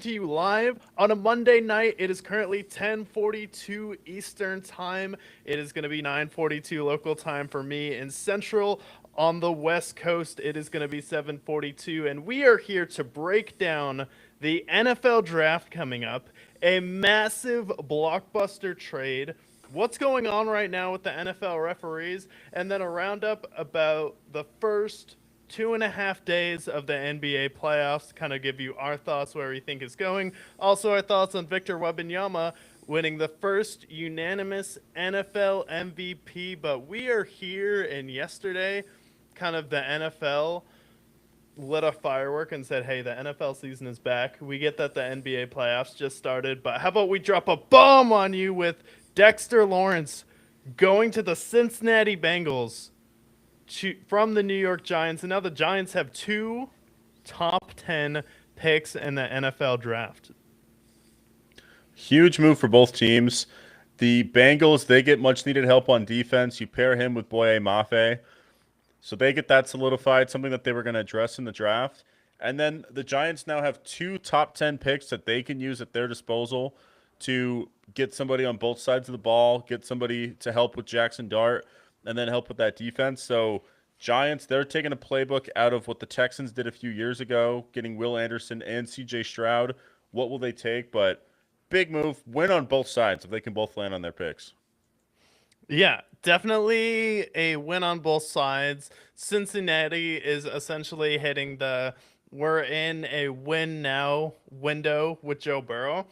to you live on a Monday night. It is currently 10:42 Eastern Time. It is going to be 9:42 local time for me in Central. On the West Coast, it is going to be 7:42, and we are here to break down the NFL draft coming up, a massive blockbuster trade, what's going on right now with the NFL referees, and then a roundup about the first 2.5 days of the NBA playoffs to kind of give you our thoughts where we think it's going. Also, our thoughts on Victor Wembanyama winning the first unanimous NFL MVP. But we are here, and yesterday, kind of the NFL lit a firework and said, hey, the NFL season is back. We get that the NBA playoffs just started, but how about we drop a bomb on you with Dexter Lawrence going to the Cincinnati Bengals from the New York Giants, and now the Giants have two top 10 picks in the NFL draft. Huge move for both teams. The Bengals, they get much needed help on defense. You pair him with Boye Mafe. So they get that solidified, something that they were going to address in the draft. And then the Giants now have two top 10 picks that they can use at their disposal to get somebody on both sides of the ball, get somebody to help with Jackson Dart, and then help with that defense. So Giants, they're taking a playbook out of what the Texans did a few years ago, getting Will Anderson and C.J. Stroud. What will they take? But big move, win on both sides if they can both land on their picks. Yeah, definitely a win on both sides. Cincinnati is essentially hitting the we're in a win now window with Joe Burrow.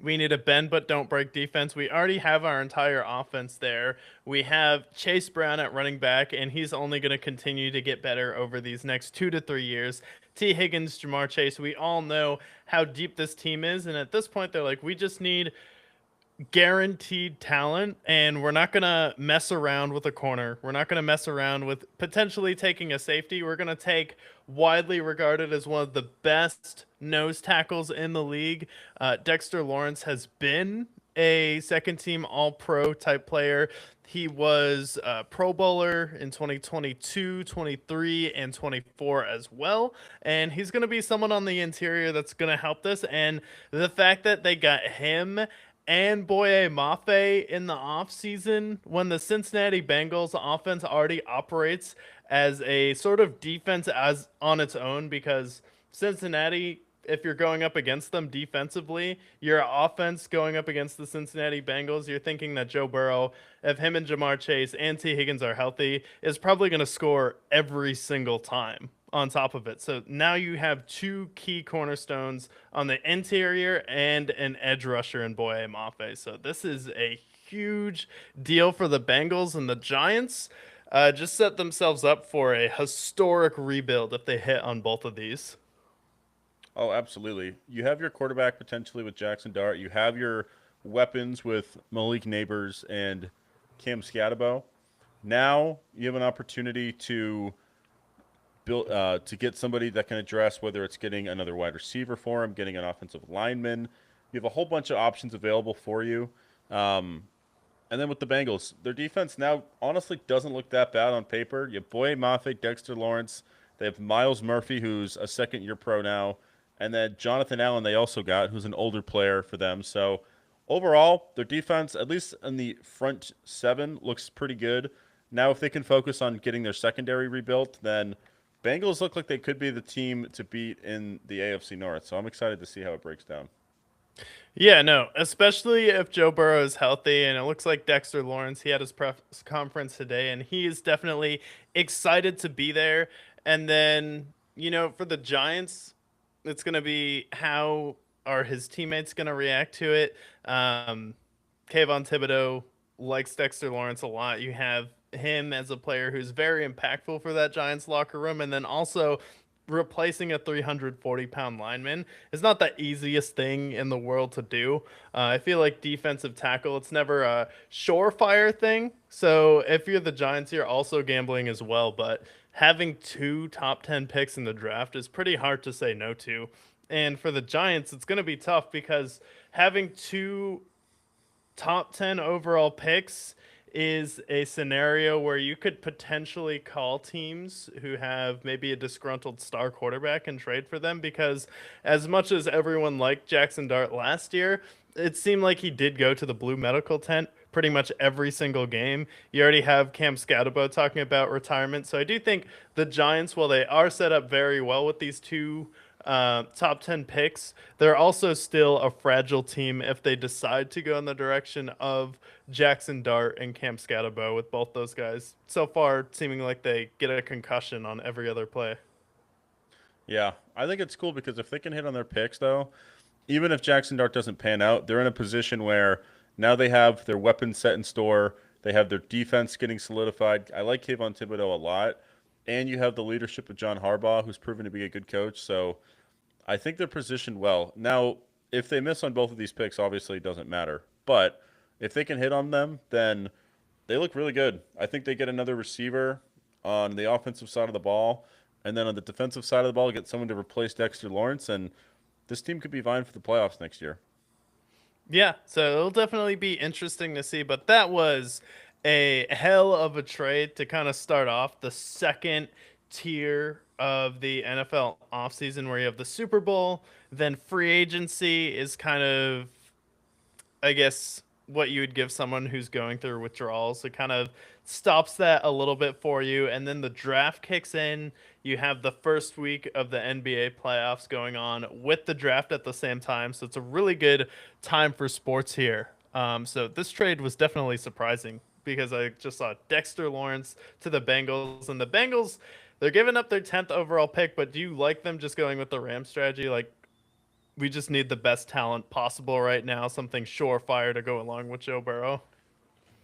We need a bend but don't break defense. We already have our entire offense there. We have Chase Brown at running back, and he's only going to continue to get better over these next 2 to 3 years. T. Higgins, Jamar Chase, we all know how deep this team is, and at this point, they're like, we just need guaranteed talent, and we're not going to mess around with a corner. We're not going to mess around with potentially taking a safety. We're going to take widely regarded as one of the best nose tackles in the league. Dexter Lawrence has been a second team all pro type player. He was a Pro Bowler in 2022, 23, and 24 as well. And he's going to be someone on the interior that's going to help this. And the fact that they got him and Boye Mafe in the offseason when the Cincinnati Bengals offense already operates as a sort of defense as on its own, because Cincinnati, if you're going up against them defensively, your offense going up against the Cincinnati Bengals, you're thinking that Joe Burrow, if him and Jamar Chase and T. Higgins are healthy, is probably going to score every single time on top of it. So now you have two key cornerstones on the interior and an edge rusher in Boye Mafe. So this is a huge deal for the Bengals, and the Giants just set themselves up for a historic rebuild if they hit on both of these. Oh, absolutely. You have your quarterback potentially with Jackson Dart. You have your weapons with Malik Neighbors and Cam Scatabo. Now you have an opportunity to build to get somebody that can address whether it's getting another wide receiver for him, getting an offensive lineman. You have a whole bunch of options available for you. Um, and then with the Bengals, their defense now honestly doesn't look that bad on paper. You have Boye Mafe, Dexter Lawrence. They have Miles Murphy, who's a second-year pro now. And then Jonathan Allen they also got, who's an older player for them. So overall, their defense, at least in the front seven, looks pretty good. Now if they can focus on getting their secondary rebuilt, then Bengals look like they could be the team to beat in the AFC North. So I'm excited to see how it breaks down. Yeah, no, especially if Joe Burrow is healthy, and it looks like Dexter Lawrence, he had his press conference today, and he is definitely excited to be there. And then, for the Giants, it's going to be how are his teammates going to react to it. Kayvon Thibodeau likes Dexter Lawrence a lot. You have him as a player who's very impactful for that Giants locker room, and then also replacing a 340-pound lineman is not the easiest thing in the world to do. I feel like defensive tackle, it's never a surefire thing. So if you're the Giants, you're also gambling as well. But having two top 10 picks in the draft is pretty hard to say no to. And for the Giants, it's going to be tough because having two top 10 overall picks is a scenario where you could potentially call teams who have maybe a disgruntled star quarterback and trade for them, because as much as everyone liked Jackson Dart last year, it seemed like he did go to the blue medical tent pretty much every single game. You already have Cam Scatabo talking about retirement. So I do think the Giants, while they are set up very well with these two top 10 picks, they're also still a fragile team if they decide to go in the direction of Jackson Dart and Cam Scatabo, with both those guys so far seeming like they get a concussion on every other play. Yeah, I think it's cool because if they can hit on their picks, though, even if Jackson Dart doesn't pan out, they're in a position where now they have their weapons set in store. They have their defense getting solidified. I like Kayvon Thibodeau a lot. And you have the leadership of John Harbaugh, who's proven to be a good coach. So I think they're positioned well. Now, if they miss on both of these picks, obviously it doesn't matter. But if they can hit on them, then they look really good. I think they get another receiver on the offensive side of the ball. And then on the defensive side of the ball, get someone to replace Dexter Lawrence. And this team could be vying for the playoffs next year. Yeah, so it'll definitely be interesting to see. But that was a hell of a trade to kind of start off the second tier of the NFL offseason, where you have the Super Bowl, then free agency is kind of, I guess, what you would give someone who's going through withdrawals. It kind of stops that a little bit for you. And then the draft kicks in. You have the first week of the NBA playoffs going on with the draft at the same time. So it's a really good time for sports here. So this trade was definitely surprising because I just saw Dexter Lawrence to the Bengals. And the Bengals, they're giving up their 10th overall pick, but do you like them just going with the Ram strategy? Like, we just need the best talent possible right now, something surefire to go along with Joe Burrow.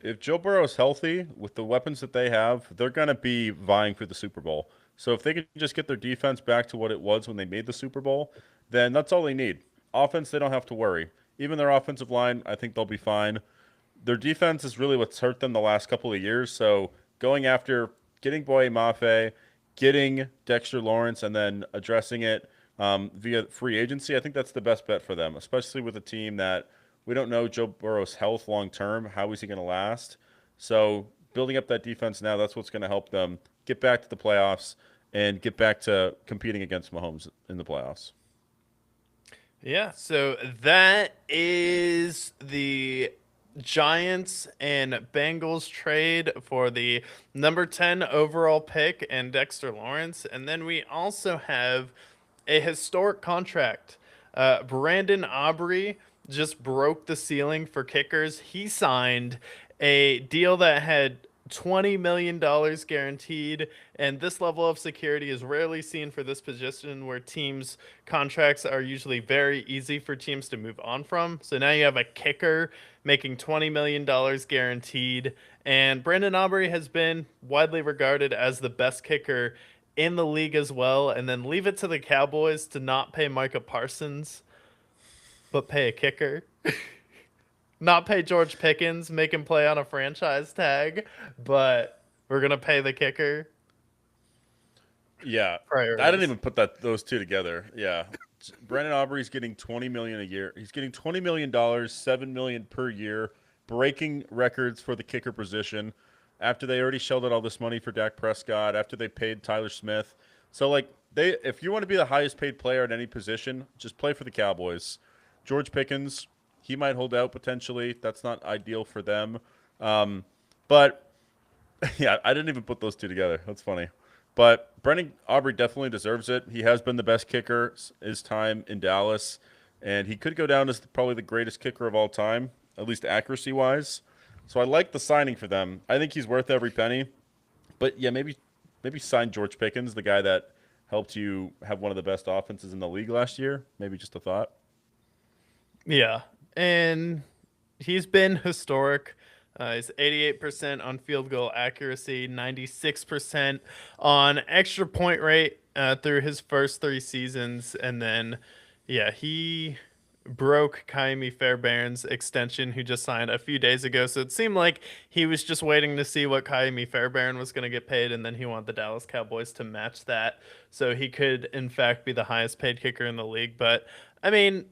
If Joe Burrow is healthy with the weapons that they have, they're going to be vying for the Super Bowl. So if they can just get their defense back to what it was when they made the Super Bowl, then that's all they need. Offense, they don't have to worry. Even their offensive line, I think they'll be fine. Their defense is really what's hurt them the last couple of years. So going after getting Boye Mafe, getting Dexter Lawrence, and then addressing it via free agency, I think that's the best bet for them, especially with a team that we don't know Joe Burrow's health long term. How is he going to last? So building up that defense now, that's what's going to help them get back to the playoffs and get back to competing against Mahomes in the playoffs. Yeah, so that is the Giants and Bengals trade for the number 10 overall pick and Dexter Lawrence. And then we also have a historic contract. Brandon Aubrey just broke the ceiling for kickers. He signed a deal that had $20 million guaranteed, and this level of security is rarely seen for this position, where teams' contracts are usually very easy for teams to move on from. So now you have a kicker making $20 million guaranteed, and Brandon Aubrey has been widely regarded as the best kicker in the league as well. And then leave it to the Cowboys to not pay Micah Parsons, but pay a kicker. Not pay George Pickens, make him play on a franchise tag, but we're gonna pay the kicker. Yeah, I didn't Priorities. even put those two together. Yeah, Brandon Aubrey's getting $20 million a year. He's getting $20 million, $7 million per year, breaking records for the kicker position. After they already shelled out all this money for Dak Prescott, after they paid Tyler Smith, so like if you want to be the highest paid player at any position, just play for the Cowboys. George Pickens, he might hold out potentially. That's not ideal for them, but yeah, I didn't even put those two together. That's funny. But Brendan Aubrey definitely deserves it. He has been the best kicker his time in Dallas, and he could go down as probably the greatest kicker of all time, at least accuracy wise. So I like the signing for them. I think he's worth every penny. But yeah, maybe sign George Pickens, the guy that helped you have one of the best offenses in the league last year. Maybe just a thought. Yeah, and he's been historic. He's 88% on field goal accuracy, 96% on extra point rate through his first three seasons. And then, yeah, he broke Kaimi Fairbairn's extension, who just signed a few days ago. So it seemed like he was just waiting to see what Kaimi Fairbairn was going to get paid, and then he wanted the Dallas Cowboys to match that, so he could, in fact, be the highest paid kicker in the league. But I mean,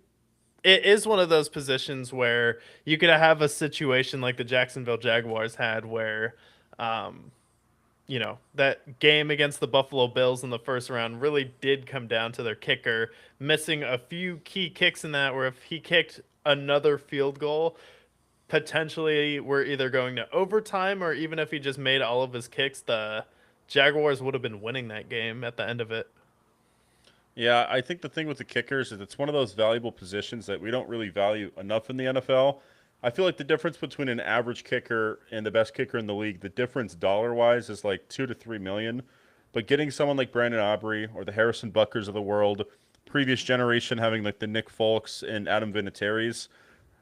it is one of those positions where you could have a situation like the Jacksonville Jaguars had where um, that game against the Buffalo Bills in the first round really did come down to their kicker missing a few key kicks in that, where if he kicked another field goal, potentially we're either going to overtime, or even if he just made all of his kicks, the Jaguars would have been winning that game at the end of it. Yeah, I think the thing with the kickers is it's one of those valuable positions that we don't really value enough in the NFL. I feel like the difference between an average kicker and the best kicker in the league, the difference dollar wise is like 2 to 3 million. But getting someone like Brandon Aubrey or the Harrison Buckers of the world, previous generation having like the Nick Folks and Adam Vinatieri's,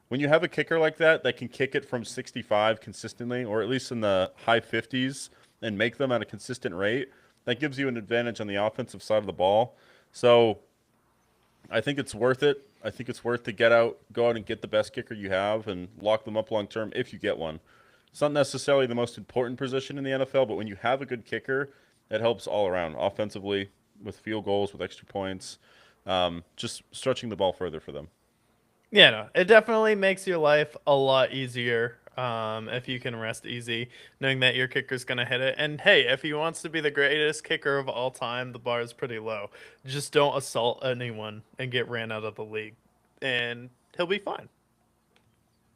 when you have a kicker like that can kick it from 65 consistently, or at least in the high 50s, and make them at a consistent rate, that gives you an advantage on the offensive side of the ball. So I think it's worth it. I think it's worth to go out and get the best kicker you have and lock them up long term if you get one. It's not necessarily the most important position in the NFL, but when you have a good kicker, it helps all around offensively with field goals, with extra points, just stretching the ball further for them. Yeah, no, it definitely makes your life a lot easier if you can rest easy, knowing that your kicker's going to hit it. And hey, if he wants to be the greatest kicker of all time, the bar is pretty low. Just don't assault anyone and get ran out of the league, and he'll be fine.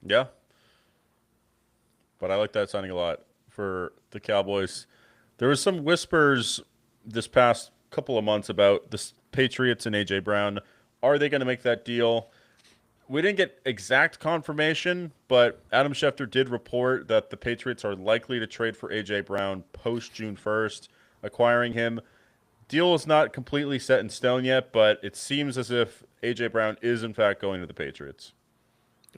Yeah, but I like that signing a lot for the Cowboys. There was some whispers this past couple of months about the Patriots and AJ Brown. Are they going to make that deal? We didn't get exact confirmation, but Adam Schefter did report that the Patriots are likely to trade for AJ Brown post June 1st, acquiring him. Deal is not completely set in stone yet, but it seems as if AJ Brown is in fact going to the Patriots.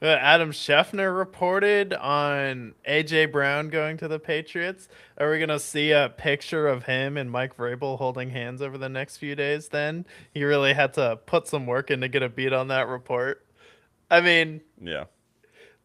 Adam Scheffner reported on AJ Brown going to the Patriots. Are we gonna see a picture of him and Mike Vrabel holding hands over the next few days? Then he really had to put some work in to get a beat on that report. I mean, Yeah.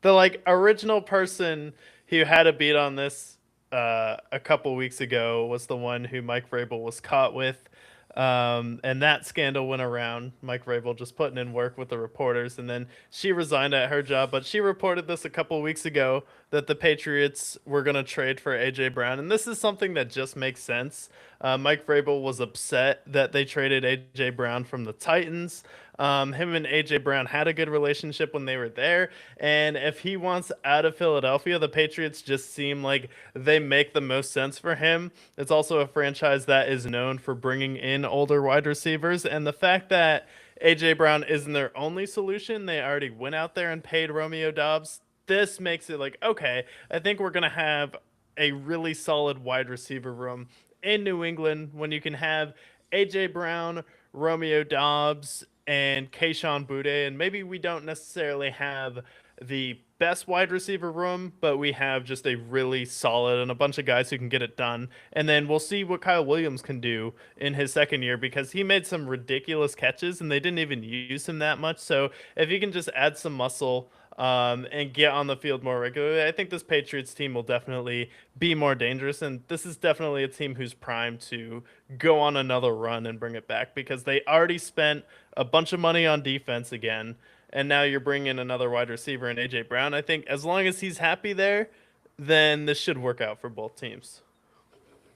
the like original person who had a beat on this a couple weeks ago was the one who Mike Vrabel was caught with. And that scandal went around. Mike Vrabel just putting in work with the reporters, and then she resigned at her job. But she reported this a couple weeks ago that the Patriots were going to trade for AJ Brown, and this is something that just makes sense. Mike Vrabel was upset that they traded AJ Brown from the Titans. Him and AJ Brown had a good relationship when they were there, and if he wants out of Philadelphia, the Patriots just seem like they make the most sense for him. It's also a franchise that is known for bringing in older wide receivers, and the fact that AJ Brown isn't their only solution, they already went out there and paid Romeo Dobbs. This makes it like, okay, I think we're gonna have a really solid wide receiver room in New England when you can have AJ Brown, Romeo Dobbs, and Kayshon Boutte. And maybe we don't necessarily have the best wide receiver room, but we have just a really solid and a bunch of guys who can get it done. And then we'll see what Kyle Williams can do in his second year, because he made some ridiculous catches and they didn't even use him that much. So if you can just add some muscle and get on the field more regularly, I think this Patriots team will definitely be more dangerous. And this is definitely a team who's primed to go on another run and bring it back, because they already spent a bunch of money on defense again. And now you're bringing another wide receiver in AJ Brown. I think as long as he's happy there, then this should work out for both teams.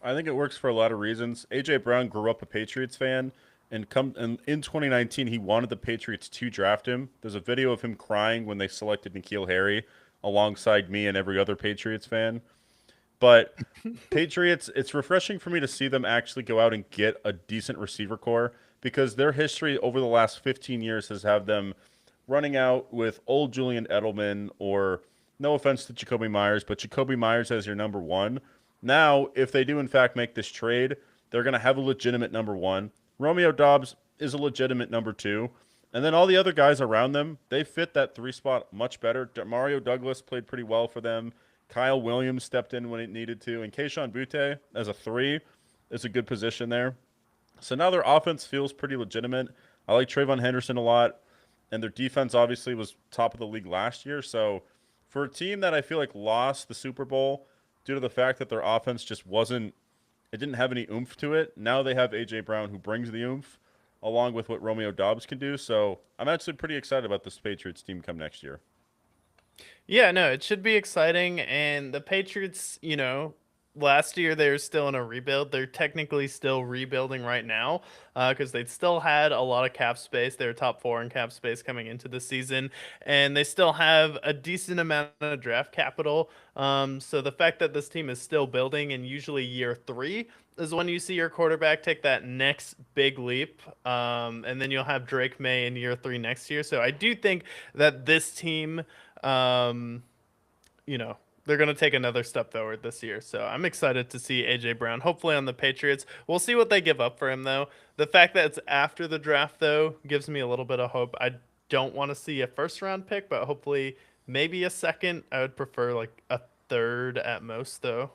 I think it works for a lot of reasons. AJ Brown grew up a Patriots fan, and in 2019 he wanted the Patriots to draft him. There's a video of him crying when they selected N'Keal Harry alongside me and every other Patriots fan. But Patriots, it's refreshing for me to see them actually go out and get a decent receiver core, because their history over the last 15 years has had them running out with old Julian Edelman, or no offense to Jacoby Myers, but Jacoby Myers as your number one. Now, if they do in fact make this trade, they're going to have a legitimate number one. Romeo Dobbs is a legitimate number two. And then all the other guys around them, they fit that three spot much better. Mario Douglas played pretty well for them. Kyle Williams stepped in when it needed to. And Kayshon Boutte as a three is a good position there. So now their offense feels pretty legitimate. I like Trayvon Henderson a lot. And their defense obviously was top of the league last year. So for a team that I feel like lost the Super Bowl due to the fact that their offense just wasn't, it didn't have any oomph to it, now they have A.J. Brown who brings the oomph. along with what Romeo Dobbs can do. So I'm actually pretty excited about this Patriots team come next year. Yeah, no, it should be exciting. And the Patriots, last year they were still in a rebuild. They're technically still rebuilding right now because they still had a lot of cap space. They were top four in cap space coming into the season, and they still have a decent amount of draft capital. So the fact that this team is still building, and usually year three is when you see your quarterback take that next big leap. And then you'll have Drake May in year three next year. So I do think that this team um, you know, they're going to take another step forward this year. So I'm excited to see AJ Brown, hopefully on the Patriots. We'll see what they give up for him, though. The fact that it's after the draft, though, gives me a little bit of hope. I don't want to see a first round pick, but hopefully maybe a second. I would prefer like a third at most, though.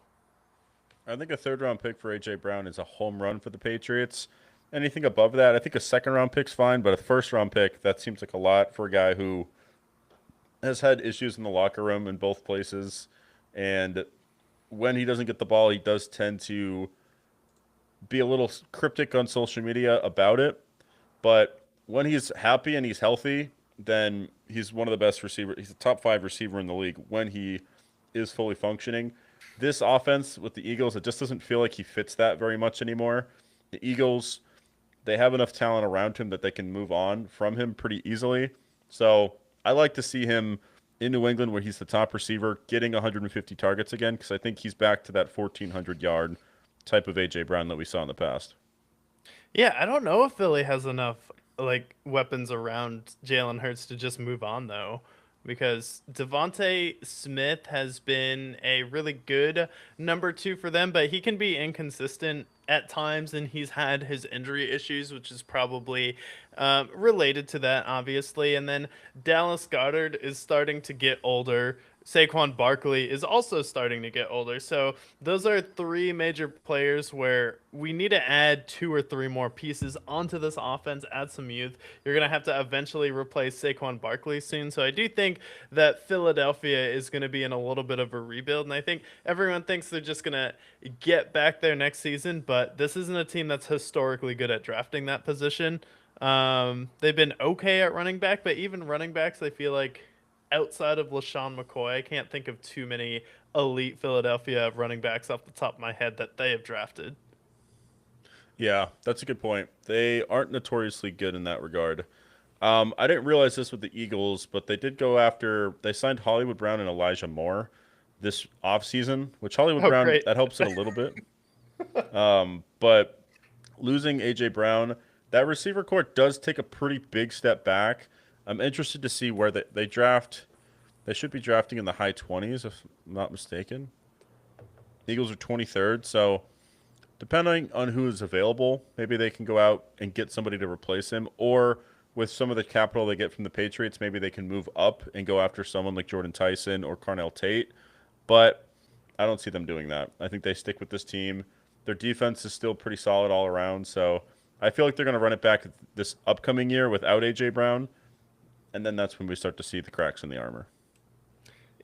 I think a third round pick for AJ Brown is a home run for the Patriots. Anything above that, I think a second round pick's fine, but a first round pick, that seems like a lot for a guy who has had issues in the locker room in both places. And when he doesn't get the ball, he does tend to be a little cryptic on social media about it. But when he's happy and he's healthy, then he's one of the best receivers. He's a top five receiver in the league when he is fully functioning. This offense with the Eagles, it just doesn't feel like he fits that very much anymore. The Eagles, they have enough talent around him that they can move on from him pretty easily. So I like to see him in New England where he's the top receiver, getting 150 targets again, because I think he's back to that 1,400-yard type of A.J. Brown that we saw in the past. Yeah, I don't know if Philly has enough like weapons around Jalen Hurts to just move on though, because Devonte Smith has been a really good number two for them, but he can be inconsistent at times, and he's had his injury issues, which is probably related to that, obviously. And then Dallas Goddard is starting to get older. Saquon Barkley is also starting to get older. So those are three major players where we need to add two or three more pieces onto this offense, add some youth. You're going to have to eventually replace Saquon Barkley soon. So I do think that Philadelphia is going to be in a little bit of a rebuild. And I think everyone thinks they're just going to get back there next season, but this isn't a team that's historically good at drafting that position. They've been okay at running back, but even running backs, I feel like outside of LaShawn McCoy, I can't think of too many elite Philadelphia running backs off the top of my head that they have drafted. Yeah, that's a good point. They aren't notoriously good in that regard. I didn't realize this with the Eagles, but they did go after, they signed Hollywood Brown and Elijah Moore this offseason, which Hollywood Oh, Brown, great. that helps it a little bit. But losing A.J. Brown, that receiver court does take a pretty big step back. I'm interested to see where they draft. They should be drafting in the high 20s, if I'm not mistaken. Eagles are 23rd, so depending on who is available, maybe they can go out and get somebody to replace him, or with some of the capital they get from the Patriots, maybe they can move up and go after someone like Jordan Tyson or Carnell Tate. But I don't see them doing that. I think they stick with this team. Their defense is still pretty solid all around, so I feel like they're going to run it back this upcoming year without A.J. Brown, and then that's when we start to see the cracks in the armor.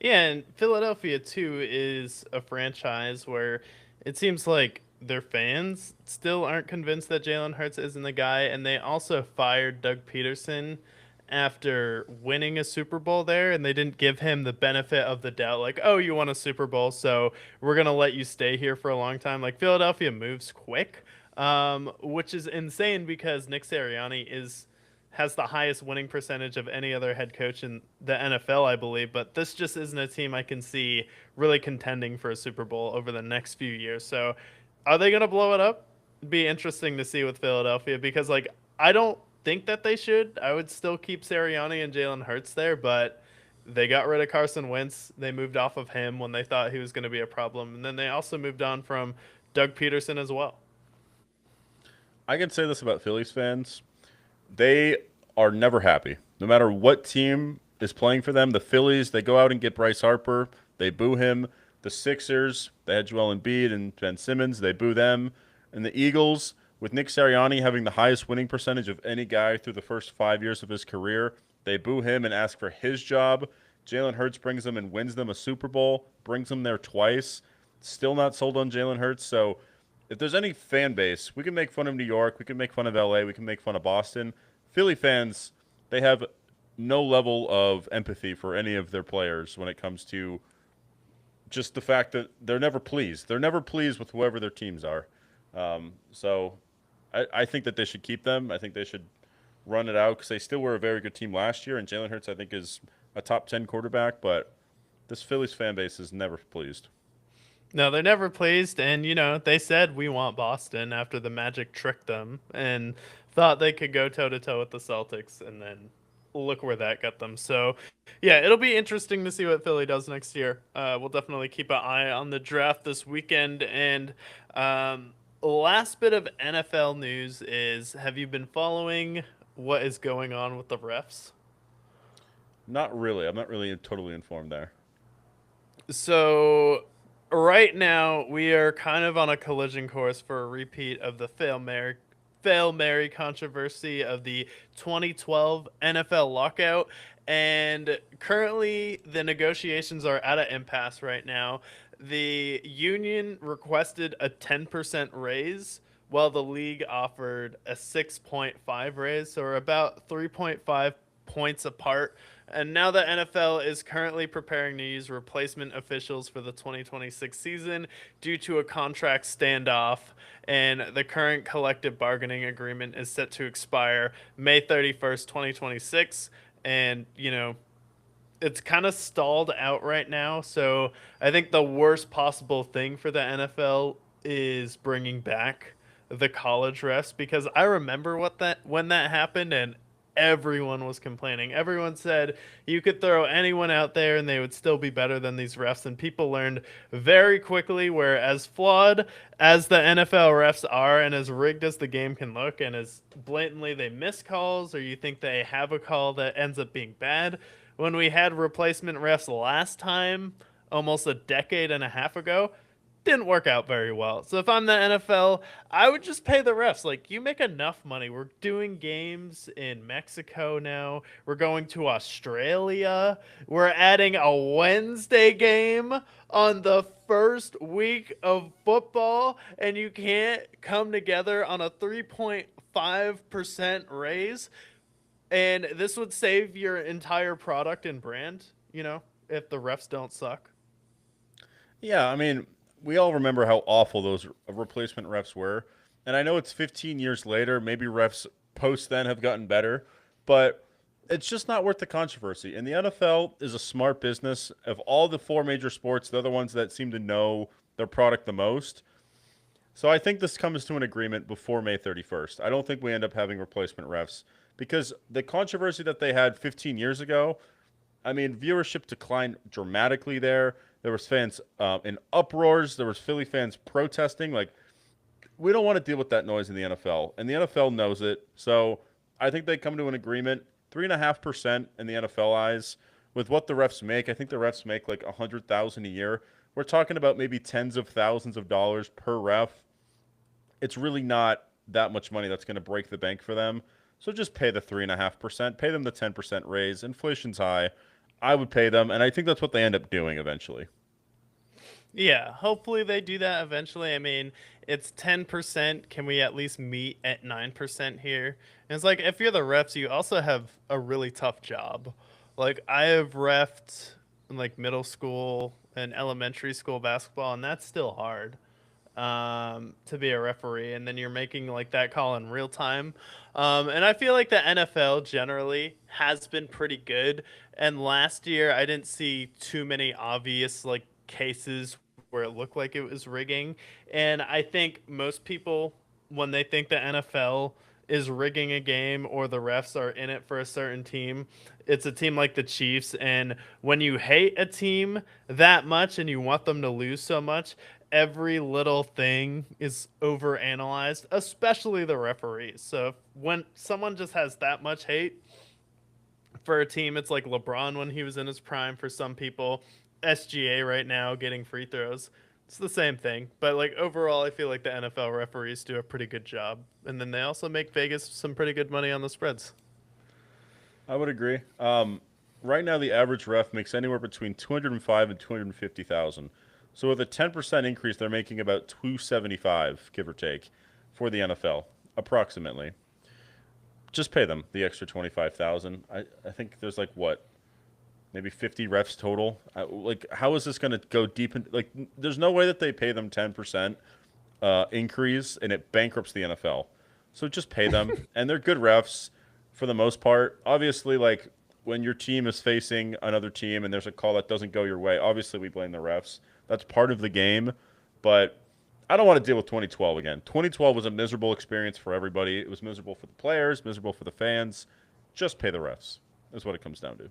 Yeah, and Philadelphia too is a franchise where it seems like their fans still aren't convinced that Jalen Hurts isn't the guy, and they also fired Doug Peterson after winning a Super Bowl there, and they didn't give him the benefit of the doubt, like, oh, you won a Super Bowl, so we're gonna let you stay here for a long time. Like Philadelphia moves quick, which is insane because Nick Sirianni is has the highest winning percentage of any other head coach in the NFL, I believe. But this just isn't a team I can see really contending for a Super Bowl over the next few years. So, are they going to blow it up? It'd be interesting to see with Philadelphia because, like, I don't think that they should. I would still keep Sirianni and Jalen Hurts there, but they got rid of Carson Wentz. They moved off of him when they thought he was going to be a problem, and then they also moved on from Doug Peterson as well. I can say this about Phillies fans. They are never happy. No matter what team is playing for them, the Phillies, they go out and get Bryce Harper. They boo him. The Sixers, they had Joel Embiid and Ben Simmons. They boo them. And the Eagles, with Nick Sirianni having the highest winning percentage of any guy through the first 5 years of his career, they boo him and ask for his job. Jalen Hurts brings them and wins them a Super Bowl, brings them there twice. Still not sold on Jalen Hurts. So if there's any fan base, we can make fun of New York, we can make fun of LA, we can make fun of Boston. Philly fans, they have no level of empathy for any of their players when it comes to just the fact that they're never pleased. They're never pleased with whoever their teams are. So I think that they should keep them. I think they should run it out because they still were a very good team last year, and Jalen Hurts, I think, is a top 10 quarterback, but this Phillies fan base is never pleased. No, they're never pleased, and they said we want Boston after the Magic tricked them and thought they could go toe to toe with the Celtics, and then look where that got them. So, yeah, it'll be interesting to see what Philly does next year. We'll definitely keep an eye on the draft this weekend. And last bit of NFL news is: have you been following what is going on with the refs? Not really. I'm not really totally informed there. So right now we are kind of on a collision course for a repeat of the Fail Mary controversy of the 2012 NFL lockout. And currently, the negotiations are at an impasse right now. The union requested a 10% raise, while the league offered a 6.5 raise, so we're about 3.5 points apart. And now the NFL is currently preparing to use replacement officials for the 2026 season due to a contract standoff. And the current collective bargaining agreement is set to expire May 31st, 2026. And, it's kind of stalled out right now. So I think the worst possible thing for the NFL is bringing back the college refs, because I remember when that happened, and everyone was complaining. Everyone said you could throw anyone out there and they would still be better than these refs, and people learned very quickly where, as flawed as the NFL refs are and as rigged as the game can look, and as blatantly they miss calls or you think they have a call that ends up being bad, when we had replacement refs last time, almost a decade and a half ago, didn't work out very well. So if I'm the NFL, I would just pay the refs. Like, you make enough money. We're doing games in Mexico now. We're going to Australia. We're adding a Wednesday game on the first week of football, and you can't come together on a 3.5% raise. And this would save your entire product and brand, if the refs don't suck. Yeah, I mean, we all remember how awful those replacement refs were. And I know it's 15 years later. Maybe refs post then have gotten better, but it's just not worth the controversy. And the NFL is a smart business. Of all the four major sports, they're the ones that seem to know their product the most. So I think this comes to an agreement before May 31st. I don't think we end up having replacement refs because the controversy that they had 15 years ago, I mean, viewership declined dramatically there. There was fans in uproars. There was Philly fans protesting. Like, we don't want to deal with that noise in the NFL, and the NFL knows it. So I think they come to an agreement. 3.5% in the NFL eyes with what the refs make. I think the refs make like 100,000 a year. We're talking about maybe tens of thousands of dollars per ref. It's really not that much money that's going to break the bank for them. So just pay the 3.5%, pay them the 10% raise. Inflation's high. I would pay them, and I think that's what they end up doing eventually. Yeah, hopefully they do that eventually. I mean, it's 10%. Can we at least meet at 9% here? And it's like, if you're the refs, you also have a really tough job. Like, I have refed in like middle school and elementary school basketball, and that's still hard, to be a referee. And then you're making like that call in real time. And I feel like the NFL generally has been pretty good. And last year, I didn't see too many obvious like cases where it looked like it was rigging. And I think most people, when they think the NFL is rigging a game or the refs are in it for a certain team, it's a team like the Chiefs. And when you hate a team that much and you want them to lose so much, every little thing is overanalyzed, especially the referees. So when someone just has that much hate for a team, it's like LeBron when he was in his prime for some people, SGA right now getting free throws. It's the same thing. But like overall, I feel like the NFL referees do a pretty good job. And then they also make Vegas some pretty good money on the spreads. I would agree. Right now, the average ref makes anywhere between 205 and 250,000. So with a 10% increase, they're making about 275, give or take, for the NFL, approximately. Just pay them the extra 25,000. I think there's like what, maybe 50 refs total. Like, how is this going to go deep in? Like, there's no way that they pay them 10% increase and it bankrupts the NFL. So just pay them, and they're good refs for the most part. Obviously, like when your team is facing another team and there's a call that doesn't go your way, obviously we blame the refs. That's part of the game, but I don't want to deal with 2012 again. 2012 was a miserable experience for everybody. It was miserable for the players, miserable for the fans. Just pay the refs. Is what it comes down to.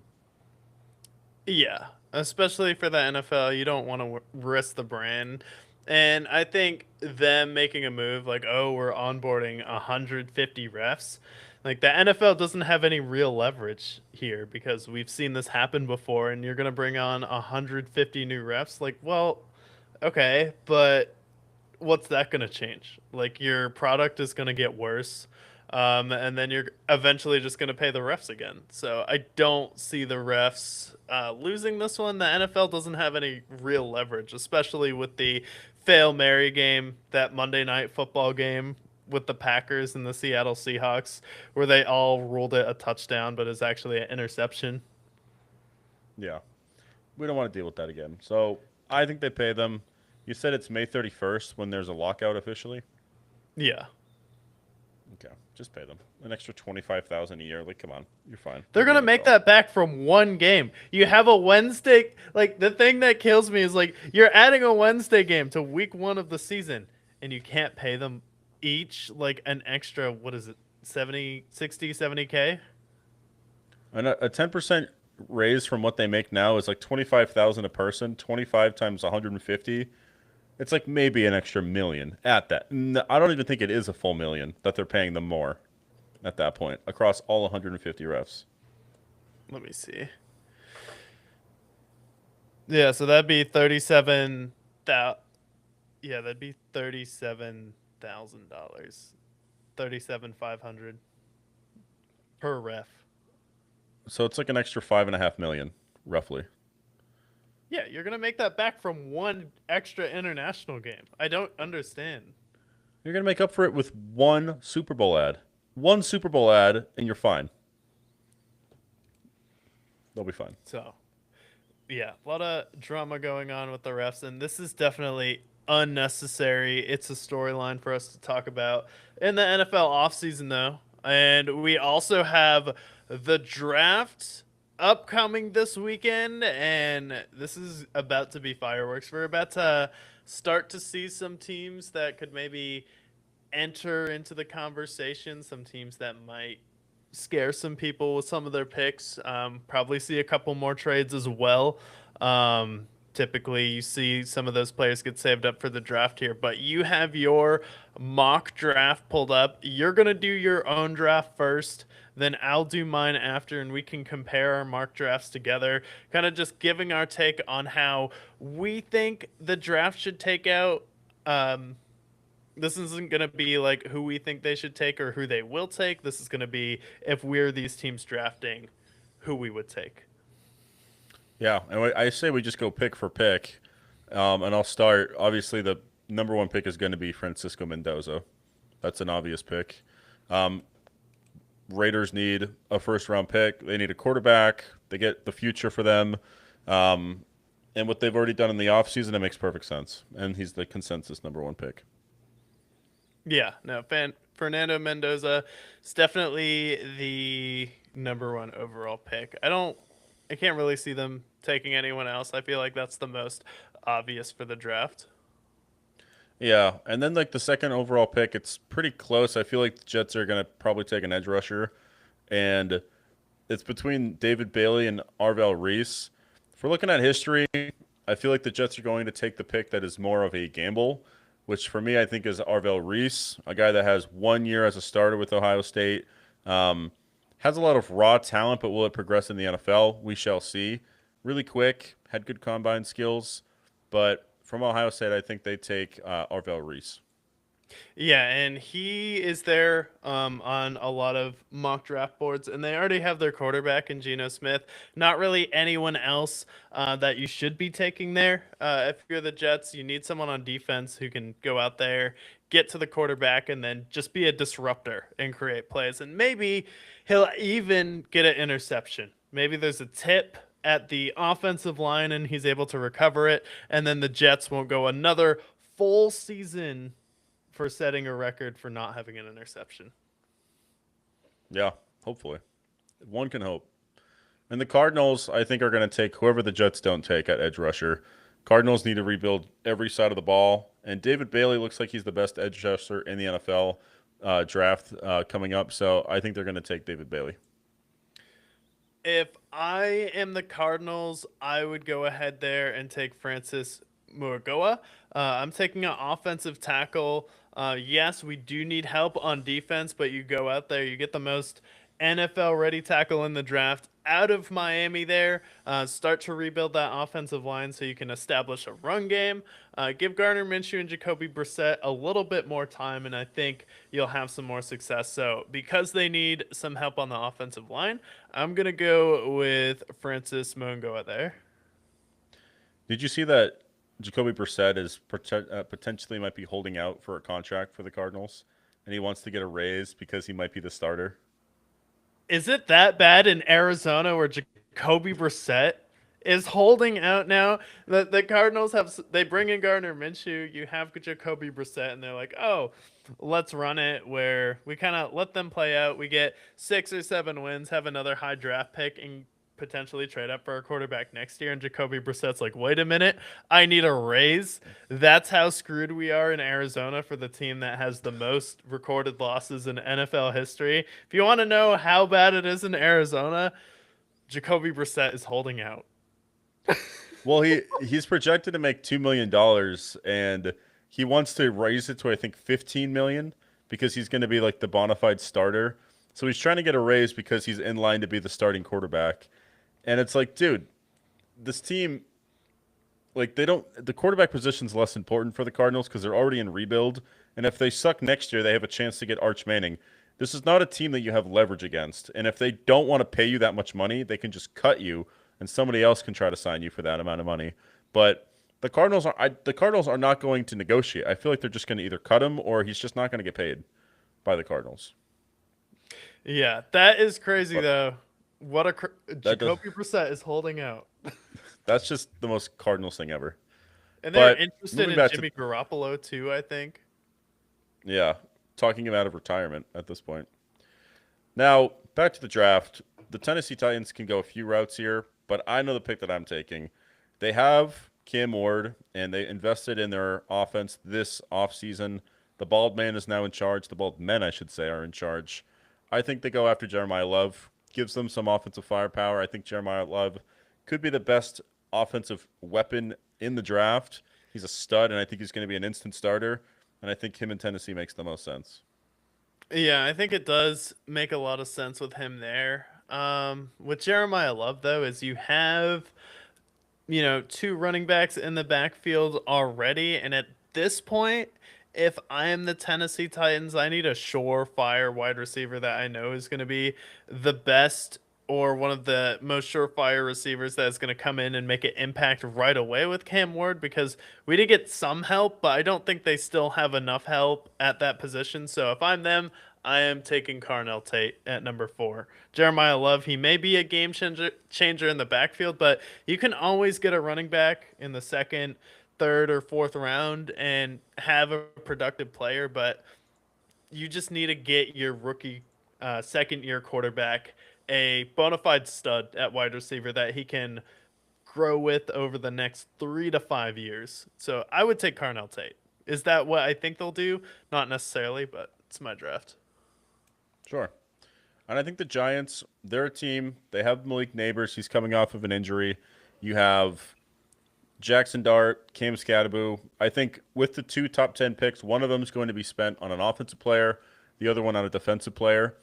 Yeah, especially for the NFL, you don't want to risk the brand. And I think them making a move like, oh, we're onboarding 150 refs, like the NFL doesn't have any real leverage here because we've seen this happen before. And you're going to bring on 150 new refs. Like, well, okay, but what's that going to change? Like your product is going to get worse. And then you're eventually just going to pay the refs again. So I don't see the refs losing this one. The NFL doesn't have any real leverage, especially with the fail Mary game, that Monday night football game with the Packers and the Seattle Seahawks, where they all ruled it a touchdown, but it's actually an interception. Yeah. We don't want to deal with that again. So I think they pay them. You said it's May 31st when there's a lockout officially. Yeah. Okay, just pay them an extra 25,000 a year. Like, come on, you're fine. They're You're the gonna make NFL. that back from one game. You have a Wednesday. Like the thing that kills me is like you're adding a Wednesday game to week 1 of the season, and you can't pay them each like an extra. What is it? 70, 60, 70K. And a 10% raise from what they make now is like 25,000 a person. 25 times 150. It's like maybe an extra million at that. I don't even think it is a full million that they're paying them more at that point across all 150 refs. Let me see. Yeah, so that'd be 37. Yeah, that'd be $37,000. 37,500 per ref. So it's like an extra 5.5 million, roughly. Yeah, you're gonna make that back from one extra international game. I don't understand. You're gonna make up for it with one Super Bowl ad. One Super Bowl ad, and you're fine. They'll be fine. So, yeah, a lot of drama going on with the refs, and this is definitely unnecessary. It's a storyline for us to talk about in the NFL offseason, though. And we also have the draft upcoming this weekend, and this is about to be fireworks. We're about to start to see some teams that could maybe enter into the conversation, some teams that might scare some people with some of their picks. Probably see a couple more trades as well. Typically, you see some of those players get saved up for the draft here, but you have your mock draft pulled up. You're going to do your own draft first, then I'll do mine after, and we can compare our mock drafts together, kind of just giving our take on how we think the draft should take out. This isn't going to be like who we think they should take or who they will take. This is going to be if we're these teams drafting, who we would take. Yeah, and I say we just go pick for pick, and I'll start. Obviously, the number one pick is going to be Francisco Mendoza. That's an obvious pick. Raiders need a first-round pick. They need a quarterback. They get the future for them. And what they've already done in the offseason, it makes perfect sense. And he's the consensus number one pick. Yeah, no, Fernando Mendoza is definitely the number one overall pick. I can't really see them taking anyone else. I feel like that's the most obvious for the draft. Yeah, and then like the second overall pick, it's pretty close. I feel like the Jets are going to probably take an edge rusher, and it's between David Bailey and Arvell Reese. If we're looking at history, I feel like the Jets are going to take the pick that is more of a gamble, which for me I think is Arvell Reese, a guy that has 1 year as a starter with Ohio State. Has a lot of raw talent, but will it progress in the NFL? We shall see. Really quick, had good combine skills, but from Ohio State, I think they take Arvell Reese. Yeah, and he is there on a lot of mock draft boards, and they already have their quarterback in Geno Smith. Not really anyone else that you should be taking there. If you're the Jets, you need someone on defense who can go out there, get to the quarterback, and then just be a disruptor and create plays. And maybe he'll even get an interception. Maybe there's a tip at the offensive line and he's able to recover it, and then the Jets won't go another full season for setting a record for not having an interception. Yeah, hopefully. One can hope. And the Cardinals, I think, are going to take whoever the Jets don't take at edge rusher. Cardinals need to rebuild every side of the ball, and David Bailey looks like he's the best edge rusher in the NFL draft coming up. So I think they're going to take David Bailey. If I am the Cardinals, I would go ahead there and take Francis Muragoa. I'm taking an offensive tackle. Yes, we do need help on defense, but you go out there, you get the most NFL ready tackle in the draft out of Miami there. Start to rebuild that offensive line so you can establish a run game. Give Gardner Minshew and Jacoby Brissett a little bit more time, and I think you'll have some more success. So, because they need some help on the offensive line, I'm going to go with Francis Mongoa there. Did you see that Jacoby Brissett is potentially might be holding out for a contract for the Cardinals, and he wants to get a raise because he might be the starter? Is it that bad in Arizona where Jacoby Brissett is holding out now? The Cardinals they bring in Gardner Minshew, you have Jacoby Brissett, and they're like, oh, let's run it where we kind of let them play out. We get 6 or 7 wins, have another high draft pick, and potentially trade up for a quarterback next year. And Jacoby Brissett's like, wait a minute, I need a raise. That's how screwed we are in Arizona for the team that has the most recorded losses in NFL history. If you want to know how bad it is in Arizona, Jacoby Brissett is holding out. Well, he's projected to make $2 million, and he wants to raise it to I think 15 million because he's going to be like the bona fide starter. So he's trying to get a raise because he's in line to be the starting quarterback. And it's like, dude, this team, like they don't. The quarterback position's less important for the Cardinals because they're already in rebuild. And if they suck next year, they have a chance to get Arch Manning. This is not a team that you have leverage against. And if they don't want to pay you that much money, they can just cut you, and somebody else can try to sign you for that amount of money. But the Cardinals are not going to negotiate. I feel like they're just going to either cut him or he's just not going to get paid by the Cardinals. Yeah, that is crazy But though. What a that does Jacoby Brissett is holding out, that's just the most Cardinals thing ever. and they're But interested moving in back to Jimmy Garoppolo too. I think. yeah, talking him out of retirement at this point. Now, back to the draft. The Tennessee Titans can go a few routes here, but I know the pick that I'm taking. They have Cam Ward, and they invested in their offense this offseason. The bald man is now in charge. The bald men, I should say, are in charge. I think they go after Jeremiah Love, gives them some offensive firepower. I think Jeremiah Love could be the best offensive weapon in the draft. He's a stud, and I think he's going to be an instant starter. And I think him in Tennessee makes the most sense. Yeah, I think it does make a lot of sense with him there. With Jeremiah Love, though, is you have, two running backs in the backfield already. And at this point, if I am the Tennessee Titans, I need a surefire wide receiver that I know is going to be the best or one of the most surefire receivers that is going to come in and make an impact right away with Cam Ward, because we did get some help, but I don't think they still have enough help at that position. So if I'm them, I am taking Carnell Tate at number 4. Jeremiah Love, he may be a game changer in the backfield, but you can always get a running back in the second, third, or fourth round and have a productive player. But you just need to get your rookie second year quarterback a bona fide stud at wide receiver that he can grow with over the next 3 to 5 years. So I would take Carnell Tate. Is that what I think they'll do? Not necessarily, but it's my draft. Sure. And I think the Giants, they're a team. They have Malik Neighbors. He's coming off of an injury. You have Jackson Dart, Cam Scadaboo. I think with the 2 top 10 picks, one of them is going to be spent on an offensive player, the other one on a defensive player.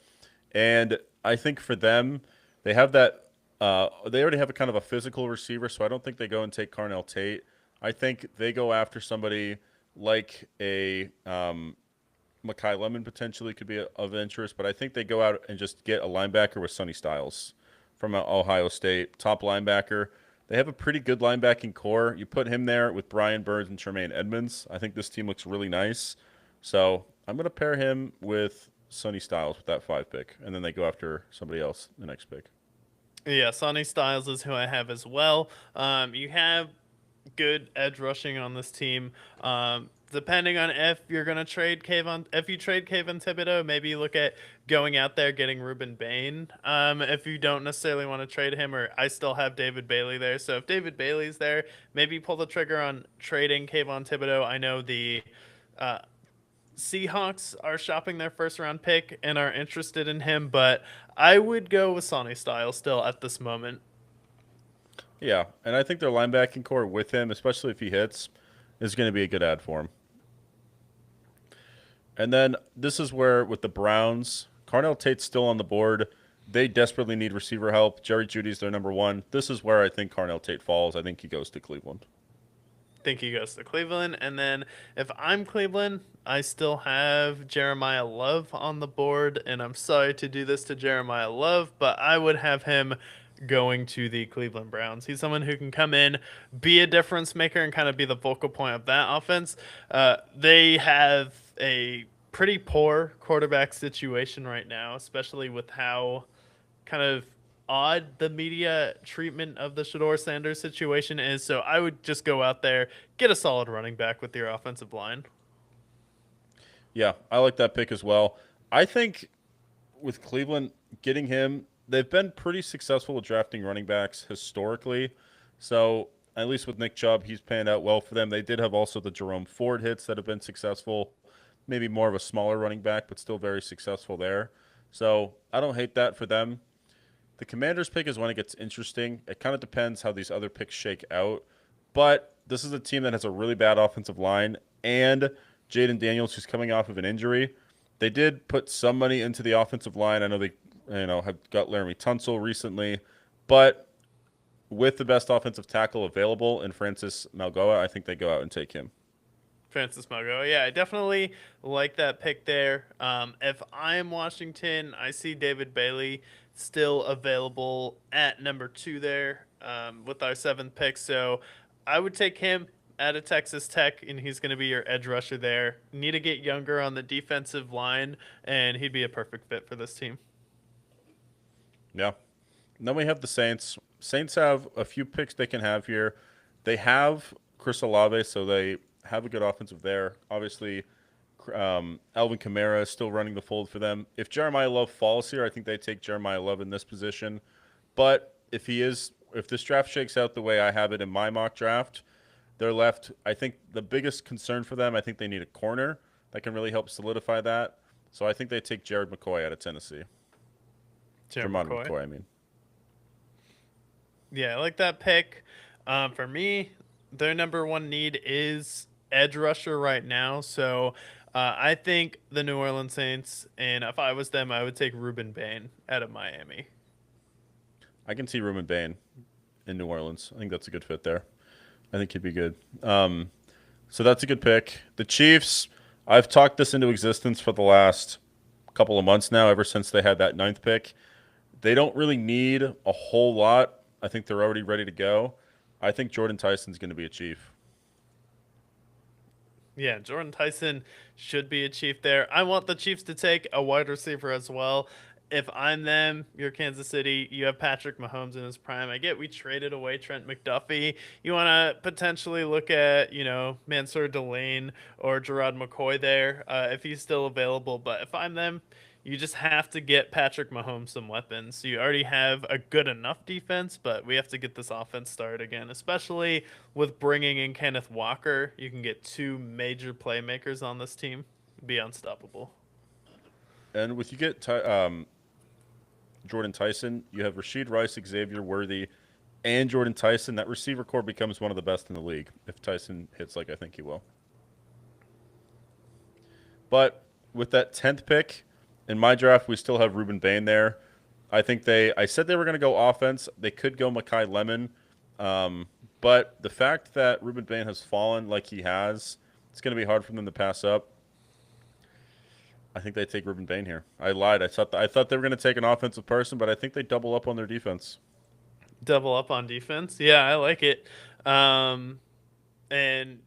And I think for them, they have that. They already have a kind of a physical receiver, so I don't think they go and take Carnell Tate. I think they go after somebody like a Makai Lemon potentially could be of interest, but I think they go out and just get a linebacker with Sonny Styles from Ohio State, top linebacker. They have a pretty good linebacking core. You put him there with Brian Burns and Tremaine Edmonds. I think this team looks really nice. So I'm going to pair him with Sonny Styles with that 5 pick, and then they go after somebody else the next pick. Yeah, Sonny Styles is who I have as well. You have good edge rushing on this team. Depending on if you're gonna trade Kayvon, if you trade Kayvon Thibodeau, maybe you look at going out there getting Ruben Bain. If you don't necessarily want to trade him, or I still have David Bailey there. So if David Bailey's there, maybe pull the trigger on trading Kayvon Thibodeau. I know the uh, Seahawks are shopping their first round pick and are interested in him, but I would go with Sonny Styles still at this moment. Yeah, and I think their linebacking core with him, especially if he hits, is going to be a good ad for him. And then this is where, with the Browns, Carnell Tate's still on the board. They desperately need receiver help. Jerry Jeudy's their number one. This is where I think Carnell Tate falls. I think he goes to Cleveland. Think he goes to Cleveland. And then if I'm Cleveland, I still have Jeremiah Love on the board. And I'm sorry to do this to Jeremiah Love, but I would have him going to the Cleveland Browns. He's someone who can come in, be a difference maker, and kind of be the focal point of that offense. They have a pretty poor quarterback situation right now, especially with how kind of odd the media treatment of the Shador Sanders situation is. So I would just go out there, get a solid running back with your offensive line. Yeah, I like that pick as well. I think with Cleveland getting him, they've been pretty successful with drafting running backs historically. So at least with Nick Chubb, he's panned out well for them. They did have also the Jerome Ford hits that have been successful. Maybe more of a smaller running back, but still very successful there. So I don't hate that for them. The Commanders pick is when it gets interesting. It kind of depends how these other picks shake out. But this is a team that has a really bad offensive line and Jaden Daniels, who's coming off of an injury. They did put some money into the offensive line. I know they have got Laramie Tunsil recently. But with the best offensive tackle available in Francis Malgoa, I think they go out and take him. Francis Mogo. Yeah, I definitely like that pick there. If I'm Washington, I see David Bailey still available at number 2 there with our 7th pick. So I would take him out of Texas Tech, and he's going to be your edge rusher there. Need to get younger on the defensive line, and he'd be a perfect fit for this team. Yeah. And then we have the Saints. Saints have a few picks they can have here. They have Chris Olave, so they have a good offensive there. Obviously, Alvin Kamara is still running the fold for them. If Jeremiah Love falls here, I think they take Jeremiah Love in this position. But if this draft shakes out the way I have it in my mock draft, they're left. I think the biggest concern for them, I think they need a corner that can really help solidify that. So I think they take Jared McCoy out of Tennessee. Jermon McCoy, I mean. Yeah, I like that pick. For me, their number 1 need is edge rusher right now. So I think the New Orleans Saints, and if I was them, I would take Ruben Bain out of Miami. I can see Ruben Bain in New Orleans. I think that's a good fit there. I think he'd be good. So that's a good pick. The Chiefs, I've talked this into existence for the last couple of months now, ever since they had that 9th pick. They don't really need a whole lot. I think they're already ready to go. I think Jordan Tyson's going to be a Chief. Yeah, Jordan Tyson should be a Chief there. I want the Chiefs to take a wide receiver as well. If I'm them, you're Kansas City, you have Patrick Mahomes in his prime. I get we traded away Trent McDuffie. You want to potentially look at, Mansour Delane or Gerard McCoy there if he's still available. But if I'm them, you just have to get Patrick Mahomes some weapons. You already have a good enough defense, but we have to get this offense started again, especially with bringing in Kenneth Walker. You can get 2 major playmakers on this team, be unstoppable. And with you get Jordan Tyson, you have Rashid Rice, Xavier Worthy, and Jordan Tyson. That receiver core becomes one of the best in the league if Tyson hits like I think he will. But with that 10th pick, in my draft, we still have Ruben Bain there. I said they were going to go offense. They could go Makai Lemon. But the fact that Ruben Bain has fallen like he has, it's going to be hard for them to pass up. I think they take Ruben Bain here. I lied. I thought they were going to take an offensive person, but I think they double up on their defense. Double up on defense. Yeah, I like it. Um, and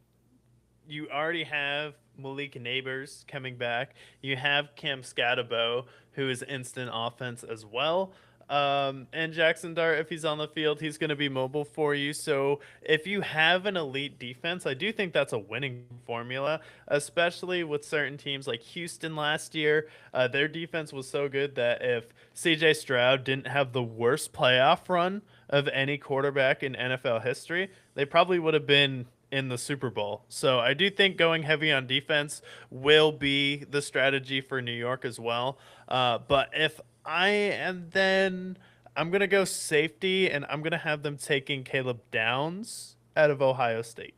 you already have Malik Neighbors coming back. You have Cam Scatabo, who is instant offense as well. And Jackson Dart, if he's on the field, he's going to be mobile for you. So if you have an elite defense, I do think that's a winning formula, especially with certain teams like Houston last year. Their defense was so good that if CJ Stroud didn't have the worst playoff run of any quarterback in NFL history, they probably would have been in the Super Bowl. So I do think going heavy on defense will be the strategy for New York as well. But if I and then I'm gonna go safety, and I'm gonna have them taking Caleb Downs out of Ohio State.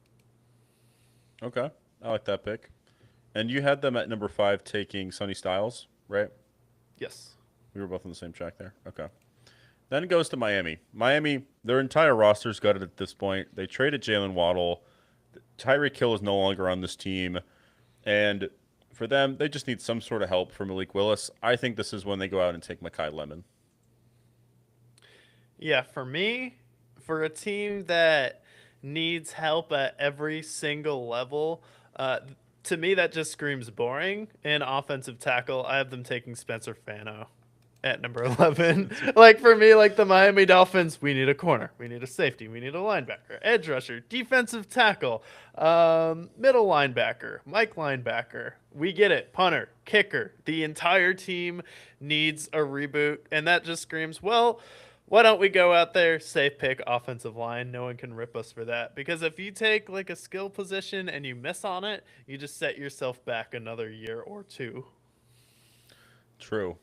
Okay, I like that pick. And you had them at number 5 taking Sonny Styles, right? Yes. We were both on the same track there. Okay. Then it goes to Miami. Miami, their entire roster's gutted at this point. They traded Jalen Waddle. Tyreek Hill is no longer on this team. And for them, they just need some sort of help from Malik Willis. I think this is when they go out and take Mekhi Lemon. Yeah, for me, for a team that needs help at every single level, to me that just screams boring. In offensive tackle, I have them taking Spencer Fano at number 11. Like for me, like the Miami Dolphins, we need a corner, we need a safety, we need a linebacker, edge rusher, defensive tackle, middle linebacker, Mike linebacker. We get it. Punter, kicker. The entire team needs a reboot, and that just screams, well, why don't we go out there, safe pick, offensive line? No one can rip us for that. Because if you take like a skill position and you miss on it, you just set yourself back another year or two. True.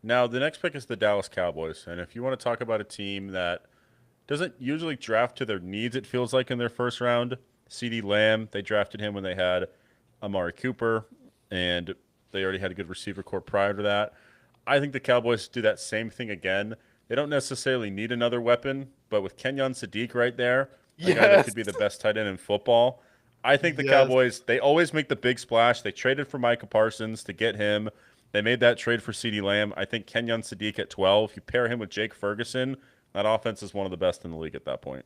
Now, the next pick is the Dallas Cowboys. And if you want to talk about a team that doesn't usually draft to their needs, it feels like in their first round, CeeDee Lamb, they drafted him when they had Amari Cooper, and they already had a good receiver corps prior to that. I think the Cowboys do that same thing again. They don't necessarily need another weapon, but with Kenyon Sadiq right there, a guy that Yes. could be the best tight end in football, I think the Yes. Cowboys, they always make the big splash. They traded for Micah Parsons to get him. They made that trade for CeeDee Lamb. I think Kenyon Sadiq at 12, you pair him with Jake Ferguson, that offense is one of the best in the league at that point.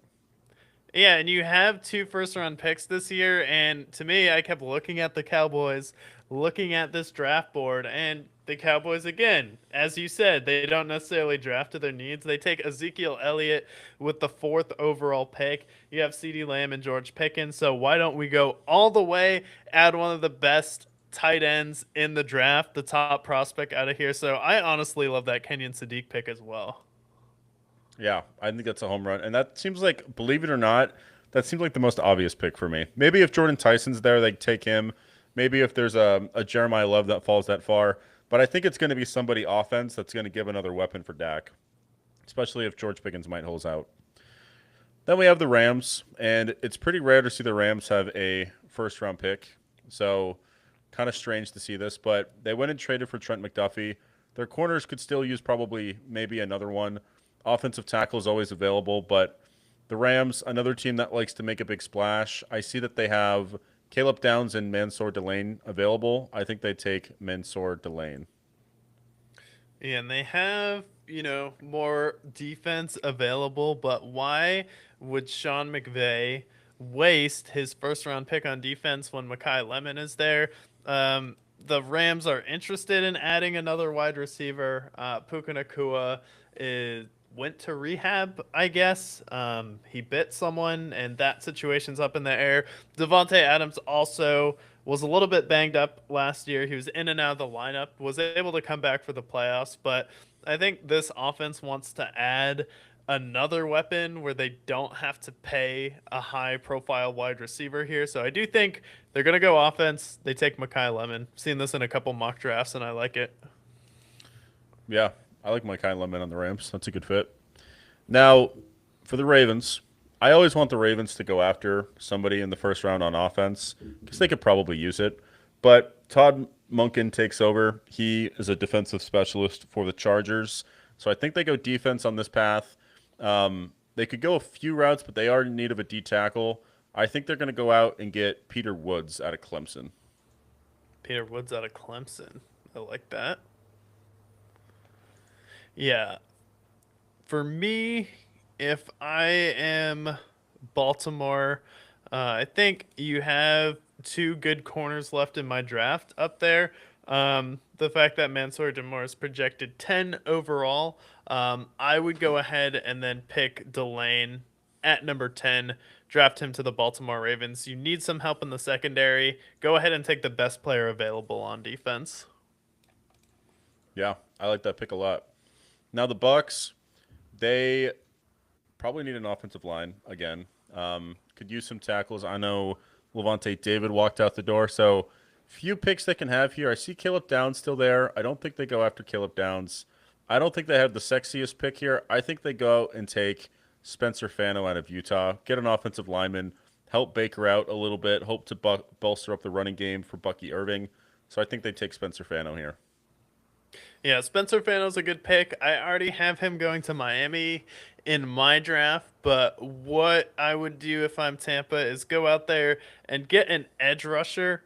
Yeah, and you have two first round picks this year. And to me, I kept looking at the Cowboys, looking at this draft board, and the Cowboys, again, as you said, they don't necessarily draft to their needs. They take Ezekiel Elliott with the fourth overall pick. You have CeeDee Lamb and George Pickens. So why don't we go all the way, add one of the best tight ends in the draft, the top prospect out of here? So I honestly love that Kenyon Sadiq pick as well. Yeah, I think that's a home run. And that seems like, believe it or not, that seems like the most obvious pick for me. Maybe if Jordan Tyson's there, they take him. Maybe if there's a Jeremiah Love that falls that far. But I think it's going to be somebody offense that's going to give another weapon for Dak, especially if George Pickens might holds out. Then we have the Rams, and it's pretty rare to see the Rams have a first round pick. So kind of strange to see this, but they went and traded for Trent McDuffie. Their corners could still use probably maybe another one. Offensive tackle is always available, but the Rams, another team that likes to make a big splash. I see that they have Caleb Downs and Mansour Delane available. I think they take Mansour Delane. Yeah, and they have, more defense available, but why would Sean McVay waste his first round pick on defense when Makai Lemon is there? The Rams are interested in adding another wide receiver. Puka Nakua is went to rehab, I guess. He bit someone, and that situation's up in the air. Devonte Adams also was a little bit banged up last year. He was in and out of the lineup, was able to come back for the playoffs, but I think this offense wants to add another weapon where they don't have to pay a high profile wide receiver here. So I do think they're going to go offense. They take Makai Lemon. Seen this in a couple mock drafts, and I like it. Yeah, I like Mike Lemon on the Rams. That's a good fit. Now, for the Ravens, I always want the Ravens to go after somebody in the first round on offense because they could probably use it. But Todd Monken takes over. He is a defensive specialist for the Chargers. So I think they go defense on this path. They could go a few routes, but they are in need of a D tackle. I think they're going to go out and get Peter Woods out of Clemson. Peter Woods out of Clemson. I like that. Yeah. For me, if I am Baltimore, I think you have two good corners left in my draft up there. The fact that Mansour Demore is projected 10 overall, I would go ahead and then pick Delane at number 10, draft him to the Baltimore Ravens. You need some help in the secondary. Go ahead and take the best player available on defense. Yeah, I like that pick a lot. Now the Bucks, they probably need an offensive line again. Could use some tackles. I know Levante David walked out the door, so few picks they can have here. I see Caleb Downs still there. I don't think they go after Caleb Downs. I don't think they have the sexiest pick here. I think they go and take Spencer Fano out of Utah, get an offensive lineman, help Baker out a little bit, hope to bolster up the running game for Bucky Irving. So I think they take Spencer Fano here. Yeah, Spencer Fano's a good pick. I already have him going to Miami in my draft, but what I would do if I'm Tampa is go out there and get an edge rusher.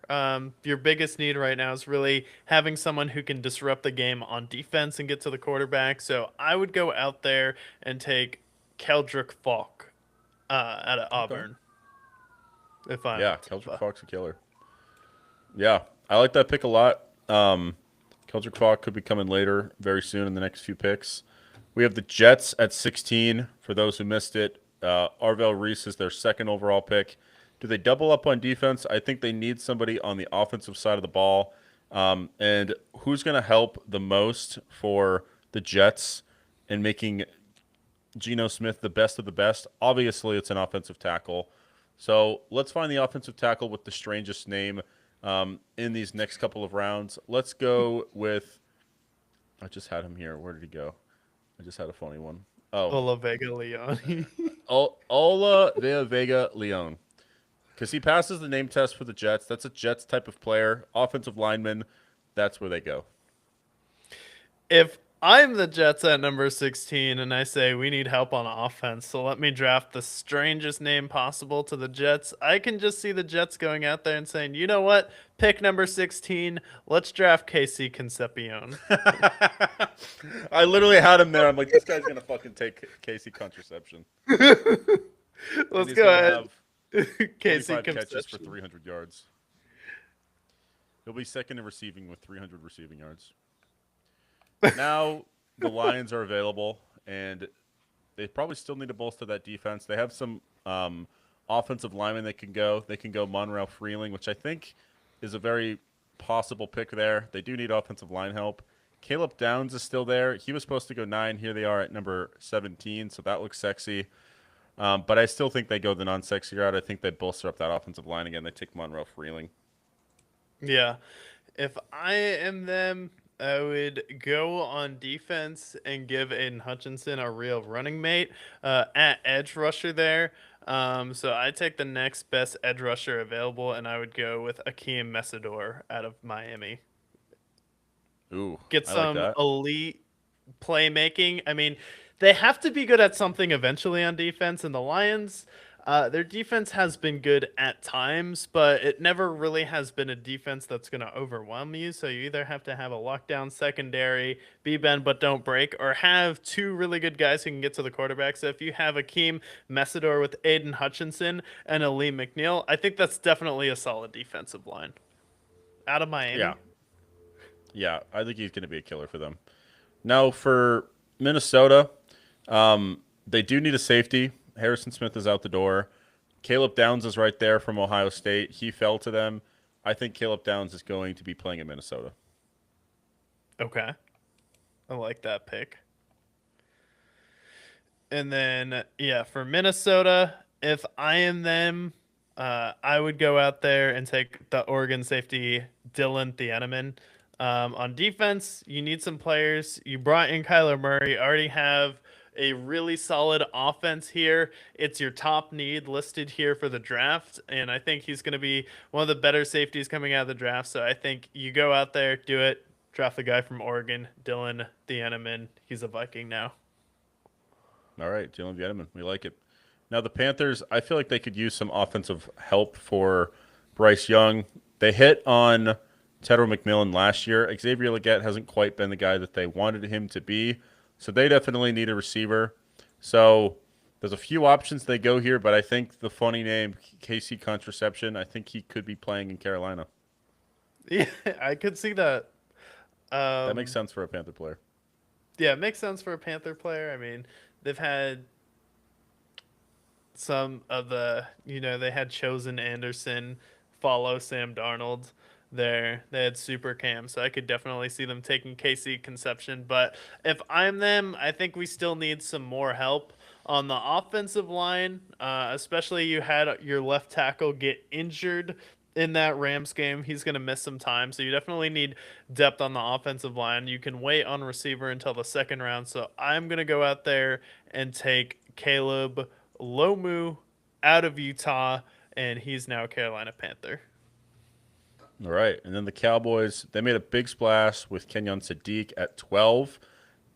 Your biggest need right now is really having someone who can disrupt the game on defense and get to the quarterback. So I would go out there and take Keldrick Falk out of Okay. Auburn if I'm Yeah, Keldrick Tampa. Fox a killer. Yeah, I like that pick a lot. Keldrick Falk could be coming later, very soon in the next few picks. We have the Jets at 16. For those who missed it, Arvell Reese is their second overall pick. Do they double up on defense? I think they need somebody on the offensive side of the ball. And who's going to help the most for the Jets in making Geno Smith the best of the best? Obviously, it's an offensive tackle. So let's find the offensive tackle with the strangest name in these next couple of rounds. Let's go with. I just had him here. Where did he go? I just had a funny one. Oh, Ola Vega Leone. Ola de Vega Leon. Because he passes the name test for the Jets. That's a Jets type of player. Offensive lineman. That's where they go. If I'm the Jets at number 16 and I say we need help on offense, so let me draft the strangest name possible to the Jets, I can just see the Jets going out there and saying, you know what? Pick number 16. Let's draft Casey Concepcion. I literally had him there. I'm like, this guy's going to fucking take Casey Contraception. And Let's he's go going to ahead. have Casey 45 catches for Concepcion. 300 yards. He'll be second in receiving with 300 receiving yards. Now the Lions are available, and they probably still need to bolster that defense. They have some offensive linemen that can go. They can go Monreal Freeling, which I think is a very possible pick there. They do need offensive line help. Caleb Downs is still there. He was supposed to go 9. Here they are at number 17, so that looks sexy. But I still think they go the non-sexy route. I think they bolster up that offensive line again. They take Monreal Freeling. Yeah. If I am them, I would go on defense and give Aiden Hutchinson a real running mate at edge rusher there. So I take the next best edge rusher available, and I would go with Akeem Mesidor out of Miami. Ooh, Get I like some that. elite playmaking. I mean, they have to be good at something eventually on defense, and the Lions, their defense has been good at times, but it never really has been a defense that's going to overwhelm you. So you either have to have a lockdown secondary, be bend but don't break, or have two really good guys who can get to the quarterback. So if you have Akeem Mesidor with Aiden Hutchinson and Ali McNeil, I think that's definitely a solid defensive line. Out of Yeah, Miami. yeah, I think he's going to be a killer for them. Now for Minnesota, they do need a safety. Harrison Smith is out the door. Caleb Downs is right there from Ohio State. He fell to them. I think Caleb Downs is going to be playing in Minnesota. Okay. I like that pick. And then, yeah, for Minnesota, if I am them, I would go out there and take the Oregon safety Dylan Thieneman. On defense, you need some players. You brought in Kyler Murray. Already have a really solid offense here. It's your top need listed here for the draft, and I think he's going to be one of the better safeties coming out of the draft. So I think you go out there, do it, draft the guy from Oregon, Dylan Thieneman. He's a Viking now. All right, Jalen Viedeman, we like it. Now the Panthers, I feel like they could use some offensive help for Bryce Young. They hit on Tedder McMillan last year. Xavier Legette hasn't quite been the guy that they wanted him to be, so they definitely need a receiver. So there's a few options they go here, but I think the funny name, KC Contraception, I think he could be playing in Carolina. Yeah, I could see that. That makes Um, sense for a Panther player. yeah, it makes sense for a Panther player. I mean, they've had some of the, they had Chosen Anderson follow Sam Darnold there. They had Super Cam, so I could definitely see them taking KC Conception. But if I'm them, I think we still need some more help on the offensive line, especially you had your left tackle get injured in that Rams game. He's going to miss some time, so you definitely need depth on the offensive line. You can wait on receiver until the second round, so I'm going to go out there and take Caleb Lomu out of Utah, and he's now a Carolina Panther. All right. And then the Cowboys, they made a big splash with Kenyon Sadiq at 12,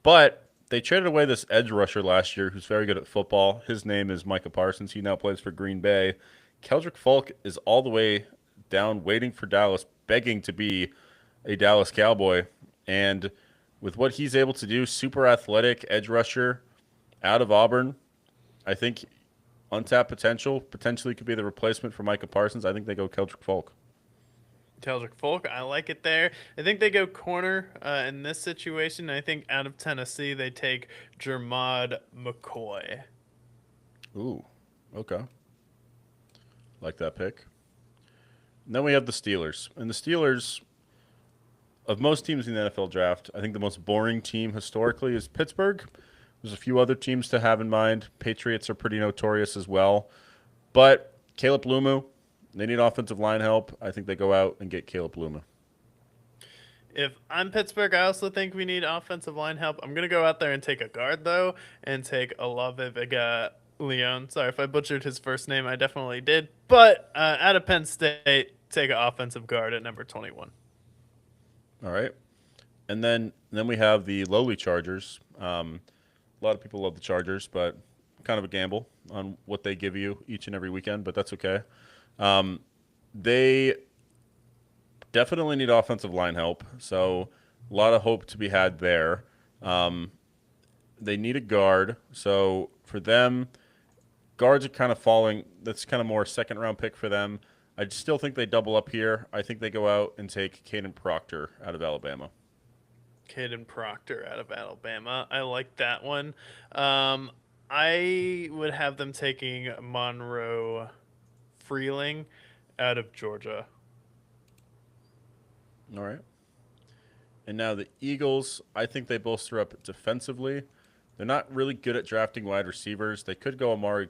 but they traded away this edge rusher last year who's very good at football. His name is Micah Parsons. He now plays for Green Bay. Keldrick Falk is all the way down waiting for Dallas, begging to be a Dallas Cowboy. And with what he's able to do, super athletic edge rusher out of Auburn, I think untapped potential, potentially could be the replacement for Micah Parsons. I think they go Keldrick Falk. Keldrick Folk, I like it there. I think they go corner in this situation. I think out of Tennessee, they take Jermod McCoy. Ooh, okay. Like that pick. And then we have the Steelers. And the Steelers, of most teams in the NFL draft, I think the most boring team historically is Pittsburgh. There's a few other teams to have in mind. Patriots are pretty notorious as well. But Caleb Lumu, they need offensive line help. I think they go out and get Caleb Lumu. If I'm Pittsburgh, I also think we need offensive line help. I'm going to go out there and take a guard, though, and take Olave Leon. Sorry if I butchered his first name. I definitely did. But out of Penn State, take an offensive guard at number 21. All right. And then we have the lowly Chargers. A lot of people love the Chargers, but kind of a gamble on what they give you each and every weekend, but that's okay. They definitely need offensive line help, so a lot of hope to be had there. They need a guard, so for them, guards are kind of falling. That's kind of more a second round pick for them. I still think they double up here. I think they go out and take Caden Proctor out of Alabama. Caden Proctor out of Alabama. I like that one. I would have them taking Monroe Freeling out of Georgia. All right. And now the Eagles, I think they bolster up defensively. They're not really good at drafting wide receivers. They could go Omar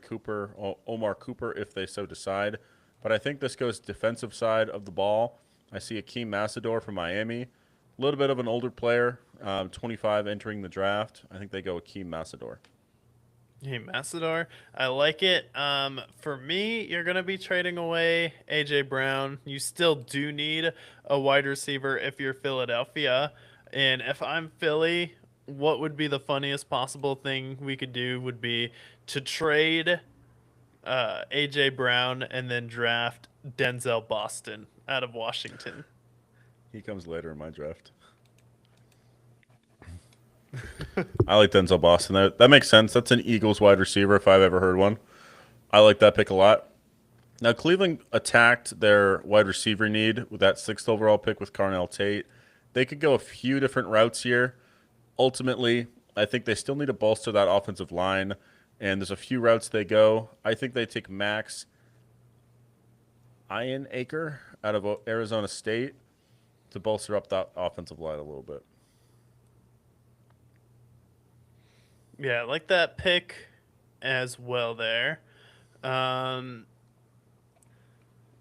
Cooper if they so decide. But I think this goes defensive side of the ball. I see Akeem Massador from Miami. A little bit of an older player, 25 entering the draft. I think they go Akeem Massador. Hey, Massador, I like it. For me, you're going to be trading away A.J. Brown. You still do need a wide receiver if you're Philadelphia. And if I'm Philly, what would be the funniest possible thing we could do would be to trade A.J. Brown and then draft Denzel Boston out of Washington. He comes later in my draft. I like Denzel Boston. That makes sense. That's an Eagles wide receiver if I've ever heard one. I like that pick a lot. Now, Cleveland attacked their wide receiver need with that 6th overall pick with Carnell Tate. They could go a few different routes here. Ultimately, I think they still need to bolster that offensive line, and there's a few routes they go. I think they take Max Ironacre out of Arizona State to bolster up that offensive line a little bit. Yeah, I like that pick as well there. And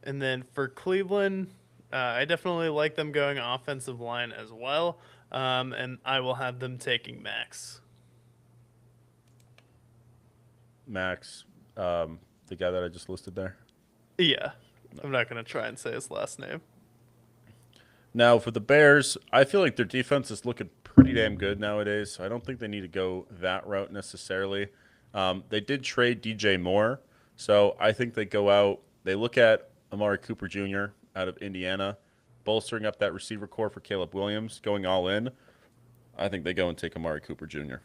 then for Cleveland, I definitely like them going offensive line as well. And I will have them taking Max. Max, the guy that I just listed there. Yeah, I'm not going to try and say his last name. Now, for the Bears, I feel like their defense is looking pretty damn good nowadays. So I don't think they need to go that route necessarily. They did trade DJ Moore, so I think they go out. They look at Amari Cooper Jr. out of Indiana. bolstering up that receiver core for Caleb Williams, going all in, I think they go and take Amari Cooper Jr.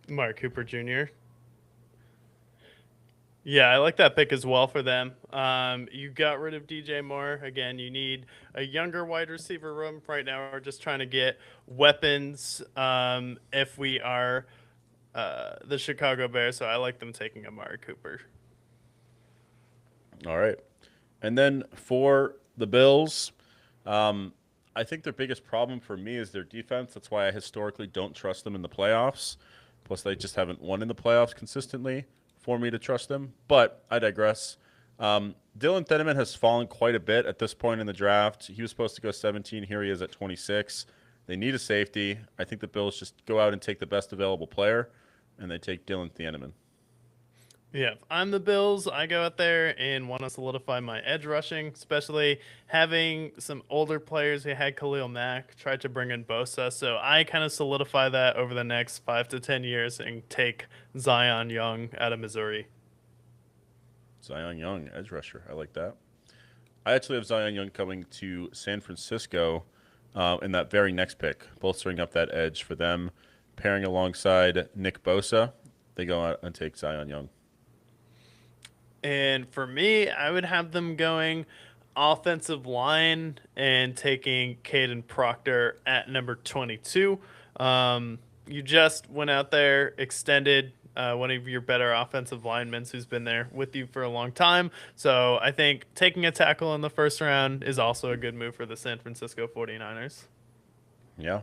Mark Cooper Jr. Yeah, I like that pick as well for them. You got rid of DJ Moore. Again, you need a younger wide receiver room. Right now, we're just trying to get weapons if we are the Chicago Bears. So I like them taking Amari Cooper. All right. And then for the Bills, I think their biggest problem for me is their defense. That's why I historically don't trust them in the playoffs. Plus, they just haven't won in the playoffs consistently for me to trust them. But I digress. Dylan Thieneman has fallen quite a bit at this point in the draft. He was supposed to go 17. Here he is at 26. They need a safety. I think the Bills just go out and take the best available player, and they take Dylan Thieneman. Yeah, if I'm the Bills, I go out there and want to solidify my edge rushing, especially having some older players who had Khalil Mack, tried to bring in Bosa. So I kind of solidify that over the next 5 to 10 years and take Zion Young out of Missouri. Zion Young, edge rusher. I like that. I actually have Zion Young coming to San Francisco in that very next pick, bolstering up that edge for them, pairing alongside Nick Bosa. They go out and take Zion Young. And for me, I would have them going offensive line and taking Caden Proctor at number 22. You just went out there, extended one of your better offensive linemen who's been there with you for a long time. So I think taking a tackle in the first round is also a good move for the San Francisco 49ers. Yeah.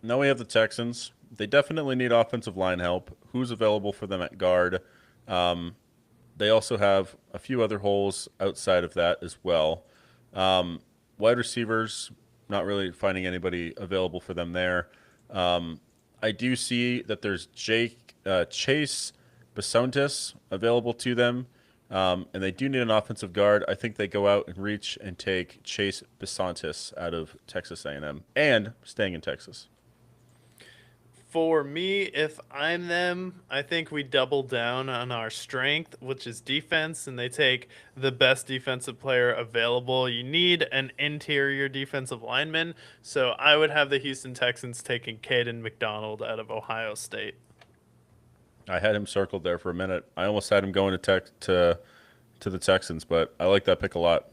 Now we have the Texans. They definitely need offensive line help. Who's available for them at guard? They also have a few other holes outside of that as well. Wide receivers, not really finding anybody available for them there. I do see that there's Chase Bisontis available to them, and they do need an offensive guard. I think they go out and reach and take Chase Bisontis out of Texas A&M and staying in Texas. For me, if I'm them, I think we double down on our strength, which is defense, and they take the best defensive player available. You need an interior defensive lineman, so I would have the Houston Texans taking Caden McDonald out of Ohio State. I had him circled there for a minute. I almost had him going to the Texans, but I like that pick a lot.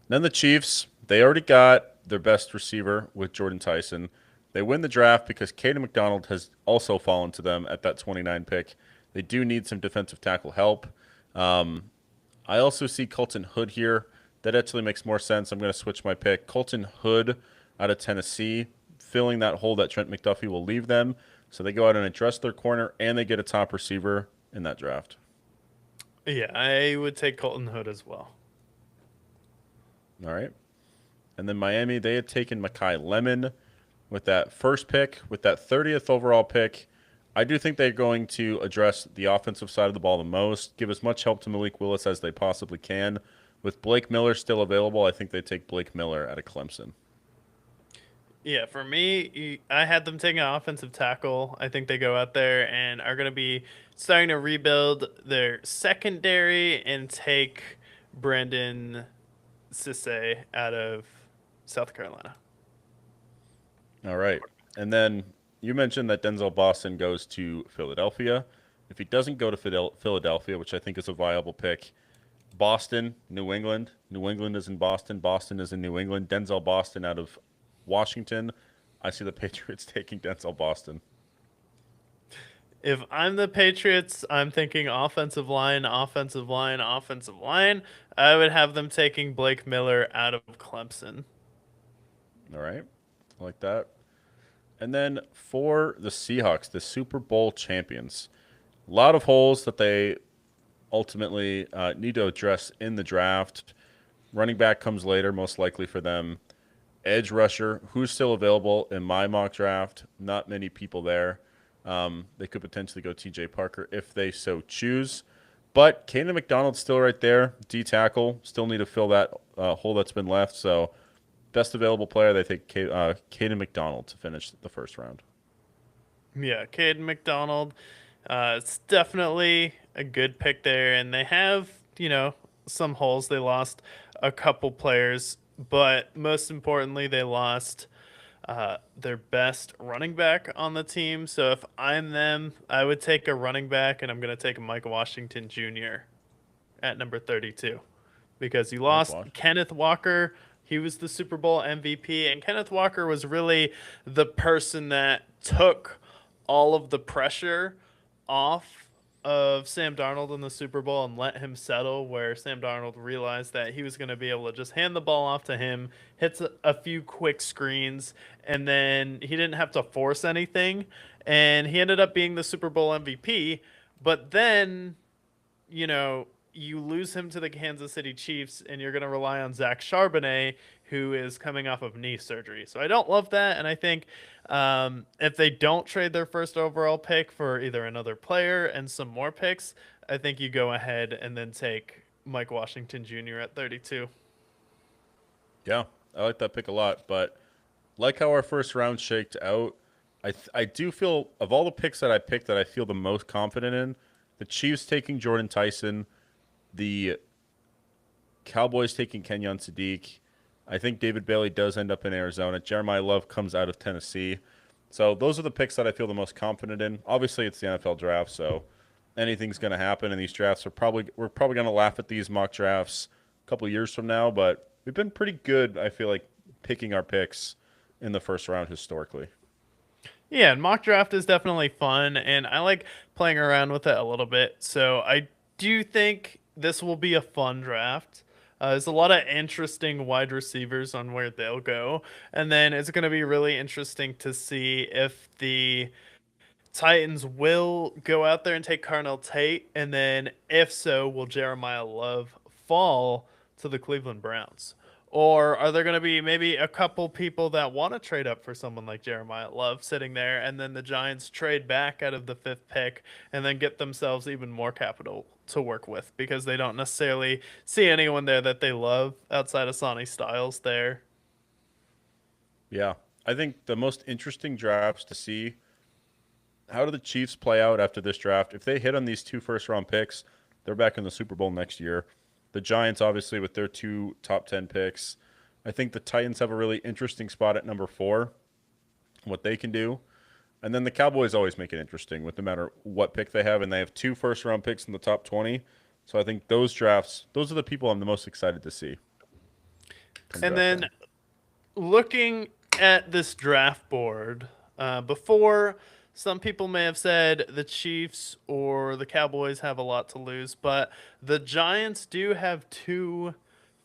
Then the Chiefs, they already got their best receiver with Jordan Tyson. They win the draft because Caden McDonald has also fallen to them at that 29 pick. They do need some defensive tackle help. I also see Colton Hood here. That actually makes more sense. I'm going to switch my pick. Colton Hood out of Tennessee, filling that hole that Trent McDuffie will leave them. So they go out and address their corner, and they get a top receiver in that draft. Yeah, I would take Colton Hood as well. All right. And then Miami, they had taken Mekhi Lemon with that first pick, with that 30th overall pick. I do think they're going to address the offensive side of the ball the most, give as much help to Malik Willis as they possibly can. With Blake Miller still available, I think they take Blake Miller out of Clemson. Yeah, for me, I had them taking an offensive tackle. I think they go out there and are going to be starting to rebuild their secondary and take Brandon Cisse out of South Carolina. All right. And then you mentioned that Denzel Boston goes to Philadelphia. If he doesn't go to Philadelphia, which I think is a viable pick, Boston, New England. New England is in Boston. Boston is in New England. Denzel Boston out of Washington. I see the Patriots taking Denzel Boston. If I'm the Patriots, I'm thinking offensive line, offensive line, offensive line. I would have them taking Blake Miller out of Clemson. All right. I like that. And then for the Seahawks, the Super Bowl champions, a lot of holes that they ultimately need to address in the draft. Running back comes later, most likely for them. Edge rusher, who's still available in my mock draft? Not many people there. They could potentially go TJ Parker if they so choose. But Caden McDonald's still right there. D tackle, still need to fill that hole that's been left. So best available player, they take Caden McDonald to finish the first round. Yeah, Caden McDonald. It's definitely a good pick there. And they have, some holes. They lost a couple players, but most importantly, they lost their best running back on the team. So if I'm them, I would take a running back, and I'm going to take Mike Washington Jr. at number 32 because you Mike lost Washington. Kenneth Walker. He was the Super Bowl MVP, and Kenneth Walker was really the person that took all of the pressure off of Sam Darnold in the Super Bowl and let him settle, where Sam Darnold realized that he was going to be able to just hand the ball off to him, hits a few quick screens, and then he didn't have to force anything. And he ended up being the Super Bowl MVP. But then, you lose him to the Kansas City Chiefs, and you're going to rely on Zach Charbonnet, who is coming off of knee surgery. So I don't love that, and I think if they don't trade their first overall pick for either another player and some more picks, I think you go ahead and then take Mike Washington Jr. at 32. Yeah, I like that pick a lot. But like how our first round shaked out, I do feel of all the picks that I picked that I feel the most confident in, the Chiefs taking Jordan Tyson, the Cowboys taking Kenyon Sadiq. I think David Bailey does end up in Arizona. Jeremiah Love comes out of Tennessee. So those are the picks that I feel the most confident in. Obviously, it's the NFL draft, so anything's going to happen in these drafts. We're probably going to laugh at these mock drafts a couple of years from now, but we've been pretty good, I feel like, picking our picks in the first round historically. Yeah, and mock draft is definitely fun, and I like playing around with it a little bit. So I do think this will be a fun draft. There's a lot of interesting wide receivers on where they'll go, and then it's going to be really interesting to see if the Titans will go out there and take Carnell Tate, and then if so, will Jeremiah Love fall to the Cleveland Browns? Or are there going to be maybe a couple people that want to trade up for someone like Jeremiah Love sitting there, and then the Giants trade back out of the fifth pick and then get themselves even more capital to work with because they don't necessarily see anyone there that they love outside of Sonny Styles there? Yeah. I think the most interesting drafts to see how do the Chiefs play out after this draft? If they hit on these two first round picks, they're back in the Super Bowl next year. The Giants, obviously, with their two top 10 picks. I think the Titans have a really interesting spot at number 4, what they can do. And then the Cowboys always make it interesting with no matter what pick they have. And they have two first round picks in the top 20. So I think those drafts, those are the people I'm the most excited to see come And draft then time. looking at this draft board, before some people may have said the Chiefs or the Cowboys have a lot to lose, but the Giants do have two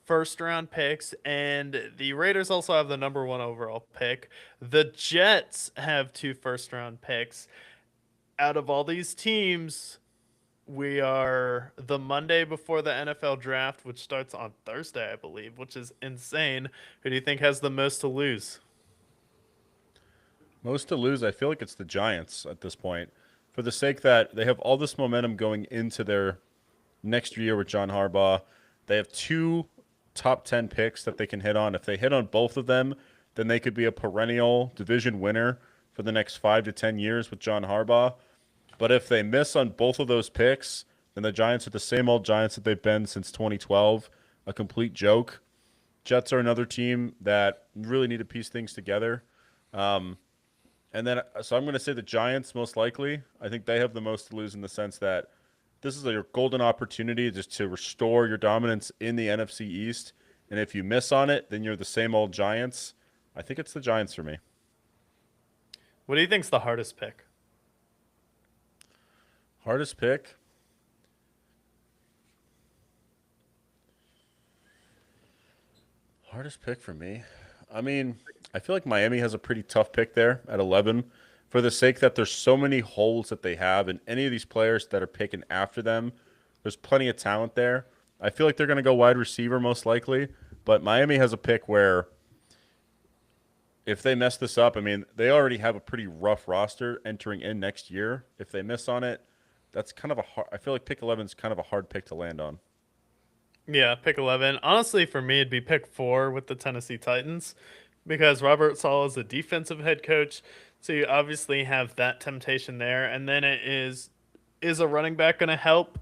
first round picks, and the Raiders also have the number one overall pick. The Jets have two first round picks. Out of all these teams, we are the Monday before the NFL draft, which starts on Thursday, I believe, which is insane. Who do you think has the most to lose? Most to lose, I feel like it's the Giants at this point, for the sake that they have all this momentum going into their next year with John Harbaugh. They have two top 10 picks that they can hit on. If they hit on both of them, then they could be a perennial division winner for the next 5 to 10 years with John Harbaugh. But if they miss on both of those picks, then the Giants are the same old Giants that they've been since 2012, a complete joke. Jets are another team that really need to piece things together. Um, and then, so I'm going to say the Giants most likely. I think they have the most to lose in the sense that this is your golden opportunity just to restore your dominance in the NFC East. And if you miss on it, then you're the same old Giants. I think it's the Giants for me. What do you think's the hardest pick? Hardest pick. Hardest pick for me. I mean, I feel like Miami has a pretty tough pick there at 11 for the sake that there's so many holes that they have, and any of these players that are picking after them, there's plenty of talent there. I feel like they're going to go wide receiver most likely, but Miami has a pick where if they mess this up, I mean, they already have a pretty rough roster entering in next year. If they miss on it, that's kind of a hard, I feel like pick 11 is kind of a hard pick to land on. Yeah, pick 11. Honestly, for me, it'd be pick 4 with the Tennessee Titans because Robert Sala is a defensive head coach. So you obviously have that temptation there. And then is a running back going to help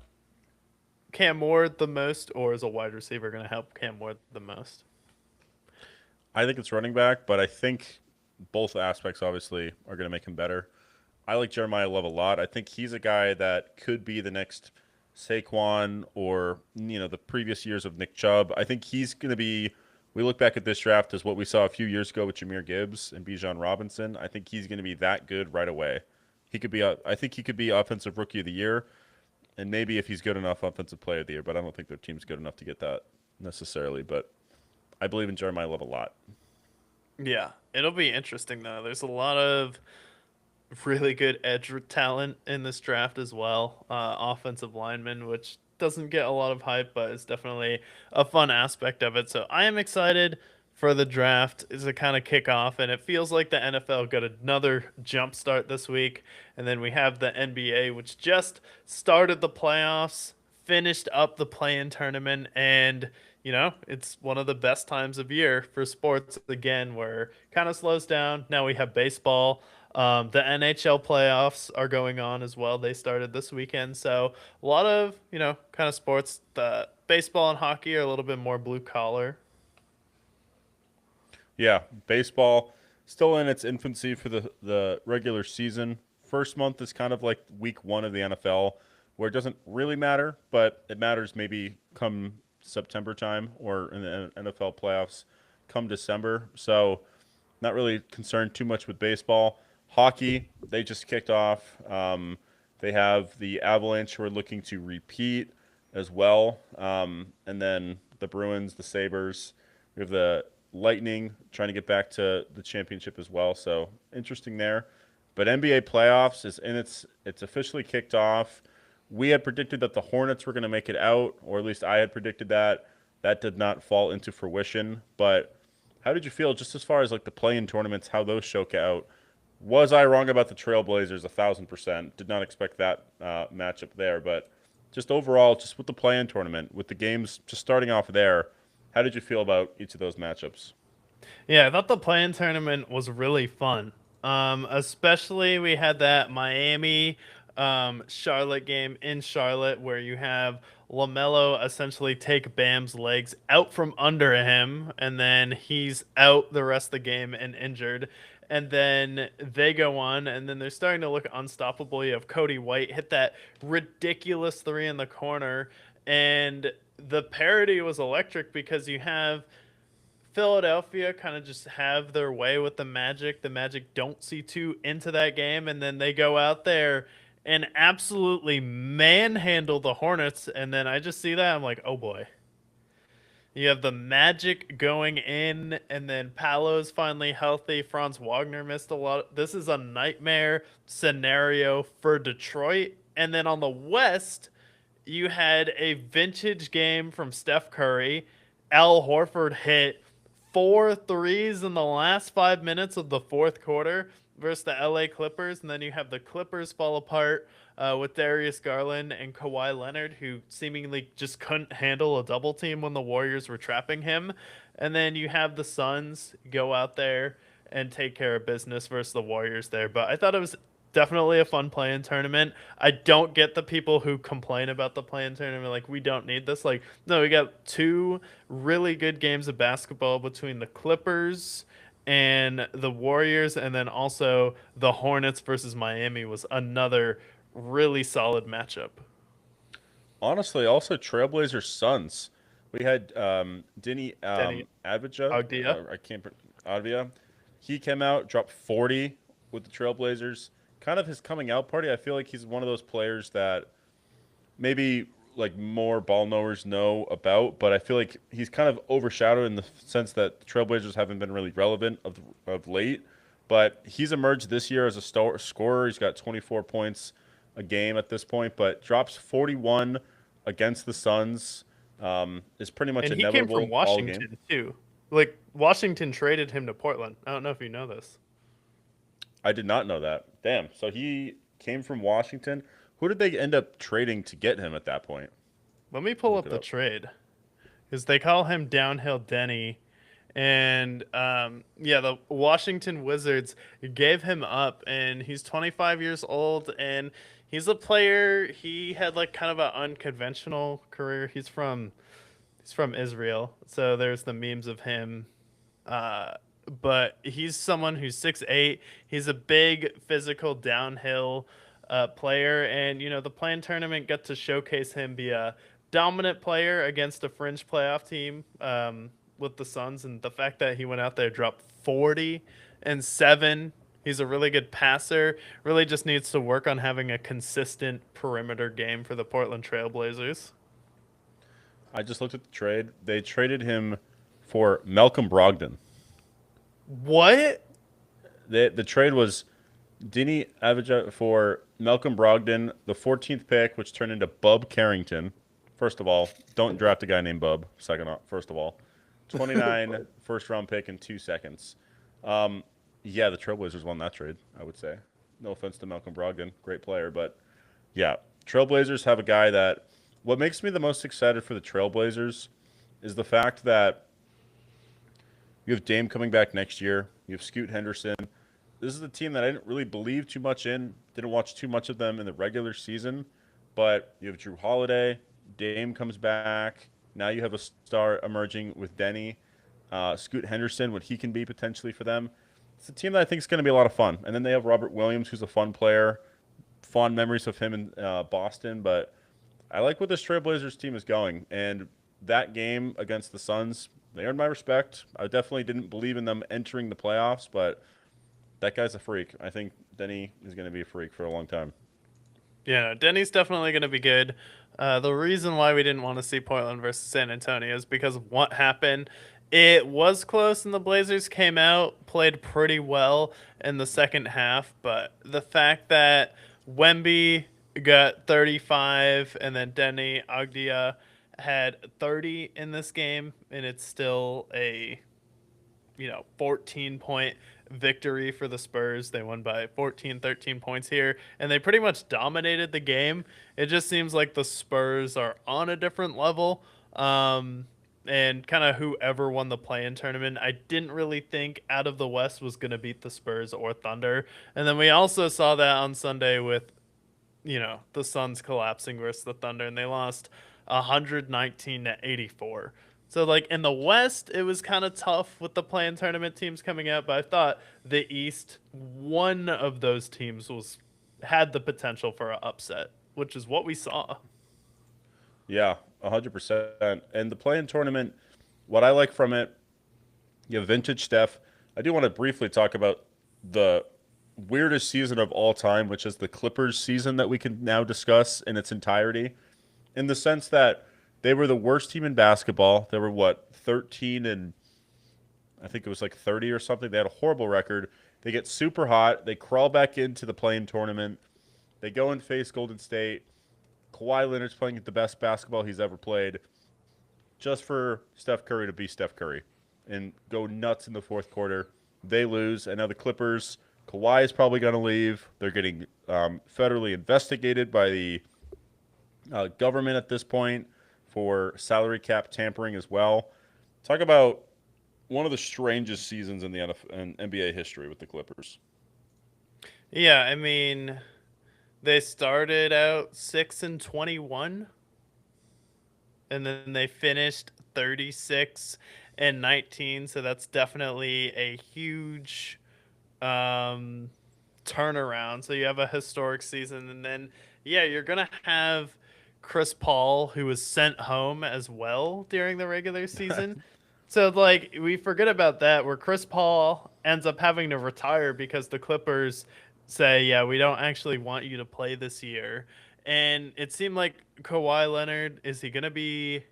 Cam Ward the most, or is a wide receiver going to help Cam Ward the most? I think it's running back, but I think both aspects obviously are going to make him better. I like Jeremiah Love a lot. I think he's a guy that could be the next Saquon or the previous years of Nick Chubb. I think he's going to be. We look back at this draft as what we saw a few years ago with Jahmyr Gibbs and Bijan Robinson. I think he's going to be that good right away. He could be. I think he could be offensive rookie of the year, and maybe if he's good enough, offensive player of the year. But I don't think their team's good enough to get that necessarily. But I believe in Jeremiah Love a lot. Yeah, it'll be interesting though. There's a lot of really good edge talent in this draft as well. Offensive lineman, which doesn't get a lot of hype, but it's definitely a fun aspect of it. So I am excited for the draft is to kind of kick off, and it feels like the NFL got another jump start this week. And then we have the NBA, which just started the playoffs, finished up the play-in tournament, and it's one of the best times of year for sports again, where kind of slows down. Now we have baseball. The NHL playoffs are going on as well. They started this weekend. So a lot of, kind of sports. The baseball and hockey are a little bit more blue collar. Yeah, baseball still in its infancy for the regular season. First month is kind of like week one of the NFL, where it doesn't really matter, but it matters maybe come September time or in the NFL playoffs come December. So not really concerned too much with baseball. Hockey, they just kicked off. They have the Avalanche who are looking to repeat as well. And then the Bruins, the Sabres. We have the Lightning trying to get back to the championship as well. So interesting there. But NBA playoffs is in it's officially kicked off. We had predicted that the Hornets were going to make it out, or at least I had predicted that. That did not fall into fruition. But how did you feel just as far as like the play-in tournaments, how those shook out? Was I wrong about the Trailblazers? 1,000%. Did not expect that matchup there. But just overall, just with the play-in tournament, with the games just starting off there, how did you feel about each of those matchups? Yeah, I thought the play-in tournament was really fun. Especially we had that Miami Charlotte game in Charlotte where you have LaMelo essentially take Bam's legs out from under him, and then he's out the rest of the game and injured. And then they go on, and then they're starting to look unstoppable. You have Cody White hit that ridiculous three in the corner, and the parody was electric because you have Philadelphia kind of just have their way with the Magic. The Magic don't see too into that game, and then they go out there and absolutely manhandle the Hornets. And then I just see that I'm like, oh boy. You have the Magic going in, and then Paolo's finally healthy. Franz Wagner missed a lot. This is a nightmare scenario for Detroit. And then on the West, you had a vintage game from Steph Curry. Al Horford hit four threes in the last 5 minutes of the fourth quarter versus the LA Clippers. And then you have the Clippers fall apart with Darius Garland and Kawhi Leonard, who seemingly just couldn't handle a double team when the Warriors were trapping him. And then you have the Suns go out there and take care of business versus the Warriors there. But I thought it was definitely a fun play-in tournament. I don't get the people who complain about the play-in tournament like we don't need this. Like, no, we got two really good games of basketball between the Clippers and the Warriors, and then also the Hornets versus Miami was another really solid matchup. Honestly, also Trailblazers Suns. We had Denny Denny Advija. Ogdia. I can't Advia. He came out, dropped 40 with the Trailblazers. Kind of his coming out party. I feel like he's one of those players that maybe like more ball knowers know about, but I feel like he's kind of overshadowed in the sense that the Trailblazers haven't been really relevant of late. But he's emerged this year as a scorer. He's got 24 points a game at this point, but drops 41 against the Suns. Is pretty much And he came from inevitable all game. Washington too. Like Washington traded him to Portland. I don't know if you know this. I did not know that. Damn. So he came from Washington. Who did they end up trading to get him at that point? Let me pull Look up it the up. trade because they call him Downhill Denny. And yeah, the Washington Wizards gave him up, and he's 25 years old, and He's a player. He had like kind of an unconventional career. He's from Israel, so there's the memes of him. Uh, but he's someone who's 6'8". He's a big physical downhill player, and the playing tournament got to showcase him be a dominant player against a fringe playoff team with the Suns, and the fact that he went out there dropped 40 and 7. He's a really good passer. Really just needs to work on having a consistent perimeter game for the Portland Trailblazers. I just looked at the trade. They traded him for Malcolm Brogdon. What? The trade was Dini Avdija for Malcolm Brogdon, the 14th pick, which turned into Bub Carrington. First of all, don't draft a guy named Bub. First of all, 29 first round pick in 2 seconds. Yeah, the Trailblazers won that trade, I would say. No offense to Malcolm Brogdon, great player, but yeah, Trailblazers have a guy that. What makes me the most excited for the Trailblazers is the fact that you have Dame coming back next year. You have Scoot Henderson. This is a team that I didn't really believe too much in. Didn't watch too much of them in the regular season. But you have Drew Holiday. Dame comes back. Now you have a star emerging with Denny. Scoot Henderson, what he can be potentially for them. It's a team that I think is going to be a lot of fun. And then they have Robert Williams, who's a fun player. Fond memories of him in Boston. But I like where this Trailblazers team is going. And that game against the Suns, they earned my respect. I definitely didn't believe in them entering the playoffs, but that guy's a freak. I think Denny is going to be a freak for a long time. Yeah, no, Denny's definitely going to be good. The reason why we didn't want to see Portland versus San Antonio is because of what happened. It was close, and the Blazers came out, played pretty well in the second half. But the fact that Wemby got 35, and then Denny Agdia had 30 in this game, and it's still a 14-point victory for the Spurs. They won by 14, 13 points here, and they pretty much dominated the game. It just seems like the Spurs are on a different level. And kind of whoever won the play-in tournament, I didn't really think out of the West was going to beat the Spurs or Thunder. And then we also saw that on Sunday with the Suns collapsing versus the Thunder, and they lost 119-84. So like in the West, it was kind of tough with the play-in tournament teams coming out, but I thought the East, one of those teams had the potential for an upset, which is what we saw. Yeah, 100%. And the play-in tournament, what I like from it, you have vintage Steph. I do want to briefly talk about the weirdest season of all time, which is the Clippers season that we can now discuss in its entirety, in the sense that they were the worst team in basketball. They were, 13 and I think it was like 30 or something. They had a horrible record. They get super hot. They crawl back into the play-in tournament. They go and face Golden State. Kawhi Leonard's playing the best basketball he's ever played, just for Steph Curry to be Steph Curry and go nuts in the fourth quarter. They lose, and now the Clippers, Kawhi is probably going to leave. They're getting federally investigated by the government at this point for salary cap tampering as well. Talk about one of the strangest seasons in the NBA history with the Clippers. Yeah, I mean, they started out 6-21, and then they finished 36-19. So that's definitely a huge turnaround. So you have a historic season, and then you're gonna have Chris Paul, who was sent home as well during the regular season. So like we forget about that, where Chris Paul ends up having to retire because the Clippers say, "Yeah, we don't actually want you to play this year." And it seemed like Kawhi Leonard, is he gonna be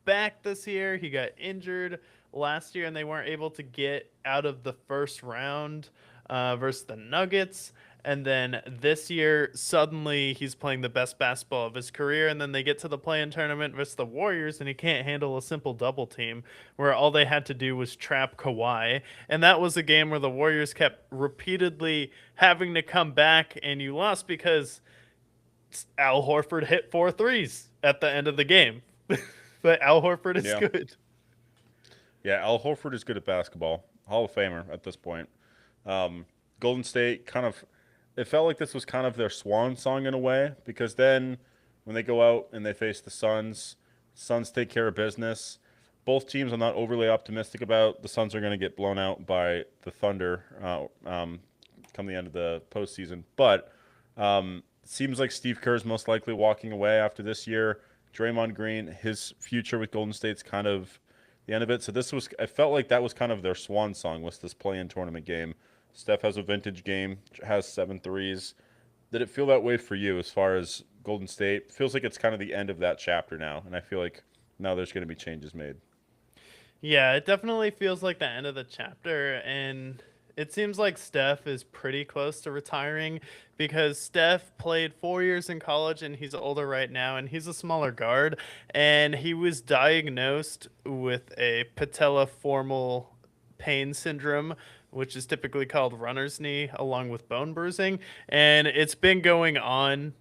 back this year? He got injured last year, and they weren't able to get out of the first round versus the Nuggets. And then this year, suddenly he's playing the best basketball of his career. And then they get to the play-in tournament versus the Warriors, and he can't handle a simple double team where all they had to do was trap Kawhi. And that was a game where the Warriors kept repeatedly having to come back, and you lost because Al Horford hit 4 threes at the end of the game. But Al Horford is Yeah. good. Yeah, Al Horford is good at basketball. Hall of Famer at this point. Golden State kind of it felt like this was kind of their swan song in a way because then when they go out and they face the Suns, Suns take care of business. Both teams I'm not overly optimistic about. The Suns are going to get blown out by the Thunder come the end of the postseason. But seems like Steve Kerr is most likely walking away after this year. Draymond Green, his future with Golden State's kind of the end of it. So this was, I felt like that was kind of their swan song was this play-in tournament game. Steph has a vintage game, has 7 threes. Did it feel that way for you as far as Golden State? Feels like it's kind of the end of that chapter now, and I feel like now there's going to be changes made. Yeah, it definitely feels like the end of the chapter, and it seems like Steph is pretty close to retiring because Steph played 4 years in college and he's older right now, and he's a smaller guard, and he was diagnosed with a patelliformal pain syndrome, which is typically called runner's knee, along with bone bruising, and it's been going on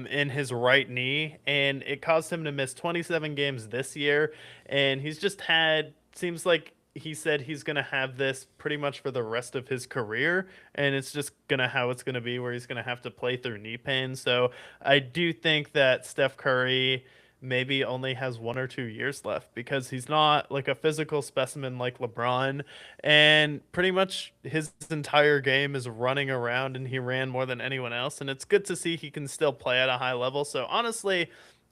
in his right knee, and it caused him to miss 27 games this year. And he's just had, seems like he said he's going to have this pretty much for the rest of his career, and it's just going to how it's going to be, where he's going to have to play through knee pain. So I do think that Steph Curry maybe only has 1 or 2 years left because he's not like a physical specimen like LeBron, and pretty much his entire game is running around, and he ran more than anyone else, and it's good to see he can still play at a high level. So honestly,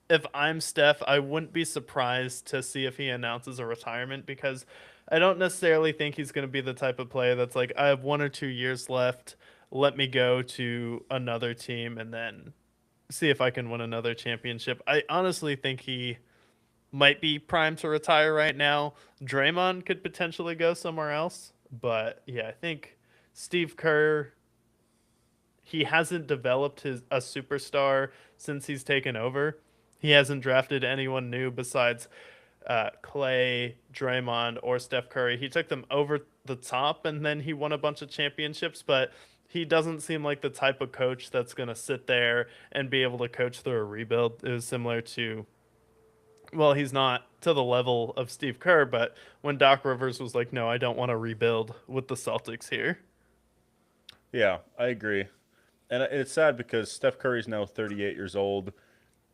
if I'm Steph, I wouldn't be surprised to see if he announces a retirement because I don't necessarily think he's going to be the type of player that's like, I have 1 or 2 years left, let me go to another team and then see if I can win another championship. I honestly think he might be primed to retire right now. Draymond could potentially go somewhere else, but yeah, I think Steve Kerr, he hasn't developed his a superstar since he's taken over. He hasn't drafted anyone new besides Clay, Draymond, or Steph Curry. He took them over the top, and then he won a bunch of championships. But he doesn't seem like the type of coach that's going to sit there and be able to coach through a rebuild. It was similar to, well, he's not to the level of Steve Kerr, but when Doc Rivers was like, "No, I don't want to rebuild with the Celtics here." Yeah, I agree. And it's sad because Steph Curry's now 38 years old.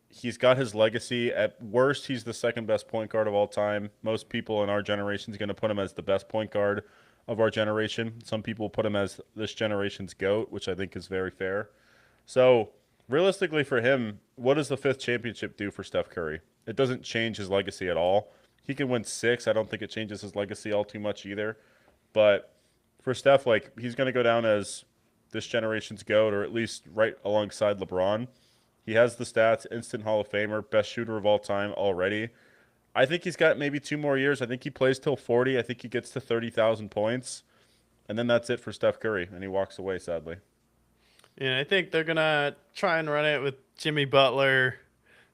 He's got his legacy. At worst, he's the second best point guard of all time. Most people in our generation is going to put him as the best point guard of our generation. Some people put him as this generation's GOAT, which I think is very fair. So, realistically for him, what does the fifth championship do for Steph Curry? It doesn't change his legacy at all. He can win 6. I don't think it changes his legacy all too much either. But for Steph, like he's going to go down as this generation's GOAT, or at least right alongside LeBron. He has the stats, instant Hall of Famer, best shooter of all time already. I think he's got maybe 2 more years. I think he plays till 40. I think he gets to 30,000 points. And then that's it for Steph Curry. And he walks away, sadly. Yeah, I think they're gonna try and run it with Jimmy Butler,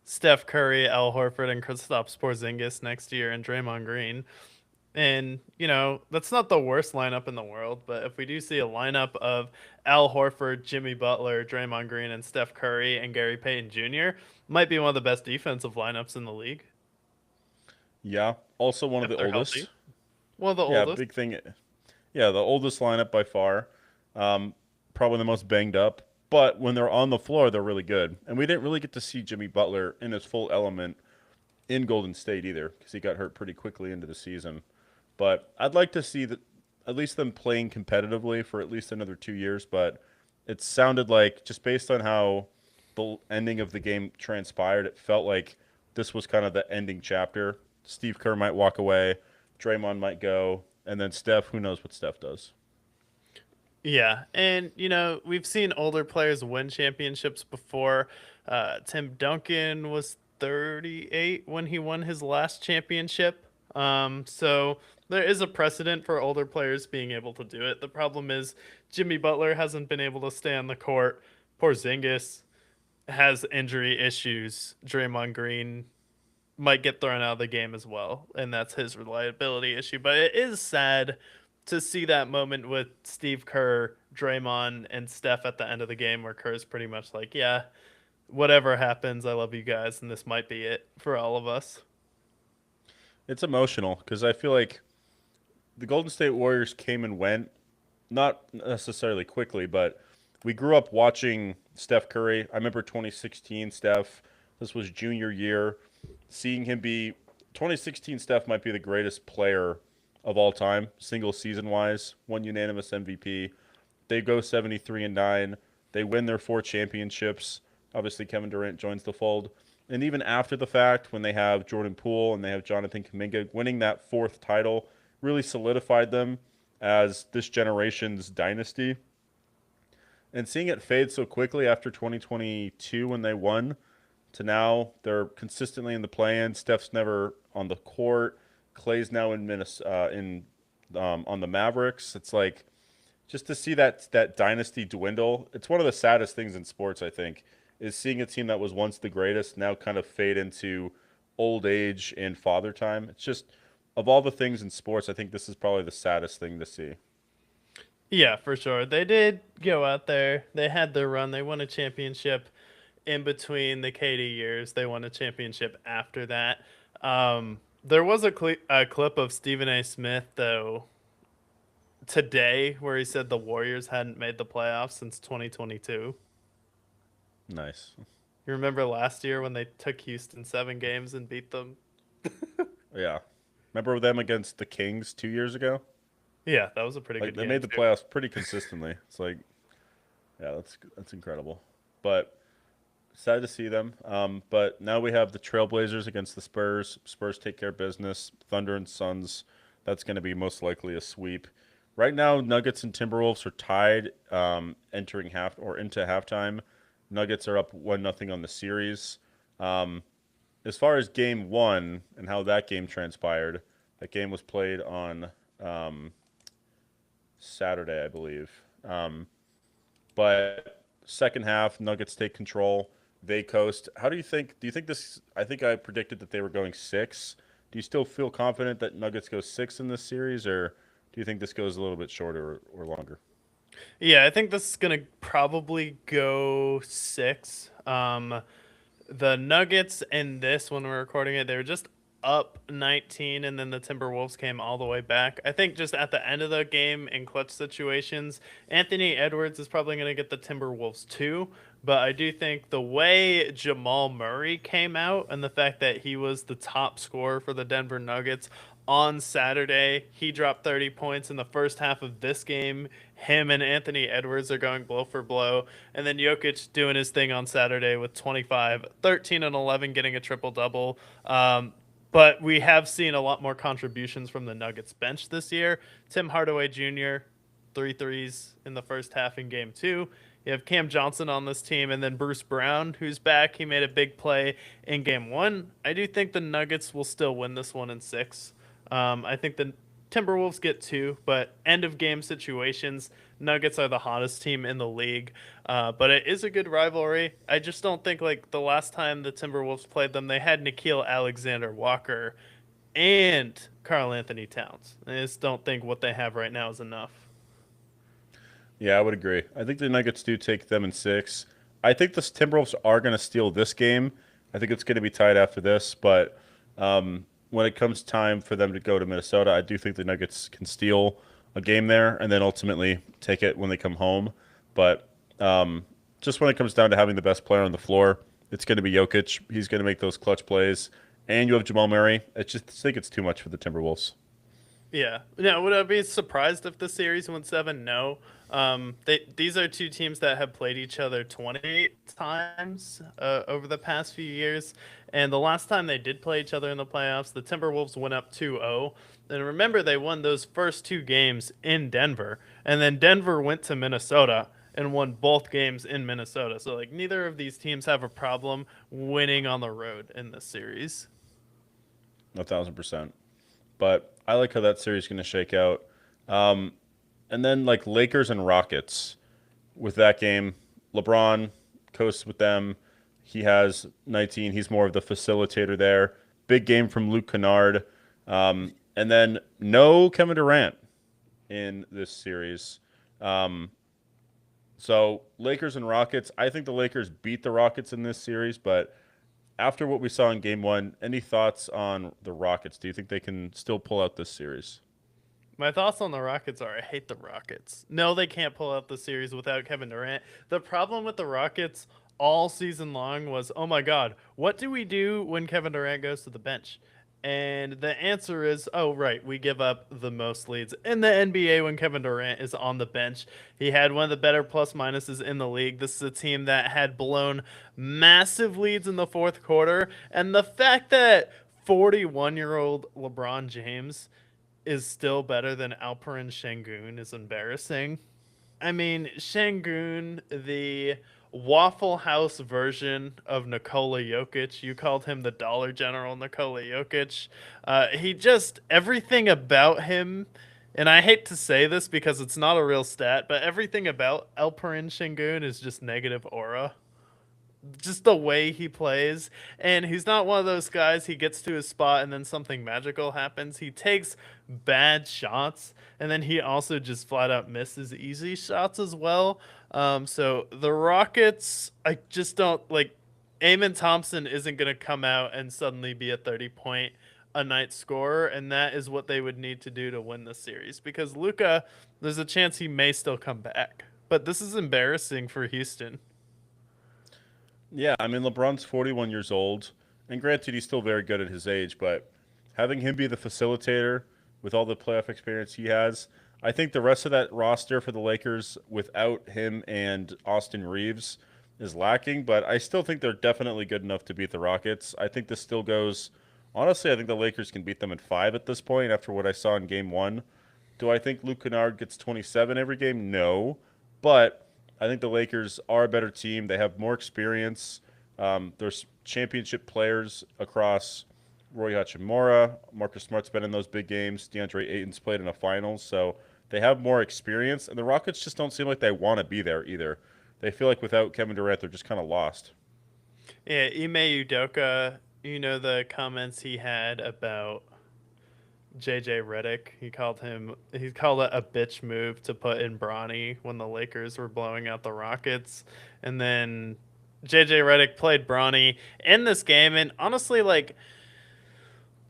Steph Curry, Al Horford, and Kristaps Porzingis next year, and Draymond Green. And, that's not the worst lineup in the world, but if we do see a lineup of Al Horford, Jimmy Butler, Draymond Green, and Steph Curry and Gary Payton Jr., might be one of the best defensive lineups in the league Yeah. Also one of if the they're healthy. oldest. One of the Yeah, oldest. big thing. Yeah, the oldest lineup by far. Um, Probably the most banged up. But when they're on the floor, they're really good. And we didn't really get to see Jimmy Butler in his full element in Golden State either because he got hurt pretty quickly into the season. But I'd like to see that at least them playing competitively for at least another 2 years. But it sounded like just based on how the ending of the game transpired, it felt like this was kind of the ending chapter. Steve Kerr might walk away, Draymond might go, and then Steph. Who knows what Steph does? Yeah, and we've seen older players win championships before. Tim Duncan was 38 when he won his last championship. So there is a precedent for older players being able to do it. The problem is Jimmy Butler hasn't been able to stay on the court. Porzingis has injury issues. Draymond Green might get thrown out of the game as well, and that's his reliability issue. But it is sad to see that moment with Steve Kerr, Draymond, and Steph at the end of the game where Kerr's pretty much like, yeah, whatever happens, I love you guys, and this might be it for all of us. It's emotional because I feel like the Golden State Warriors came and went, not necessarily quickly, but we grew up watching Steph Curry. I remember 2016 Steph. This was junior year. Seeing him be 2016 Steph might be the greatest player of all time, single season wise. One unanimous MVP. They go 73-9. They win their 4 championships. Obviously, Kevin Durant joins the fold. And even after the fact, when they have Jordan Poole and they have Jonathan Kuminga, winning that 4th title really solidified them as this generation's dynasty. And seeing it fade so quickly after 2022 when they won to now, they're consistently in the play-in. Steph's never on the court. Clay's now in Minnesota, on the Mavericks. It's like just to see that dynasty dwindle. It's one of the saddest things in sports, I think, is seeing a team that was once the greatest now kind of fade into old age and father time. It's just of all the things in sports, I think this is probably the saddest thing to see. Yeah, for sure. They did go out there. They had their run. They won a championship in between the KD years. They won a championship after that. There was a clip of Stephen A. Smith, though, today where he said the Warriors hadn't made the playoffs since 2022. Nice. You remember last year when they took Houston 7 games and beat them? Yeah. Remember them against the Kings 2 years ago? Yeah, that was a pretty Like good they game, made the too. playoffs pretty consistently. It's like, yeah, that's incredible. But sad to see them. But now we have the Trailblazers against the Spurs. Spurs take care of business. Thunder and Suns. That's going to be most likely a sweep. Right now, Nuggets and Timberwolves are tied, entering into halftime. Nuggets are up 1-0 on the series. Um, as far as Game One and how that game transpired, that game was played on um, Saturday, I believe. But second half, Nuggets take control. They coast. How do you think? Do you think this? I think I predicted that they were going 6. Do you still feel confident that Nuggets go 6 in this series, or do you think this goes a little bit shorter or longer? Yeah, I think this is gonna probably go 6. The Nuggets in this, when we're recording it, they were just up 19, and then the Timberwolves came all the way back. I think just at the end of the game in clutch situations, Anthony Edwards is probably going to get the Timberwolves too. But I do think the way Jamal Murray came out and the fact that he was the top scorer for the Denver Nuggets on Saturday, he dropped 30 points in the first half of this game. Him and Anthony Edwards are going blow for blow. And then Jokic doing his thing on Saturday with 25, 13, and 11, getting a triple double. But we have seen a lot more contributions from the Nuggets bench this year. Tim Hardaway Jr., 3 threes in the first half in game 2. You have Cam Johnson on this team, and then Bruce Brown, who's back. He made a big play in game 1. I do think the Nuggets will still win this one in 6. I think the Timberwolves get 2, but end of game situations, Nuggets are the hottest team in the league. But it is a good rivalry. I just don't think like the last time the Timberwolves played them, they had Nikhil Alexander Walker and Karl Anthony Towns. I just don't think what they have right now is enough. Yeah, I would agree. I think the Nuggets do take them in 6. I think the Timberwolves are going to steal this game. I think it's going to be tight after this, but when it comes time for them to go to Minnesota, I do think the Nuggets can steal a game there and then ultimately take it when they come home. But just when it comes down to having the best player on the floor, it's going to be Jokic. He's going to make those clutch plays, and you have Jamal Murray. I think it's too much for the Timberwolves. Yeah. Now, would I be surprised if the series went 7? No. These are two teams that have played each other 28 times over the past few years. And the last time they did play each other in the playoffs, the Timberwolves went up 2-0. And remember, they won those first 2 games in Denver. And then Denver went to Minnesota and won both games in Minnesota. So, like, neither of these teams have a problem winning on the road in this series. 1,000%. But I like how that series is going to shake out. Um, and then like Lakers and Rockets with that game, LeBron coasts with them. He has 19. He's more of the facilitator there. Big game from Luke Kennard. And then no Kevin Durant in this series. Um, so Lakers and Rockets. I think the Lakers beat the Rockets in this series, but after what we saw in Game 1, any thoughts on the Rockets? Do you think they can still pull out this series? My thoughts on the Rockets are I hate the Rockets. No, they can't pull out the series without Kevin Durant. The problem with the Rockets all season long was, oh my God, what do we do when Kevin Durant goes to the bench? And the answer is, oh, right, we give up the most leads in the NBA when Kevin Durant is on the bench. He had one of the better plus minuses in the league. This is a team that had blown massive leads in the fourth quarter. And the fact that 41-year-old LeBron James is still better than Alperen Şengün is embarrassing. I mean, Şengün, the Waffle House version of Nikola Jokic. You called him the Dollar General Nikola Jokic. He just, everything about him, and I hate to say this because it's not a real stat, but everything about Alperen Şengün is just negative aura, just the way he plays. And he's not one of those guys, he gets to his spot and then something magical happens. He takes bad shots and then he also just flat out misses easy shots as well. So the Rockets, I just don't like. Amon Thompson isn't going to come out and suddenly be a 30-point a night scorer, and that is what they would need to do to win the series because Luka, there's a chance he may still come back. But this is embarrassing for Houston. Yeah, I mean LeBron's 41 years old, and granted he's still very good at his age, but having him be the facilitator with all the playoff experience he has, I think the rest of that roster for the Lakers without him and Austin Reeves is lacking, but I still think they're definitely good enough to beat the Rockets. I think this still goes honestly, I think the Lakers can beat them in 5 at this point after what I saw in game 1. Do I think Luke Kennard gets 27 every game? No. But I think the Lakers are a better team. They have more experience. There's championship players across Roy Hachimura. Marcus Smart's been in those big games. DeAndre Ayton's played in a finals. So they have more experience. And the Rockets just don't seem like they want to be there either. They feel like without Kevin Durant, they're just kind of lost. Yeah, Ime Udoka, you know the comments he had about JJ Redick. He called it a bitch move to put in Bronny when the Lakers were blowing out the Rockets. And then JJ Redick played Bronny in this game, and honestly, like,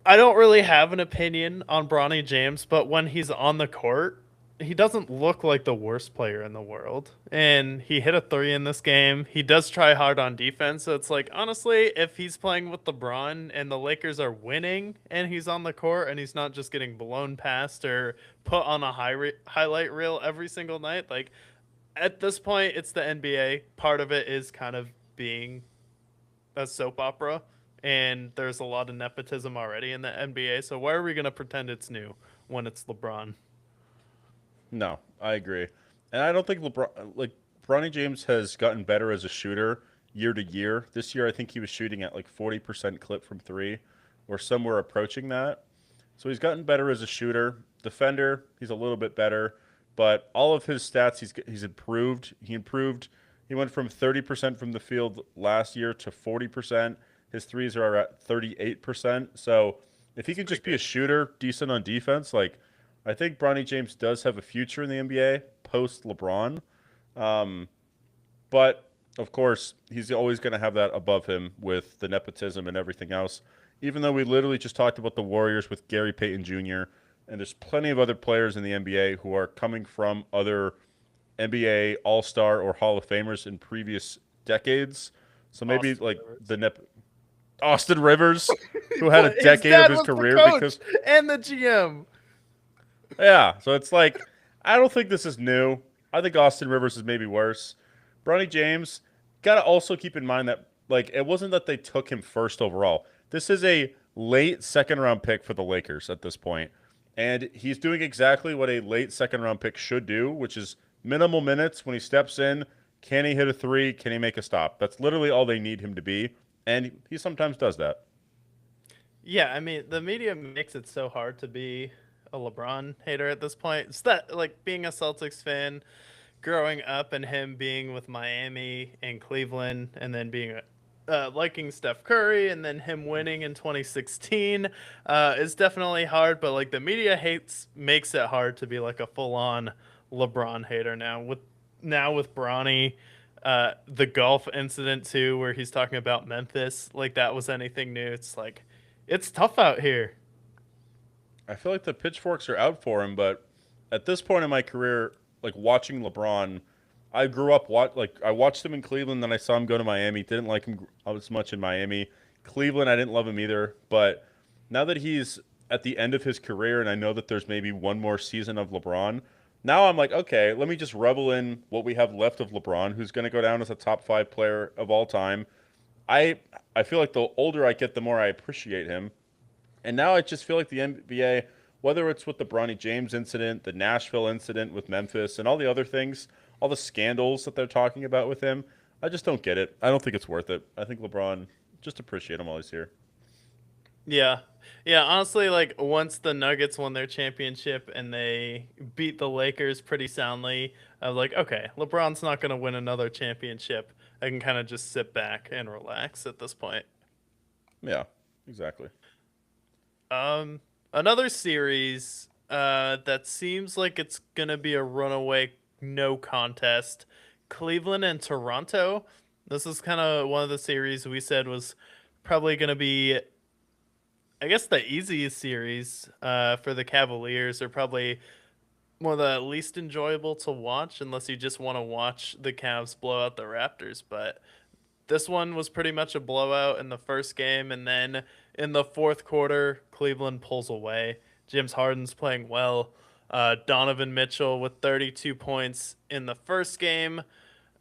I don't really have an opinion on Bronny James, but when he's on the court, he doesn't look like the worst player in the world. And he hit a three in this game. He does try hard on defense. So it's like, honestly, if he's playing with LeBron and the Lakers are winning and he's on the court and he's not just getting blown past or put on a highlight reel every single night, like at this point, it's the NBA. Part of it is kind of being a soap opera. And there's a lot of nepotism already in the NBA. So why are we going to pretend it's new when it's LeBron? No, I agree. And I don't think Bronny James has gotten better as a shooter year to year. This year, I think he was shooting at like 40% clip from 3 or somewhere approaching that. So he's gotten better as a shooter. Defender, he's a little bit better. But all of his stats, he's improved. He improved. He went from 30% from the field last year to 40%. His threes are at 38%. So if he could just be a shooter, decent on defense, like I think Bronny James does have a future in the NBA post LeBron. But of course, he's always going to have that above him with the nepotism and everything else. Even though we literally just talked about the Warriors with Gary Payton Jr., and there's plenty of other players in the NBA who are coming from other NBA All-Star or Hall of Famers in previous decades. So maybe Austin like Rivers. the Austin Rivers, who had a His decade of dad his was the career coach because and the GM. yeah, so it's like I don't think this is new. I think Austin Rivers is maybe worse. Bronny James, got to also keep in mind that like it wasn't that they took him first overall. This is a late second round pick for the Lakers at this point. And he's doing exactly what a late second round pick should do, which is minimal minutes when he steps in. Can he hit a three? Can he make a stop? That's literally all they need him to be. And he sometimes does that. Yeah, I mean, the media makes it so hard to be a LeBron hater at this point. It's that, like, being a Celtics fan, growing up and him being with Miami and Cleveland, and then being liking Steph Curry, and then him winning in 2016 is definitely hard. But like the media hates makes it hard to be like a full on LeBron hater now with Bronny. The golf incident too, where he's talking about Memphis, like that was anything new. It's like it's tough out here. I feel like the pitchforks are out for him, but at this point in my career, like watching LeBron, I grew up I watched him in Cleveland, then I saw him go to Miami. Didn't like him as much in Miami. Cleveland, I didn't love him either. But now that he's at the end of his career, and I know that there's maybe one more season of LeBron, now I'm like, okay, let me just revel in what we have left of LeBron, who's going to go down as a top 5 player of all time. I I feel like the older I get, the more I appreciate him. And now I just feel like the NBA, whether it's with the Bronny James incident, the Nashville incident with Memphis, and all the other things, all the scandals that they're talking about with him, I just don't get it. I don't think it's worth it. I think LeBron, just appreciate him while he's here. Yeah. Yeah, honestly, like once the Nuggets won their championship and they beat the Lakers pretty soundly, I was like, okay, LeBron's not going to win another championship. I can kind of just sit back and relax at this point. Yeah, exactly. Um, Another series that seems like it's going to be a runaway no contest, Cleveland and Toronto. This is kind of one of the series we said was probably going to be, I guess, the easiest series for the Cavaliers, or probably one of the least enjoyable to watch, unless you just want to watch the Cavs blow out the Raptors. But this one was pretty much a blowout in the first game, and then in the fourth quarter, Cleveland pulls away. James Harden's playing well. Donovan Mitchell with 32 points in the first game.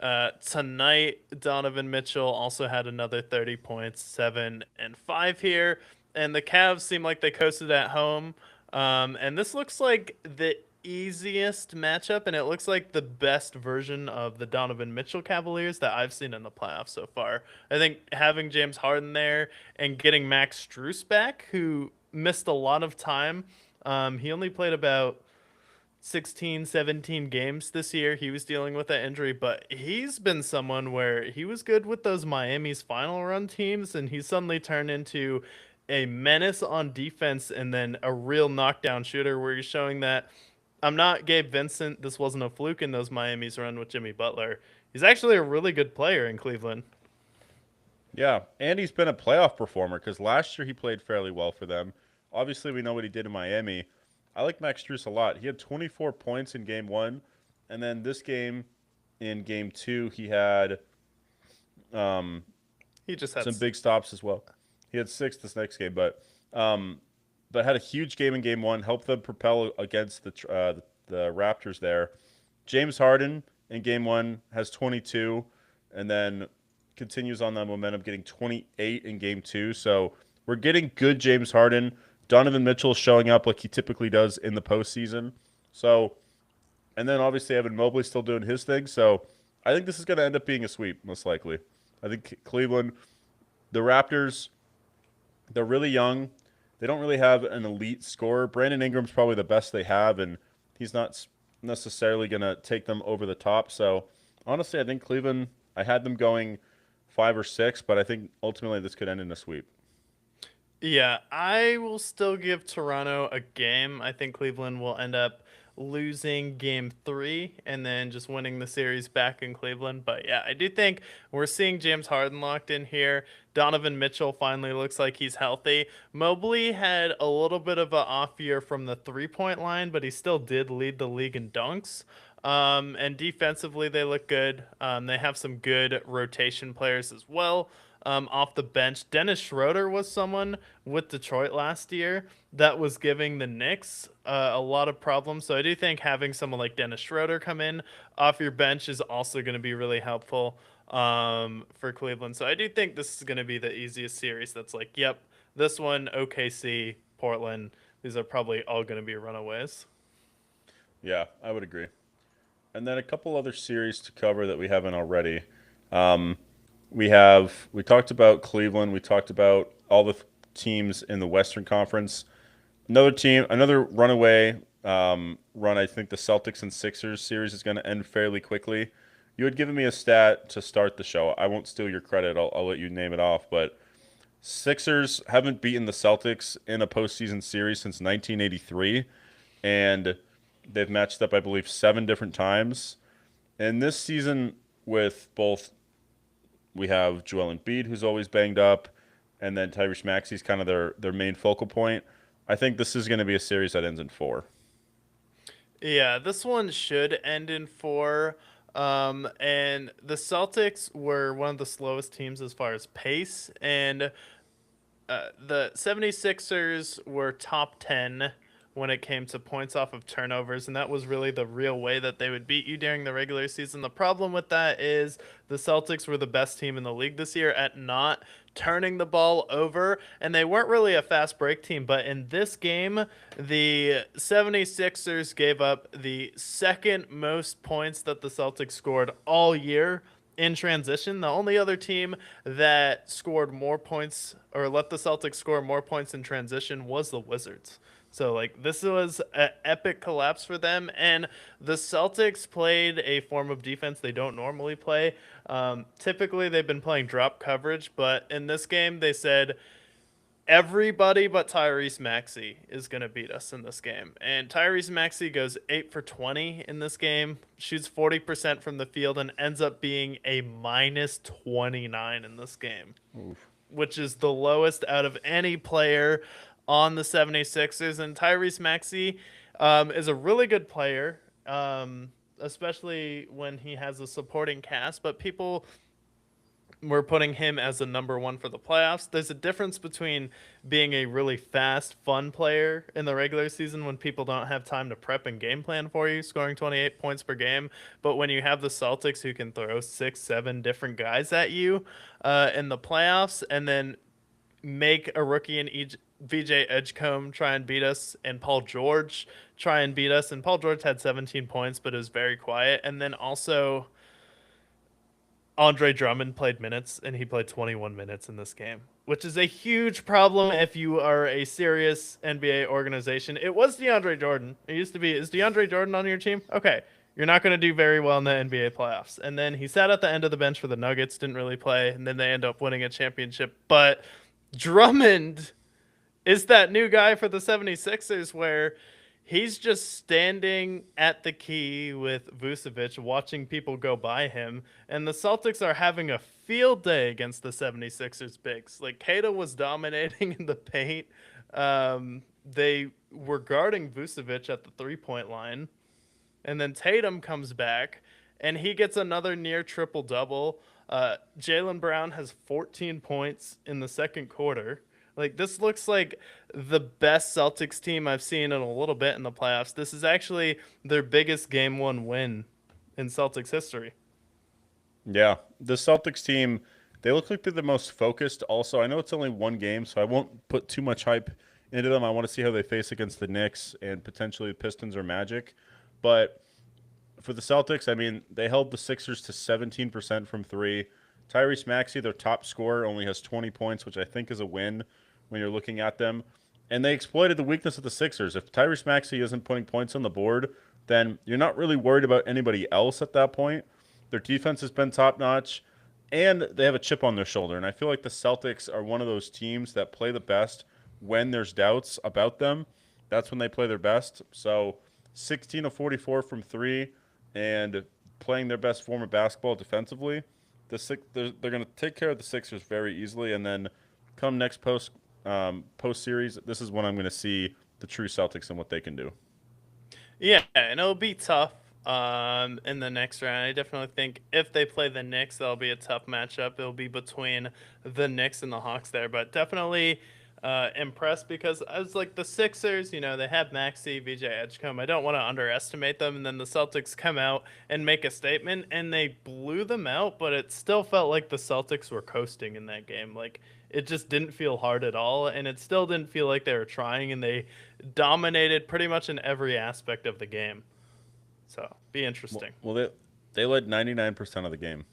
Tonight, Donovan Mitchell also had another 30 points, 7 and 5 here. And the Cavs seem like they coasted at home. And this looks like the easiest matchup, and it looks like the best version of the Donovan Mitchell Cavaliers that I've seen in the playoffs so far. I think having James Harden there and getting Max Strus back, who missed a lot of time, he only played about 16, 17 games this year. He was dealing with that injury, but he's been someone where he was good with those Miami's final run teams, and he's suddenly turned into a menace on defense and then a real knockdown shooter where he's showing that I'm not Gabe Vincent. This wasn't a fluke in those Miami's run with Jimmy Butler. He's actually a really good player in Cleveland. Yeah, and he's been a playoff performer because last year he played fairly well for them. Obviously, we know what he did in Miami. I like Max Strus a lot. He had 24 points in game one, and then this game, in game two, he had um, He just had some big stops as well. He had six this next game, um, but had a huge game in game one, helped them propel against the Raptors there. James Harden in game one has 22, and then continues on that momentum, getting 28 in game two. So we're getting good James Harden. Donovan Mitchell showing up like he typically does in the postseason. So, and then obviously Evan Mobley still doing his thing. So I think this is going to end up being a sweep, most likely. I think Cleveland, the Raptors, they're really young. They don't really have an elite scorer. Brandon Ingram's probably the best they have, and he's not necessarily going to take them over the top. So honestly, I think Cleveland, I had them going 5 or 6, but I think ultimately this could end in a sweep. Yeah, I will still give Toronto a game. I think Cleveland will end up losing game three and then just winning the series back in Cleveland. But yeah, I do think we're seeing James Harden locked in here. Donovan Mitchell finally looks like he's healthy. Mobley had a little bit of an off year from the 3 point line, but he still did lead the league in dunks. And defensively, they look good. They have some good rotation players as well. Off the bench, Dennis Schroeder was someone with Detroit last year that was giving the Knicks a lot of problems. So I do think having someone like Dennis Schroeder come in off your bench is also going to be really helpful for Cleveland. So I do think this is going to be the easiest series. That's like, yep, this one, OKC, Portland. These are probably all going to be runaways. Yeah, I would agree. And then a couple other series to cover that we haven't already. Um, we talked about Cleveland. We talked about all the teams in the Western Conference. Another team, another runaway run. I think the Celtics and Sixers series is going to end fairly quickly. You had given me a stat to start the show. I won't steal your credit. I'll let you name it off. But Sixers haven't beaten the Celtics in a postseason series since 1983, and they've matched up, I believe, 7 different times. And this season, with both, we have Joel Embiid, who's always banged up, and then Tyrese Maxey's kind of their main focal point. I think this is going to be a series that ends in 4. Yeah, this one should end in 4. And the Celtics were one of the slowest teams as far as pace, and the 76ers were top 10 when it came to points off of turnovers, and that was really the real way that they would beat you during the regular season. The problem with that is the Celtics were the best team in the league this year at not turning the ball over, and they weren't really a fast break team. But in this game, the 76ers gave up the second most points that the Celtics scored all year in transition. The only other team that scored more points or let the Celtics score more points in transition was the Wizards. So like this was an epic collapse for them, and the Celtics played a form of defense they don't normally play. Typically, they've been playing drop coverage, but in this game, they said everybody but Tyrese Maxey is going to beat us in this game. And Tyrese Maxey goes 8 for 20 in this game, shoots 40% from the field, and ends up being a minus 29 in this game, Oof. which is the lowest out of any player on the 76ers. And Tyrese Maxey is a really good player, especially when he has a supporting cast, but people we're putting him as a number one for the playoffs. There's a difference between being a really fast, fun player in the regular season when people don't have time to prep and game plan for you, scoring 28 points per game. But when you have the Celtics who can throw 6, 7 different guys at you in the playoffs, and then make a rookie in VJ Edgecombe try and beat us, and Paul George try and beat us. And Paul George had 17 points, but it was very quiet. And then also Andre Drummond played minutes, and he played 21 minutes in this game, which is a huge problem if you are a serious NBA organization. It was DeAndre Jordan. It used to be. Is DeAndre Jordan on your team? Okay. You're not going to do very well in the NBA playoffs. And then he sat at the end of the bench for the Nuggets, didn't really play, and then they end up winning a championship. But Drummond is that new guy for the 76ers where he's just standing at the key with Vucevic, watching people go by him. And the Celtics are having a field day against the 76ers bigs. Like, Kata was dominating in the paint. They were guarding Vucevic at the three-point line. And then Tatum comes back, and he gets another near triple-double. Jaylen Brown has 14 points in the second quarter. Like, this looks like the best Celtics team I've seen in a little bit in the playoffs. This is actually their biggest game one win in Celtics history. Yeah, the Celtics team, they look like they're the most focused. Also, I know it's only one game, so I won't put too much hype into them. I want to see how they face against the Knicks and potentially the Pistons or Magic. But for the Celtics, I mean, they held the Sixers to 17% from three. Tyrese Maxey, their top scorer, only has 20 points, which I think is a win when you're looking at them. And they exploited the weakness of the Sixers. If Tyrese Maxey isn't putting points on the board, then you're not really worried about anybody else at that point. Their defense has been top-notch, and they have a chip on their shoulder. And I feel like the Celtics are one of those teams that play the best when there's doubts about them. That's when they play their best. So 16 of 44 from three and playing their best form of basketball defensively, they're going to take care of the Sixers very easily. And then come next post series, this is when I'm going to see the true Celtics and what they can do. Yeah, and it'll be tough in the next round. I definitely think if they play the Knicks, that'll be a tough matchup. It'll be between the Knicks and the Hawks there, but definitely impressed because I was like the Sixers, they have Maxey, VJ Edgecombe. I don't want to underestimate them. And then the Celtics come out and make a statement, and they blew them out, but it still felt like the Celtics were coasting in that game. Like, it just didn't feel hard at all, and it still didn't feel like they were trying, and they dominated pretty much in every aspect of the game. So, be interesting. Well, they led 99% of the game.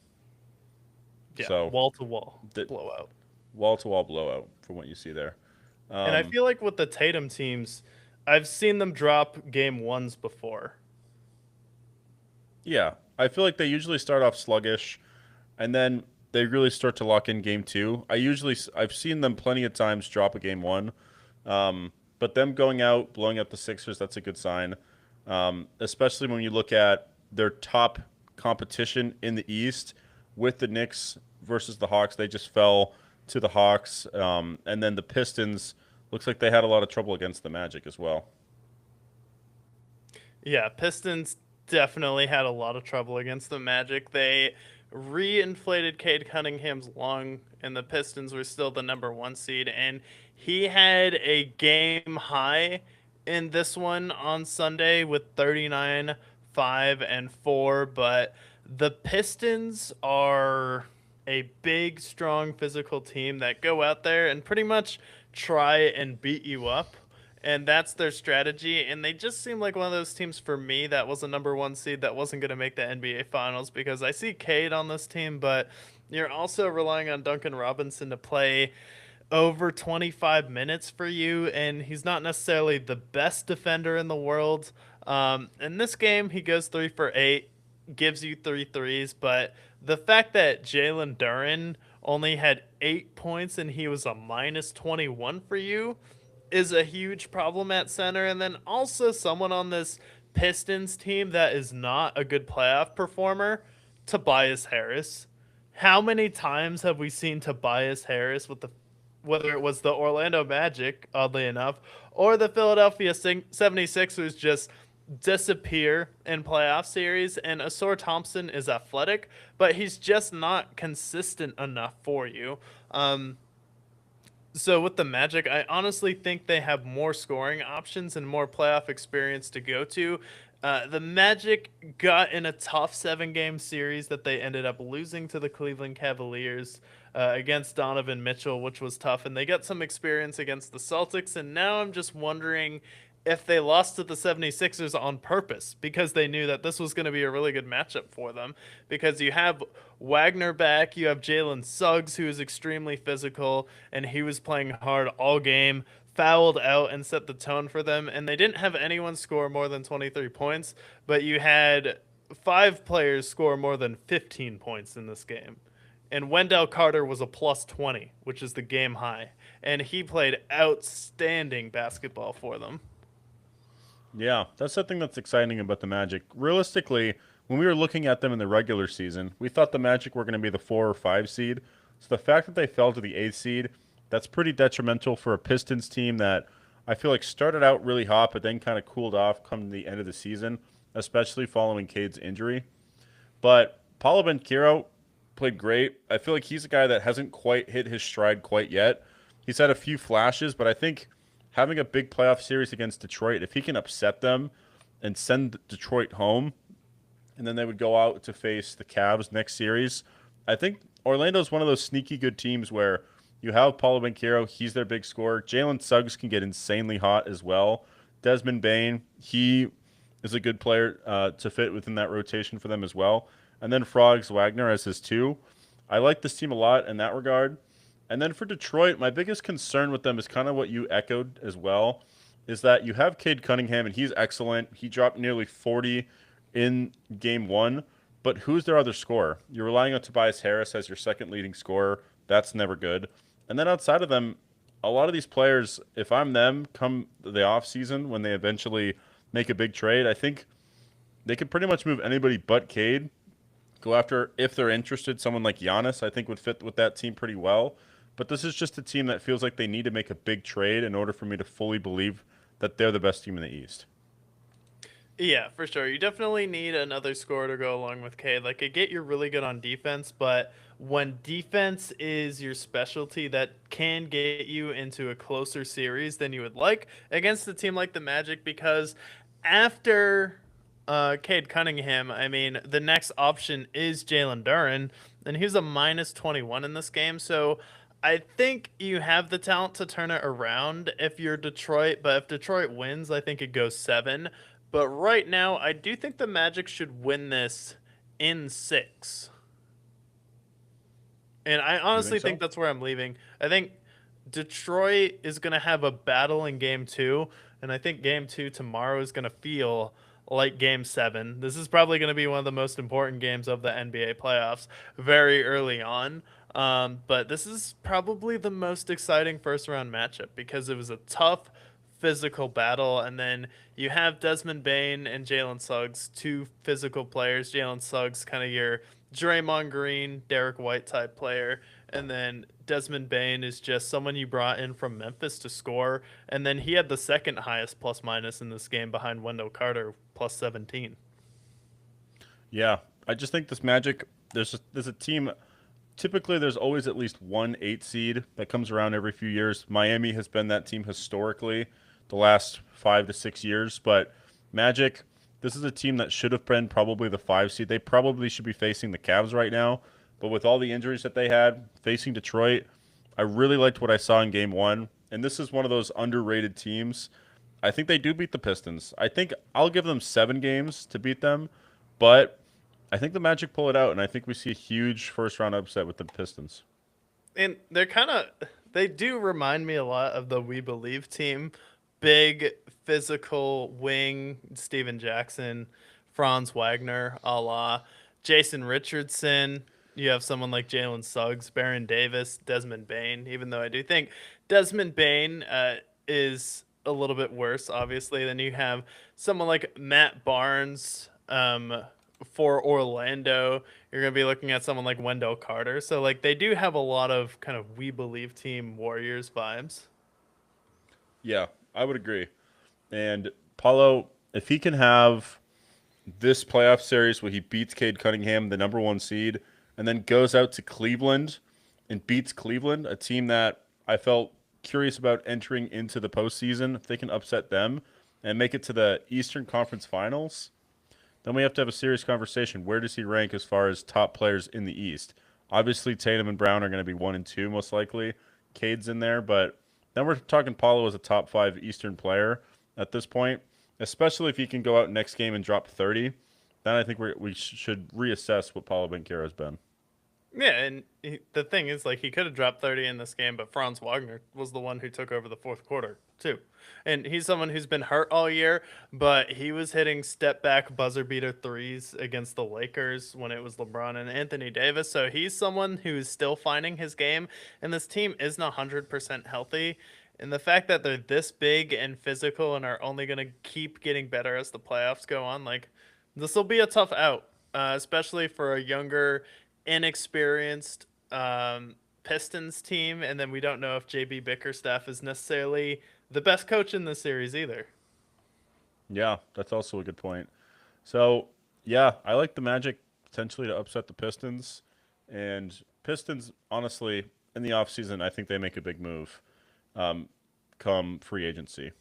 Yeah, so wall-to-wall blowout. Wall-to-wall blowout from what you see there. And I feel like with the Tatum teams, I've seen them drop game ones before. Yeah, I feel like they usually start off sluggish, and then they really start to lock in game two. I've seen them plenty of times drop a game one, but them going out, blowing out the Sixers, that's a good sign. Especially when you look at their top competition in the East with the Knicks versus the Hawks. They just fell to the Hawks. And then the Pistons looks like they had a lot of trouble against the Magic as well. Yeah, Pistons definitely had a lot of trouble against the Magic. They reinflated Cade Cunningham's lung, and the Pistons were still the number one seed. And he had a game high in this one on Sunday with 39, 5, and 4. But the Pistons are a big, strong, physical team that go out there and pretty much try and beat you up, and that's their strategy. And they just seem like one of those teams for me that was a number one seed that wasn't going to make the NBA Finals, because I see Cade on this team, but you're also relying on Duncan Robinson to play over 25 minutes for you, and he's not necessarily the best defender in the world. In this game, he goes 3 for 8, gives you three threes, but the fact that Jalen Duren only had 8 points and he was a minus 21 for you is a huge problem at center. And then also someone on this Pistons team that is not a good playoff performer, Tobias Harris. How many times have we seen Tobias Harris with the, whether it was the Orlando Magic, oddly enough, or the Philadelphia 76ers, just disappear in playoff series? And Asor Thompson is athletic, but he's just not consistent enough for you. So with the Magic, I honestly think they have more scoring options and more playoff experience to go to. The Magic got in a tough 7 game series that they ended up losing to the Cleveland Cavaliers against Donovan Mitchell, which was tough. And they got some experience against the Celtics. And now I'm just wondering if they lost to the 76ers on purpose because they knew that this was going to be a really good matchup for them. Because you have Wagner back, you have Jalen Suggs, who is extremely physical, and he was playing hard all game, fouled out, and set the tone for them. And they didn't have anyone score more than 23 points, but you had 5 players score more than 15 points in this game. And Wendell Carter was a plus 20, which is the game high. And he played outstanding basketball for them. Yeah, that's the thing that's exciting about the Magic. Realistically, when we were looking at them in the regular season, we thought the Magic were going to be the 4 or 5 seed. So the fact that they fell to the 8th seed, that's pretty detrimental for a Pistons team that I feel like started out really hot, but then kind of cooled off come the end of the season, especially following Cade's injury. But Paulo Banchero played great. I feel like he's a guy that hasn't quite hit his stride quite yet. He's had a few flashes, but I think having a big playoff series against Detroit, if he can upset them and send Detroit home, and then they would go out to face the Cavs next series, I think Orlando's one of those sneaky good teams where you have Paulo Banchero, he's their big scorer. Jalen Suggs can get insanely hot as well. Desmond Bane, he is a good player to fit within that rotation for them as well. And then Frogs Wagner as his 2. I like this team a lot in that regard. And then for Detroit, my biggest concern with them is kind of what you echoed as well, is that you have Cade Cunningham, and he's excellent. He dropped nearly 40 in game 1, but who's their other scorer? You're relying on Tobias Harris as your second leading scorer. That's never good. And then outside of them, a lot of these players, if I'm them, come the offseason when they eventually make a big trade, I think they could pretty much move anybody but Cade. Go after, if they're interested, someone like Giannis, I think would fit with that team pretty well. But this is just a team that feels like they need to make a big trade in order for me to fully believe that they're the best team in the East. Yeah, for sure. You definitely need another scorer to go along with Cade. Like, I get you're really good on defense, but when defense is your specialty, that can get you into a closer series than you would like against a team like the Magic, because after Cade Cunningham, I mean, the next option is Jalen Duren, and he's a minus 21 in this game. So I think you have the talent to turn it around if you're Detroit, but if Detroit wins, I think it goes 7. But right now, I do think the Magic should win this in 6. And I You honestly think think so? that's where I'm leaving. I think Detroit is going to have a battle in game 2, and I think game 2 tomorrow is going to feel like game 7. This is probably going to be one of the most important games of the NBA playoffs very early on. But this is probably the most exciting first round matchup because it was a tough physical battle. And then you have Desmond Bane and Jalen Suggs, 2 physical players. Jalen Suggs, kind of your Draymond Green, Derek White type player. And then Desmond Bain is just someone you brought in from Memphis to score, and then he had the second highest plus minus in this game behind Wendell Carter, plus 17. Yeah, I just think this Magic. There's a team. Typically, there's always at least one 8 seed that comes around every few years. Miami has been that team historically, the last 5 to 6 years. But Magic, this is a team that should have been probably the 5 seed. They probably should be facing the Cavs right now. But with all the injuries that they had facing Detroit, I really liked what I saw in Game One. And this is one of those underrated teams. I think they do beat the Pistons. I think I'll give them 7 games to beat them, but I think the Magic pull it out, and I think we see a huge first round upset with the Pistons. And they do remind me a lot of the We Believe team. Big physical wing, Steven Jackson, Franz Wagner, a la Jason Richardson. You have someone like Jalen Suggs, Baron Davis, Desmond Bain, even though I do think Desmond Bain is a little bit worse, obviously. Then you have someone like Matt Barnes, for Orlando. You're going to be looking at someone like Wendell Carter. So, like, they do have a lot of kind of We Believe team Warriors vibes. Yeah, I would agree. And Paulo, if he can have this playoff series where he beats Cade Cunningham, the number 1 seed, and then goes out to Cleveland and beats Cleveland, a team that I felt curious about entering into the postseason, if they can upset them and make it to the Eastern Conference Finals, then we have to have a serious conversation. Where does he rank as far as top players in the East? Obviously, Tatum and Brown are going to be 1 and 2 most likely. Cade's in there, but then we're talking Paulo as a top 5 Eastern player at this point, especially if he can go out next game and drop 30. Then I think we should reassess what Paulo Banchero has been. Yeah, and the thing is, like, he could have dropped 30 in this game, but Franz Wagner was the one who took over the fourth quarter, too. And he's someone who's been hurt all year, but he was hitting step back buzzer beater threes against the Lakers when it was LeBron and Anthony Davis. So he's someone who's still finding his game, and this team isn't 100% healthy. And the fact that they're this big and physical and are only going to keep getting better as the playoffs go on, like, this will be a tough out, especially for a younger, inexperienced Pistons team. And then we don't know if JB Bickerstaff is necessarily the best coach in this series either. Yeah, that's also a good point. So, yeah, I like the Magic potentially to upset the Pistons. And Pistons, honestly, in the offseason, I think they make a big move come free agency.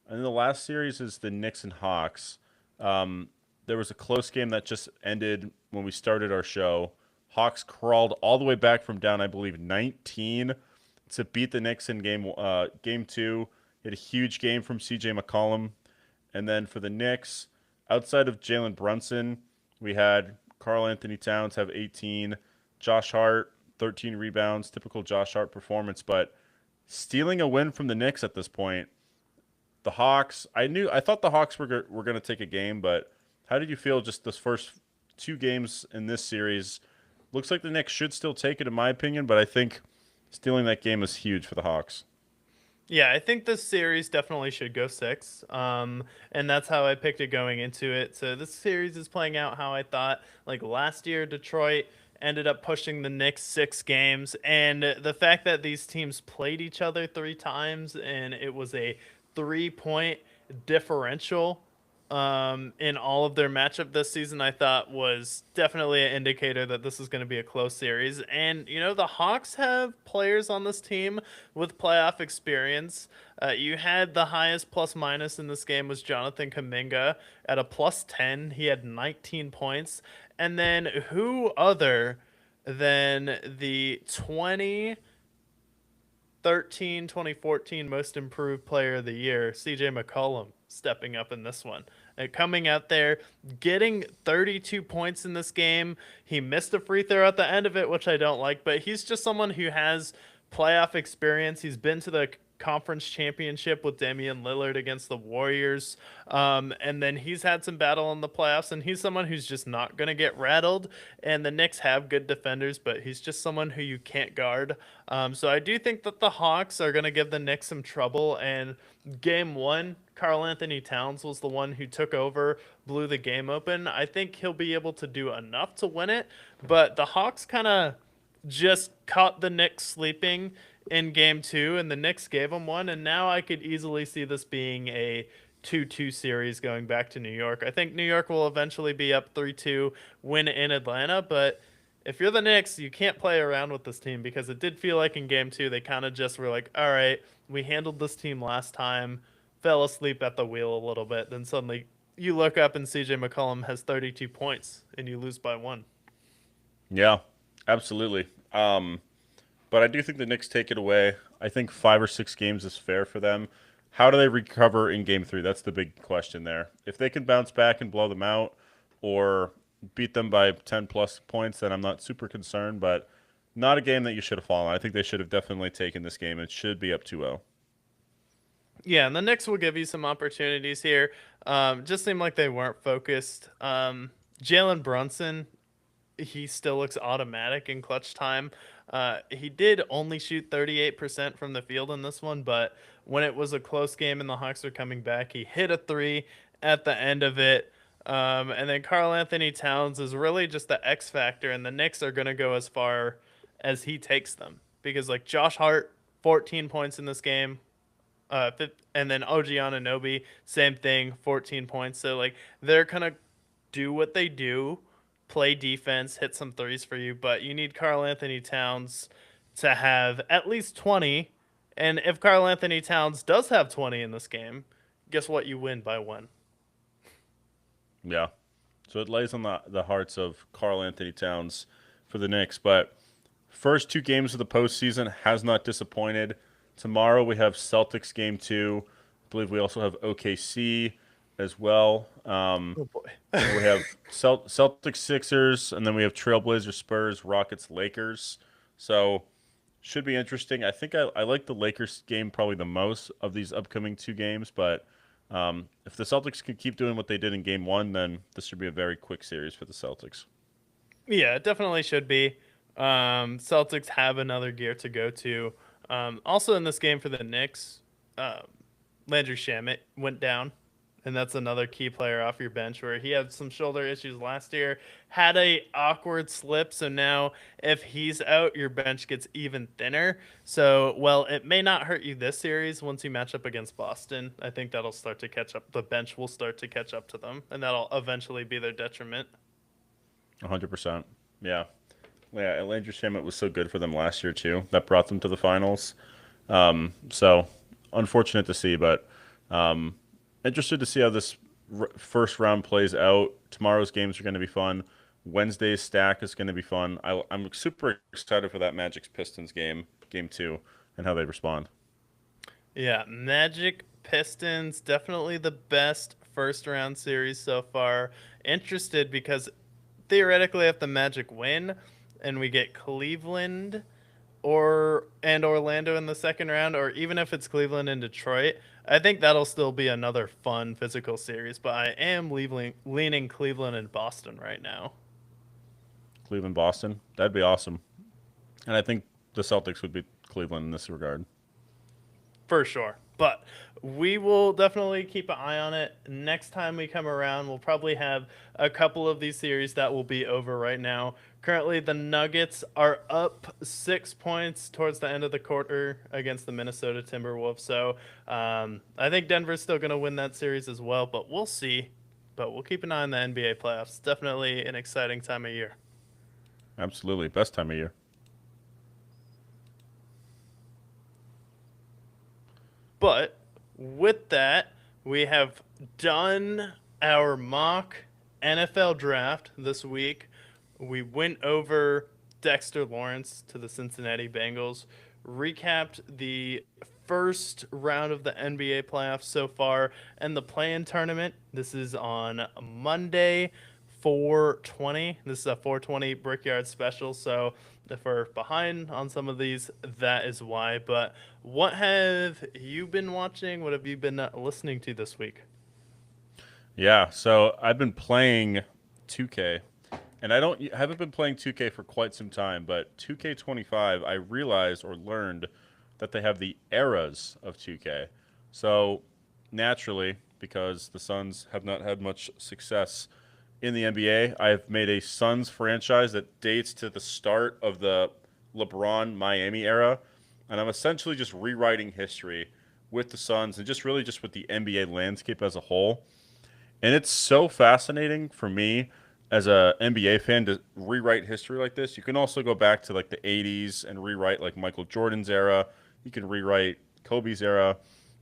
And then the last series is the Knicks and Hawks. There was a close game that just ended when we started our show. Hawks crawled all the way back from down, I believe, 19 to beat the Knicks in game 2. Hit a huge game from C.J. McCollum. And then for the Knicks, outside of Jalen Brunson, we had Karl Anthony Towns have 18, Josh Hart 13 rebounds, typical Josh Hart performance. But stealing a win from the Knicks at this point, the Hawks. I thought the Hawks were going to take a game, but how did you feel just this first 2 games in this series? Looks like the Knicks should still take it, in my opinion, but I think stealing that game is huge for the Hawks. Yeah, I think this series definitely should go 6. And that's how I picked it going into it. So this series is playing out how I thought. Like last year, Detroit ended up pushing the Knicks 6 games. And the fact that these teams played each other 3 times and it was a 3-point differential in all of their matchup this season, I thought was definitely an indicator that this is going to be a close series. And, you know, the Hawks have players on this team with playoff experience. You had the highest plus minus in this game was Jonathan Kuminga at a plus 10. He had 19 points. And then who other than the 2014 most improved player of the year, CJ McCollum, stepping up in this one. Coming out there, getting 32 points in this game. He missed a free throw at the end of it, which I don't like, but he's just someone who has playoff experience. He's been to the conference championship with Damian Lillard against the Warriors. And then he's had some battle in the playoffs, and he's someone who's just not going to get rattled. And the Knicks have good defenders, but he's just someone who you can't guard. So I do think that the Hawks are going to give the Knicks some trouble. And game 1, Karl Anthony Towns was the one who took over, blew the game open. I think he'll be able to do enough to win it, but the Hawks kind of just caught the Knicks sleeping in game 2, and the Knicks gave them one. And now I could easily see this being a 2-2 series going back to New York. I think New York will eventually be up 3-2, win in Atlanta, but if you're the Knicks, you can't play around with this team because it did feel like in game 2 they kind of just were like, all right, we handled this team last time, fell asleep at the wheel a little bit. Then suddenly you look up and CJ McCollum has 32 points and you lose by 1. Yeah, absolutely. But I do think the Knicks take it away. I think 5 or 6 games is fair for them. How do they recover in game 3? That's the big question there. If they can bounce back and blow them out or beat them by 10 plus points, then I'm not super concerned, but not a game that you should have fallen. I think they should have definitely taken this game. It should be up 2-0. Yeah, and the Knicks will give you some opportunities here. Just seemed like they weren't focused. Jalen Brunson, he still looks automatic in clutch time. He did only shoot 38% from the field in this one, but when it was a close game and the Hawks were coming back, he hit a 3 at the end of it. And then Karl Anthony Towns is really just the X factor, and the Knicks are going to go as far as he takes them because, like, Josh Hart, 14 points in this game. And then OG Anunoby, same thing, 14 points. So, like, they're going to do what they do, play defense, hit some threes for you, but you need Karl Anthony Towns to have at least 20. And if Karl Anthony Towns does have 20 in this game, guess what? You win by 1. Yeah. So it lays on the hearts of Karl Anthony Towns for the Knicks. But first 2 games of the postseason has not disappointed. Tomorrow we have Celtics game 2. I believe we also have OKC as well. Oh boy. We have Celtics Sixers, and then we have Trailblazers Spurs, Rockets Lakers. So should be interesting. I think I like the Lakers game probably the most of these upcoming 2 games, but if the Celtics can keep doing what they did in game 1, then this should be a very quick series for the Celtics. Yeah, it definitely should be. Celtics have another gear to go to. Also in this game for the Knicks, Landry Shamet went down, and that's another key player off your bench where he had some shoulder issues last year, had a awkward slip, so now if he's out, your bench gets even thinner. So, well, it may not hurt you this series once you match up against Boston. I think that'll start to catch up. The bench will start to catch up to them, and that'll eventually be their detriment. 100%. Yeah. Yeah, Landry Shamet was so good for them last year, too. That brought them to the finals. So, unfortunate to see, but interested to see how this first round plays out. Tomorrow's games are going to be fun. Wednesday's stack is going to be fun. I'm super excited for that Magic's Pistons game 2, and how they respond. Yeah, Magic Pistons, definitely the best first round series so far. Interested because theoretically, if the Magic win and we get Cleveland and Orlando in the second round, or even if it's Cleveland and Detroit, I think that'll still be another fun physical series. But I am leaning Cleveland and Boston right now. Cleveland, Boston. That'd be awesome. And I think the Celtics would beat Cleveland in this regard. For sure. But we will definitely keep an eye on it. Next time we come around, we'll probably have a couple of these series that will be over right now. Currently, the Nuggets are up 6 points towards the end of the quarter against the Minnesota Timberwolves. So I think Denver's still going to win that series as well, but we'll see. But we'll keep an eye on the NBA playoffs. Definitely an exciting time of year. Absolutely. Best time of year. But with that, we have done our mock NFL draft this week. We went over Dexter Lawrence to the Cincinnati Bengals, recapped the first round of the NBA playoffs so far, and the play-in tournament. This is on Monday, 420. This is a 420 Brickyard special, so if we're behind on some of these, that is why. But what have you been watching? What have you been listening to this week? Yeah, so I've been playing 2K, and haven't been playing 2K for quite some time, but 2K25, I realized or learned that they have the eras of 2K. So naturally, because the Suns have not had much success in the NBA, I've made a Suns franchise that dates to the start of the LeBron Miami era, and I'm essentially just rewriting history with the Suns and just really just with the NBA landscape as a whole. And it's so fascinating for me as a NBA fan to rewrite history like this. You can also go back to like the 80s and rewrite like Michael Jordan's era. You can rewrite Kobe's era.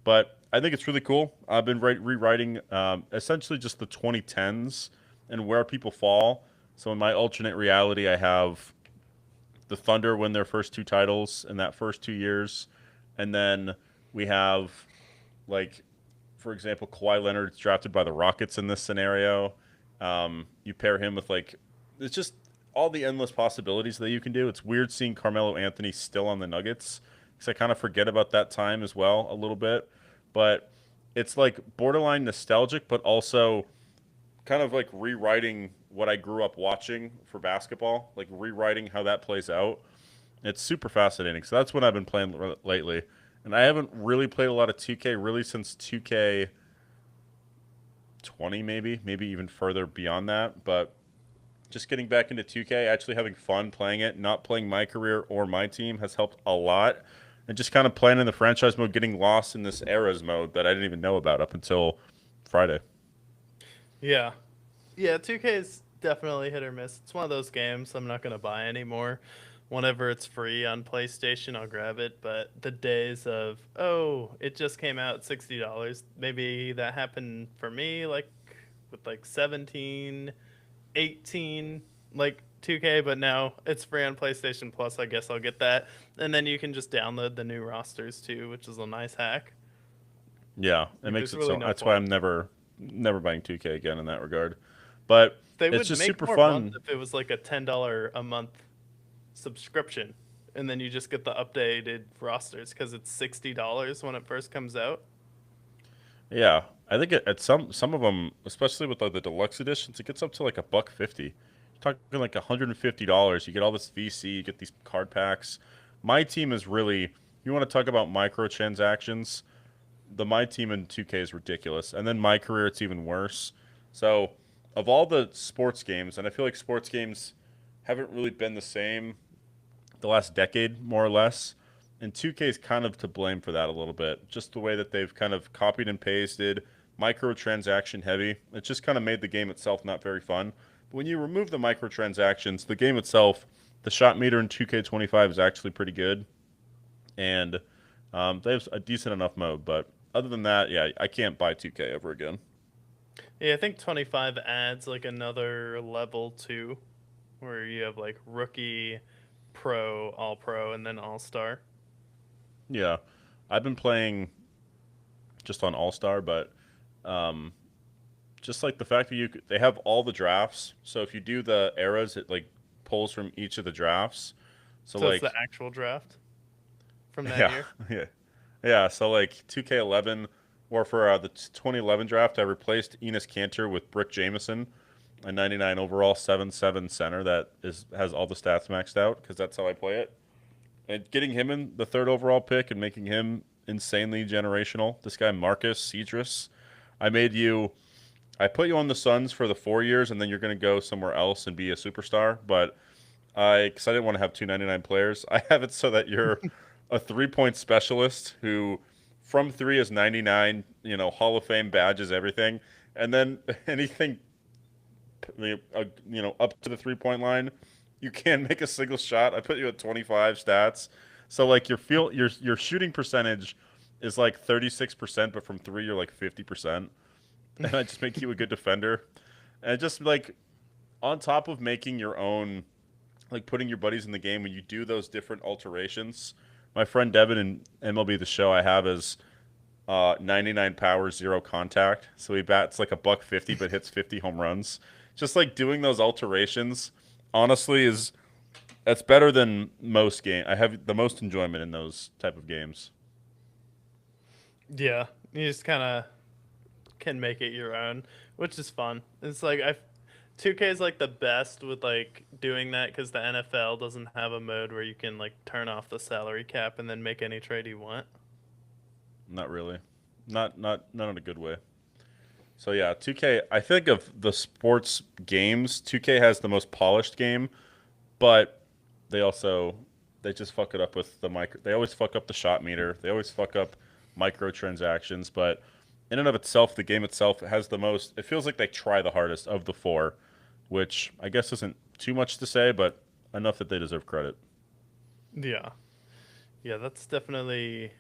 But I think it's really cool. I've been rewriting essentially just the 2010s and where people fall. So in my alternate reality, I have the Thunder win their first two titles in that first 2 years. And then we have, like, for example, Kawhi Leonard's drafted by the Rockets in this scenario. You pair him with, like, it's just all the endless possibilities that you can do. It's weird seeing Carmelo Anthony still on the Nuggets because I kind of forget about that time as well a little bit. But it's like borderline nostalgic, but also kind of like rewriting what I grew up watching for basketball, like rewriting how that plays out. It's super fascinating. So that's what I've been playing lately. And I haven't really played a lot of 2K really since 2K 20, maybe even further beyond that. But just getting back into 2K, actually having fun playing it, not playing my career or my team has helped a lot. And just kind of playing in the franchise mode, getting lost in this eras mode that I didn't even know about up until Friday. Yeah. Yeah, 2K is definitely hit or miss. It's one of those games I'm not going to buy anymore. Whenever it's free on PlayStation, I'll grab it. But the days of, oh, it just came out $60, maybe that happened for me like with like 17, 18, like 2K, but now it's free on PlayStation Plus. I guess I'll get that. And then you can just download the new rosters too, which is a nice hack. Yeah, it Like, makes there's it really so. no That's why I'm point. never buying 2K again in that regard. But They it's would just make super more money fun. if it was like a $10 a month subscription, and then you just get the updated rosters because it's $60 when it first comes out. Yeah, I think at some of them, especially with like the deluxe editions, it gets up to like a buck 50. You're talking like $150. You get all this VC, you get these card packs. My team is really. You want to talk about microtransactions? The my team in 2K is ridiculous, and then my career it's even worse. So, of all the sports games, and I feel like sports games haven't really been the same the last decade, more or less. And 2K is kind of to blame for that a little bit. Just the way that they've kind of copied and pasted, microtransaction heavy. It just kind of made the game itself not very fun. But when you remove the microtransactions, the game itself, the shot meter in 2K25 is actually pretty good. And they have a decent enough mode. But other than that, yeah, I can't buy 2K ever again. Yeah, I think 25 adds like another level too, where you have like rookie, pro, all pro, and then all star. Yeah. I've been playing just on All Star, but um, just like the fact that they have all the drafts. So if you do the eras, it like pulls from each of the drafts. So So it's the like actual draft from that yeah, year. yeah, yeah. So like 2K11 or for the 2011 draft, I replaced Enos Cantor with Brick Jameson, a 99 overall 7-7 center that is has all the stats maxed out because that's how I play it. And getting him in the third overall pick and making him insanely generational. This guy Marcus Cedrus, I made you I put you on the Suns for the 4 years, and then you're going to go somewhere else and be a superstar. But because I didn't want to have 299 players, I have it so that you're a 3 point specialist who, from three, is 99. Hall of Fame badges, everything, and then anything, up to the 3 point line, you can't make a single shot. I put you at 25 stats, so like your shooting percentage is like 36%, but from three you're like 50%, and I just make you a good defender. And just like on top of making your own, like putting your buddies in the game when you do those different alterations. My friend Devin in MLB The Show I have is 99 power, zero contact. So he bats like a buck 50, but hits 50 home runs. Just like doing those alterations, honestly, is that's better than most game. I have the most enjoyment in those type of games. Yeah, you just kind of can make it your own, which is fun. It's like I 2K is like the best with like doing that because the NFL doesn't have a mode where you can like turn off the salary cap and then make any trade you want. Not really, not in a good way. So yeah, 2K. I think of the sports games, 2K has the most polished game, but they also they just fuck it up with the micro. They always fuck up the shot meter. They always fuck up microtransactions. But in and of itself, the game itself has the most. It feels like they try the hardest of the four, which I guess isn't too much to say, but enough that they deserve credit. Yeah. Yeah, that's definitely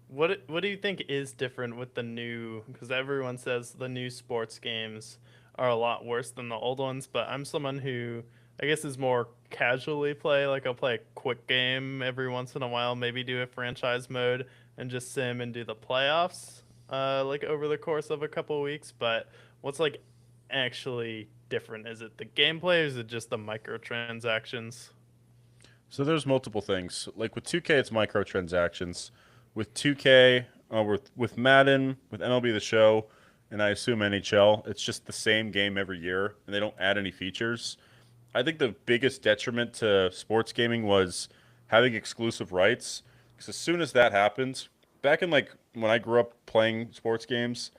what do you think is different with the new, because everyone says the new sports games are a lot worse than the old ones, but I'm someone who I guess is more casually play, like I'll play a quick game every once in a while, maybe do a franchise mode and just sim and do the playoffs like over the course of a couple of weeks, but what's like actually different? Is it the gameplay or is it just the microtransactions? So there's multiple things. Like with 2K, it's microtransactions. With 2K, with Madden, with MLB The Show, and I assume NHL, it's just the same game every year, and they don't add any features. I think the biggest detriment to sports gaming was having exclusive rights. Because as soon as that happened, back in like when I grew up playing sports games,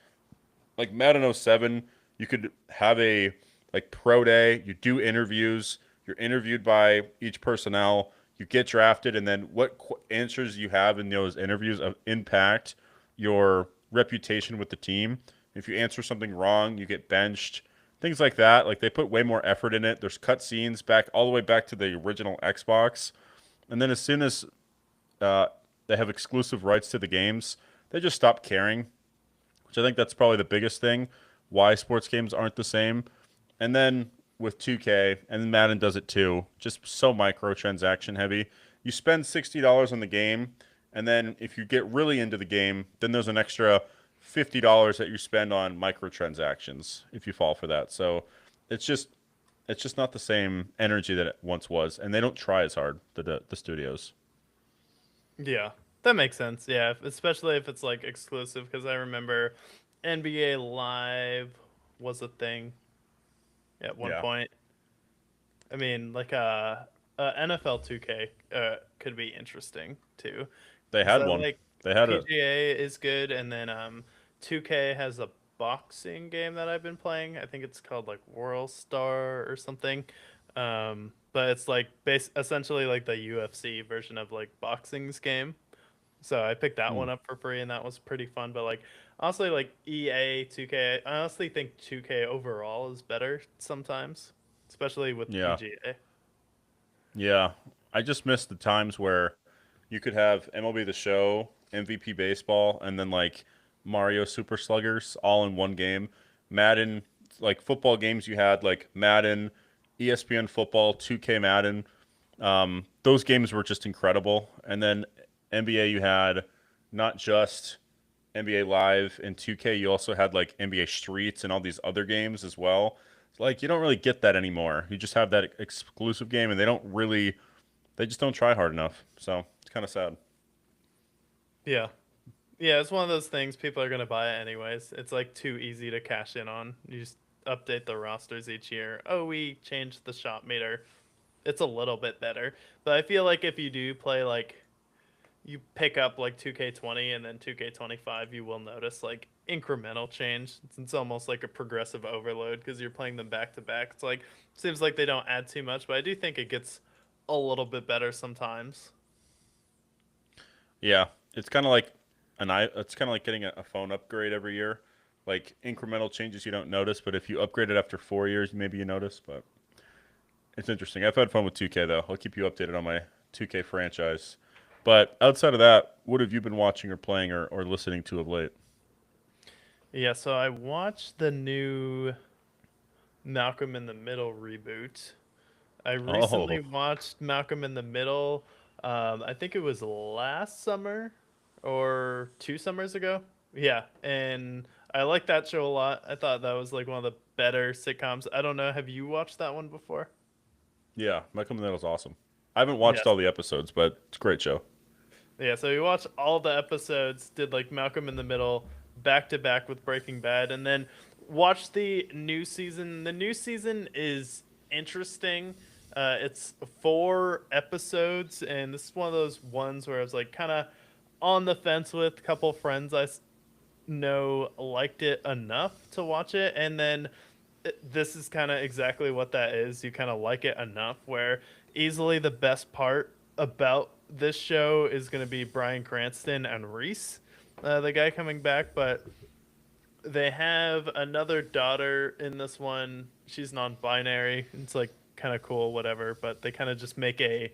like Madden '07, you could have a like pro day, you do interviews, you're interviewed by each personnel, you get drafted, and then what answers you have in those interviews impact your reputation with the team. If you answer something wrong, you get benched. Things like that. Like they put way more effort in it. There's cut scenes back all the way back to the original Xbox, and then as soon as uh, they have exclusive rights to the games, they just stop caring, which I think that's probably the biggest thing why sports games aren't the same. And then with 2K, and Madden does it too, just so microtransaction heavy. You spend $60 on the game, and then if you get really into the game, then there's an extra $50 that you spend on microtransactions if you fall for that. So it's just it's just not the same energy that it once was, and they don't try as hard, the studios. Yeah, that makes sense. Yeah, especially if it's like exclusive, because I remember NBA Live was a thing at one Yeah, point. I mean, like NFL 2K could be interesting too, they because had I one. like They had a PGA is good, and then 2K has a boxing game that I've been playing. I think it's called like World Star or something. But it's like essentially like the UFC version of like boxing's game. So I picked that hmm, one up for free, and that was pretty fun. But like honestly, like EA, 2K, I honestly think 2K overall is better sometimes, especially with yeah. PGA. Yeah, I just missed the times where you could have MLB The Show, MVP Baseball, and then like Mario Super Sluggers all in one game. Madden, like football games, you had like Madden, ESPN Football, 2K Madden. Those games were just incredible. And then NBA, you had not just NBA Live and 2K, you also had like NBA Streets and all these other games as well. Like you don't really get that anymore. You just have that exclusive game, and they just don't try hard enough. So it's kind of sad. Yeah. Yeah, it's one of those things people are gonna buy it anyways. It's like too easy to cash in on. You just update the rosters each year. Oh, we changed the shot meter. It's a little bit better. But I feel like if you do play like you pick up like 2K20 and then 2K25, you will notice like incremental change. It's almost like a progressive overload because you're playing them back to back. It's like seems like they don't add too much, but I do think it gets a little bit better sometimes. Yeah, it's kind of like It's kind of like getting a phone upgrade every year. Like incremental changes you don't notice, but if you upgrade it after 4 years, maybe you notice. But it's interesting. I've had fun with 2K though. I'll keep you updated on my 2K franchise. But outside of that, what have you been watching or playing or listening to of late? Yeah, so I watched the new Malcolm in the Middle reboot. I recently Oh, watched Malcolm in the Middle. I think it was last summer or 2 summers ago. Yeah, and I like that show a lot. I thought that was like one of the better sitcoms. I don't know. Have you watched that one before? yeah, Malcolm in the Middle's awesome. I haven't watched Yes. all the episodes, but it's a great show. Yeah, so we watched all the episodes, did like Malcolm in the Middle back to back with Breaking Bad, and then watched the new season. The new season is interesting. It's 4 episodes, and this is one of those ones where I was like kind of on the fence with a couple friends know liked it enough to watch it, and then this is kind of exactly what that is. You kind of like it enough where easily the best part about this show is going to be Bryan Cranston and Reese, the guy coming back, but they have another daughter in this one. She's non-binary. It's like kind of cool, whatever. But they kind of just make a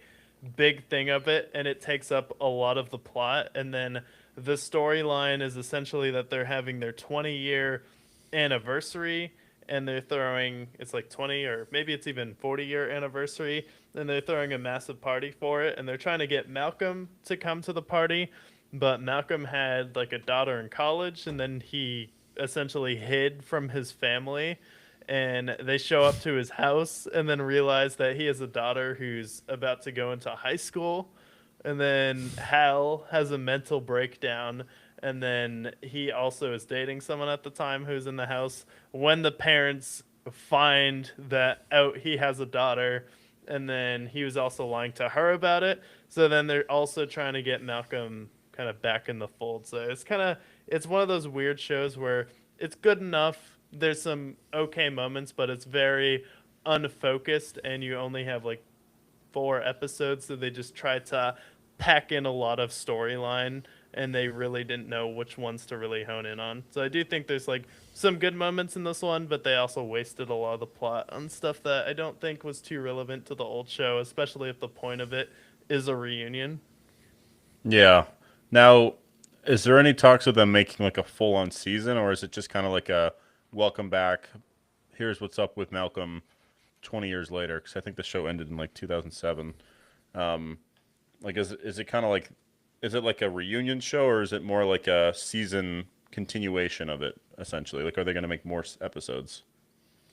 big thing of it, and it takes up a lot of the plot. And then the storyline is essentially that they're having their 20-year anniversary, and they're throwing it's like 20 or maybe it's even 40-year anniversary, and they're throwing a massive party for it, and they're trying to get Malcolm to come to the party, but Malcolm had like a daughter in college, and then he essentially hid from his family, and they show up to his house and then realize that he has a daughter who's about to go into high school, and then Hal has a mental breakdown, and then he also is dating someone at the time who's in the house when the parents find that out he has a daughter, and then he was also lying to her about it, so then they're also trying to get Malcolm kind of back in the fold. So it's one of those weird shows where it's good enough. There's some okay moments, but it's very unfocused, and you only have like 4 episodes, so they just tried to pack in a lot of storyline, and they really didn't know which ones to really hone in on. So I do think there's like some good moments in this one, but they also wasted a lot of the plot on stuff that I don't think was too relevant to the old show, especially if the point of it is a reunion. Yeah. Now, is there any talks of them making like a full on season, or is it just kind of like a welcome back? Here's what's up with Malcolm 20 years later, because I think the show ended in like 2007. Um, like, is it kind of like, is it like a reunion show, or is it more like a season continuation of it, essentially? Like, are they going to make more episodes?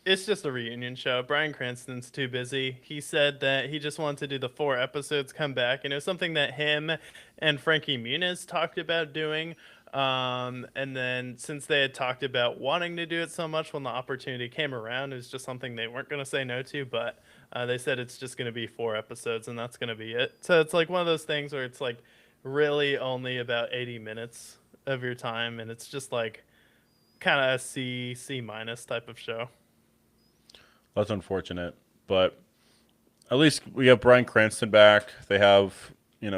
It's just a reunion show. Bryan Cranston's too busy. He said that he just wanted to do the 4 episodes, come back, and it was something that him and Frankie Muniz talked about doing. And then since they had talked about wanting to do it so much, when the opportunity came around, it was just something they weren't going to say no to. But they said it's just going to be 4 episodes, and that's going to be it. So it's like one of those things where it's like really only about 80 minutes of your time, and it's just like kind of a C minus type of show. That's unfortunate, but at least we have Bryan Cranston back. They have,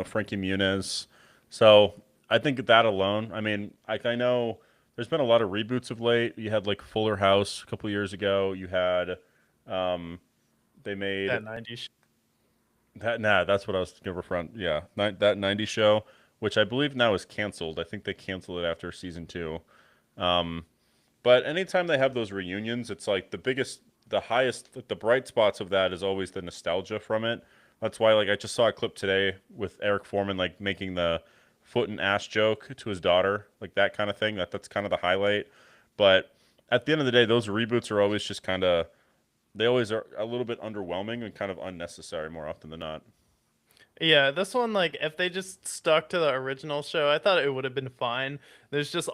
Frankie Muniz. So I think that alone, I mean, I know there's been a lot of reboots of late. You had like Fuller House a couple years ago. You had, um, they made That 90s. that. Nah, that's what I was going to reference. Yeah, that 90s show, which I believe now is canceled. I think they canceled it after season two. Um, but anytime they have those reunions, it's like the highest, like the bright spots of that is always the nostalgia from it. That's why, like, I just saw a clip today with Eric Foreman, like, making the foot and ass joke to his daughter, like that kind of thing. That's kind of the highlight. But at the end of the day, those reboots are always just kind of, they always are a little bit underwhelming and kind of unnecessary more often than not. Yeah, this one, like, if they just stuck to the original show, I thought it would have been fine. There's just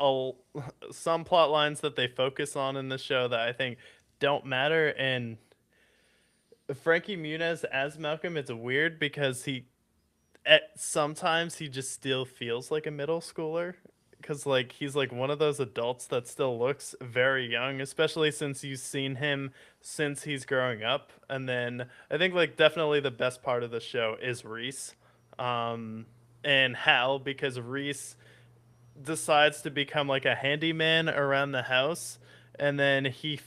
some plot lines that they focus on in the show that I think don't matter. And Frankie Muniz as Malcolm, it's weird because sometimes he just still feels like a middle schooler, because like he's like one of those adults that still looks very young, especially since you've seen him since he's growing up. And then I think like definitely the best part of the show is Reese, um and Hal, because Reese decides to become like a handyman around the house, and then he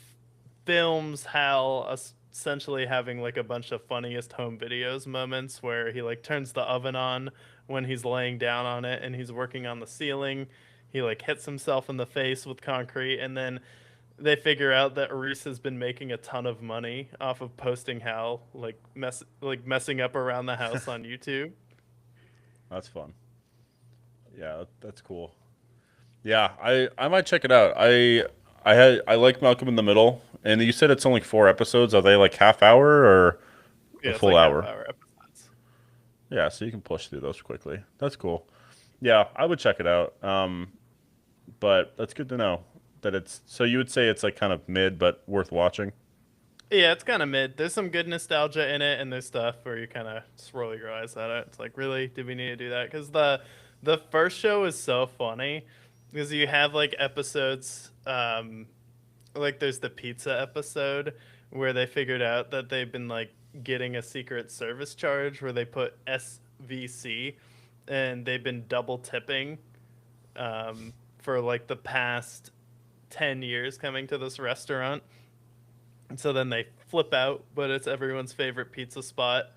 films Hal essentially having like a bunch of funniest home videos moments where he like turns the oven on when he's laying down on it and he's working on the ceiling. He like hits himself in the face with concrete, and then they figure out that Reese has been making a ton of money off of posting Hal messing up around the house on YouTube. That's fun. Yeah, that's cool. Yeah, I might check it out. I like Malcolm in the Middle, and you said it's only 4 episodes. Are they like half hour or a Yeah, it's full like half hour? hour episodes. Yeah, so you can push through those quickly. That's cool. Yeah, I would check it out. But that's good to know that it's. So you would say it's like kind of mid, but worth watching. Yeah, it's kind of mid. There's some good nostalgia in it, and there's stuff where you kind of just roll your eyes at it. It's like, really, did we need to do that? Because the first show is so funny, because you have like episodes, like there's the pizza episode where they figured out that they've been like getting a secret service charge where they put VC, and they've been double tipping for like the past 10 years coming to this restaurant. And so then they flip out, but it's everyone's favorite pizza spot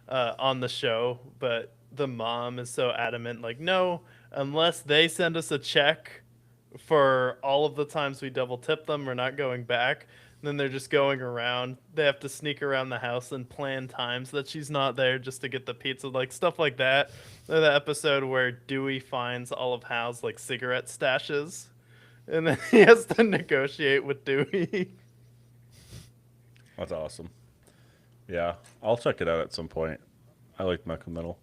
on the show. But the mom is so adamant, like, no, unless they send us a check for all of the times we double tip them, we're not going back. And then they're just going around. They have to sneak around the house and plan times that she's not there just to get the pizza, like stuff like that. Or the episode where Dewey finds all of Hal's like cigarette stashes, and then he has to negotiate with Dewey. That's awesome. Yeah, I'll check it out at some point. I like Malcolm Middle.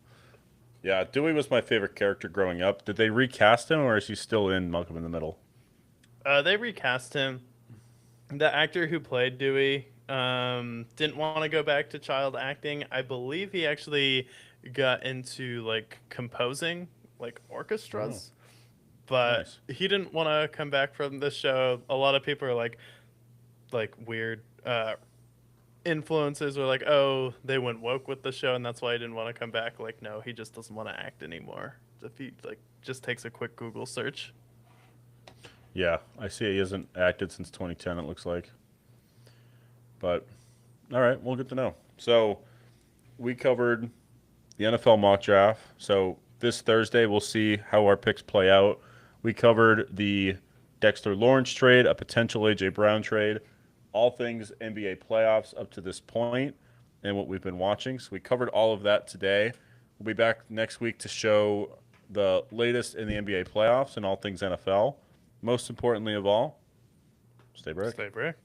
Yeah, Dewey was my favorite character growing up. Did they recast him, or is he still in Malcolm in the Middle? They recast him. The actor who played Dewey didn't want to go back to child acting. I believe he actually got into like composing, like orchestras, but Nice. he didn't want to come back from the show. A lot of people are like weird influencers were like, oh, they went woke with the show, and that's why he didn't want to come back. Like, no, he just doesn't want to act anymore. If he like just takes a quick Google search. Yeah, I see he hasn't acted since 2010, it looks like. But, all right, well, good to know. So, we covered the NFL mock draft. So, this Thursday, we'll see how our picks play out. We covered the Dexter Lawrence trade, a potential A.J. Brown trade, all things NBA playoffs up to this point and what we've been watching. So, we covered all of that today. We'll be back next week to show the latest in the NBA playoffs and all things NFL. Most importantly of all, stay brick. Stay brick.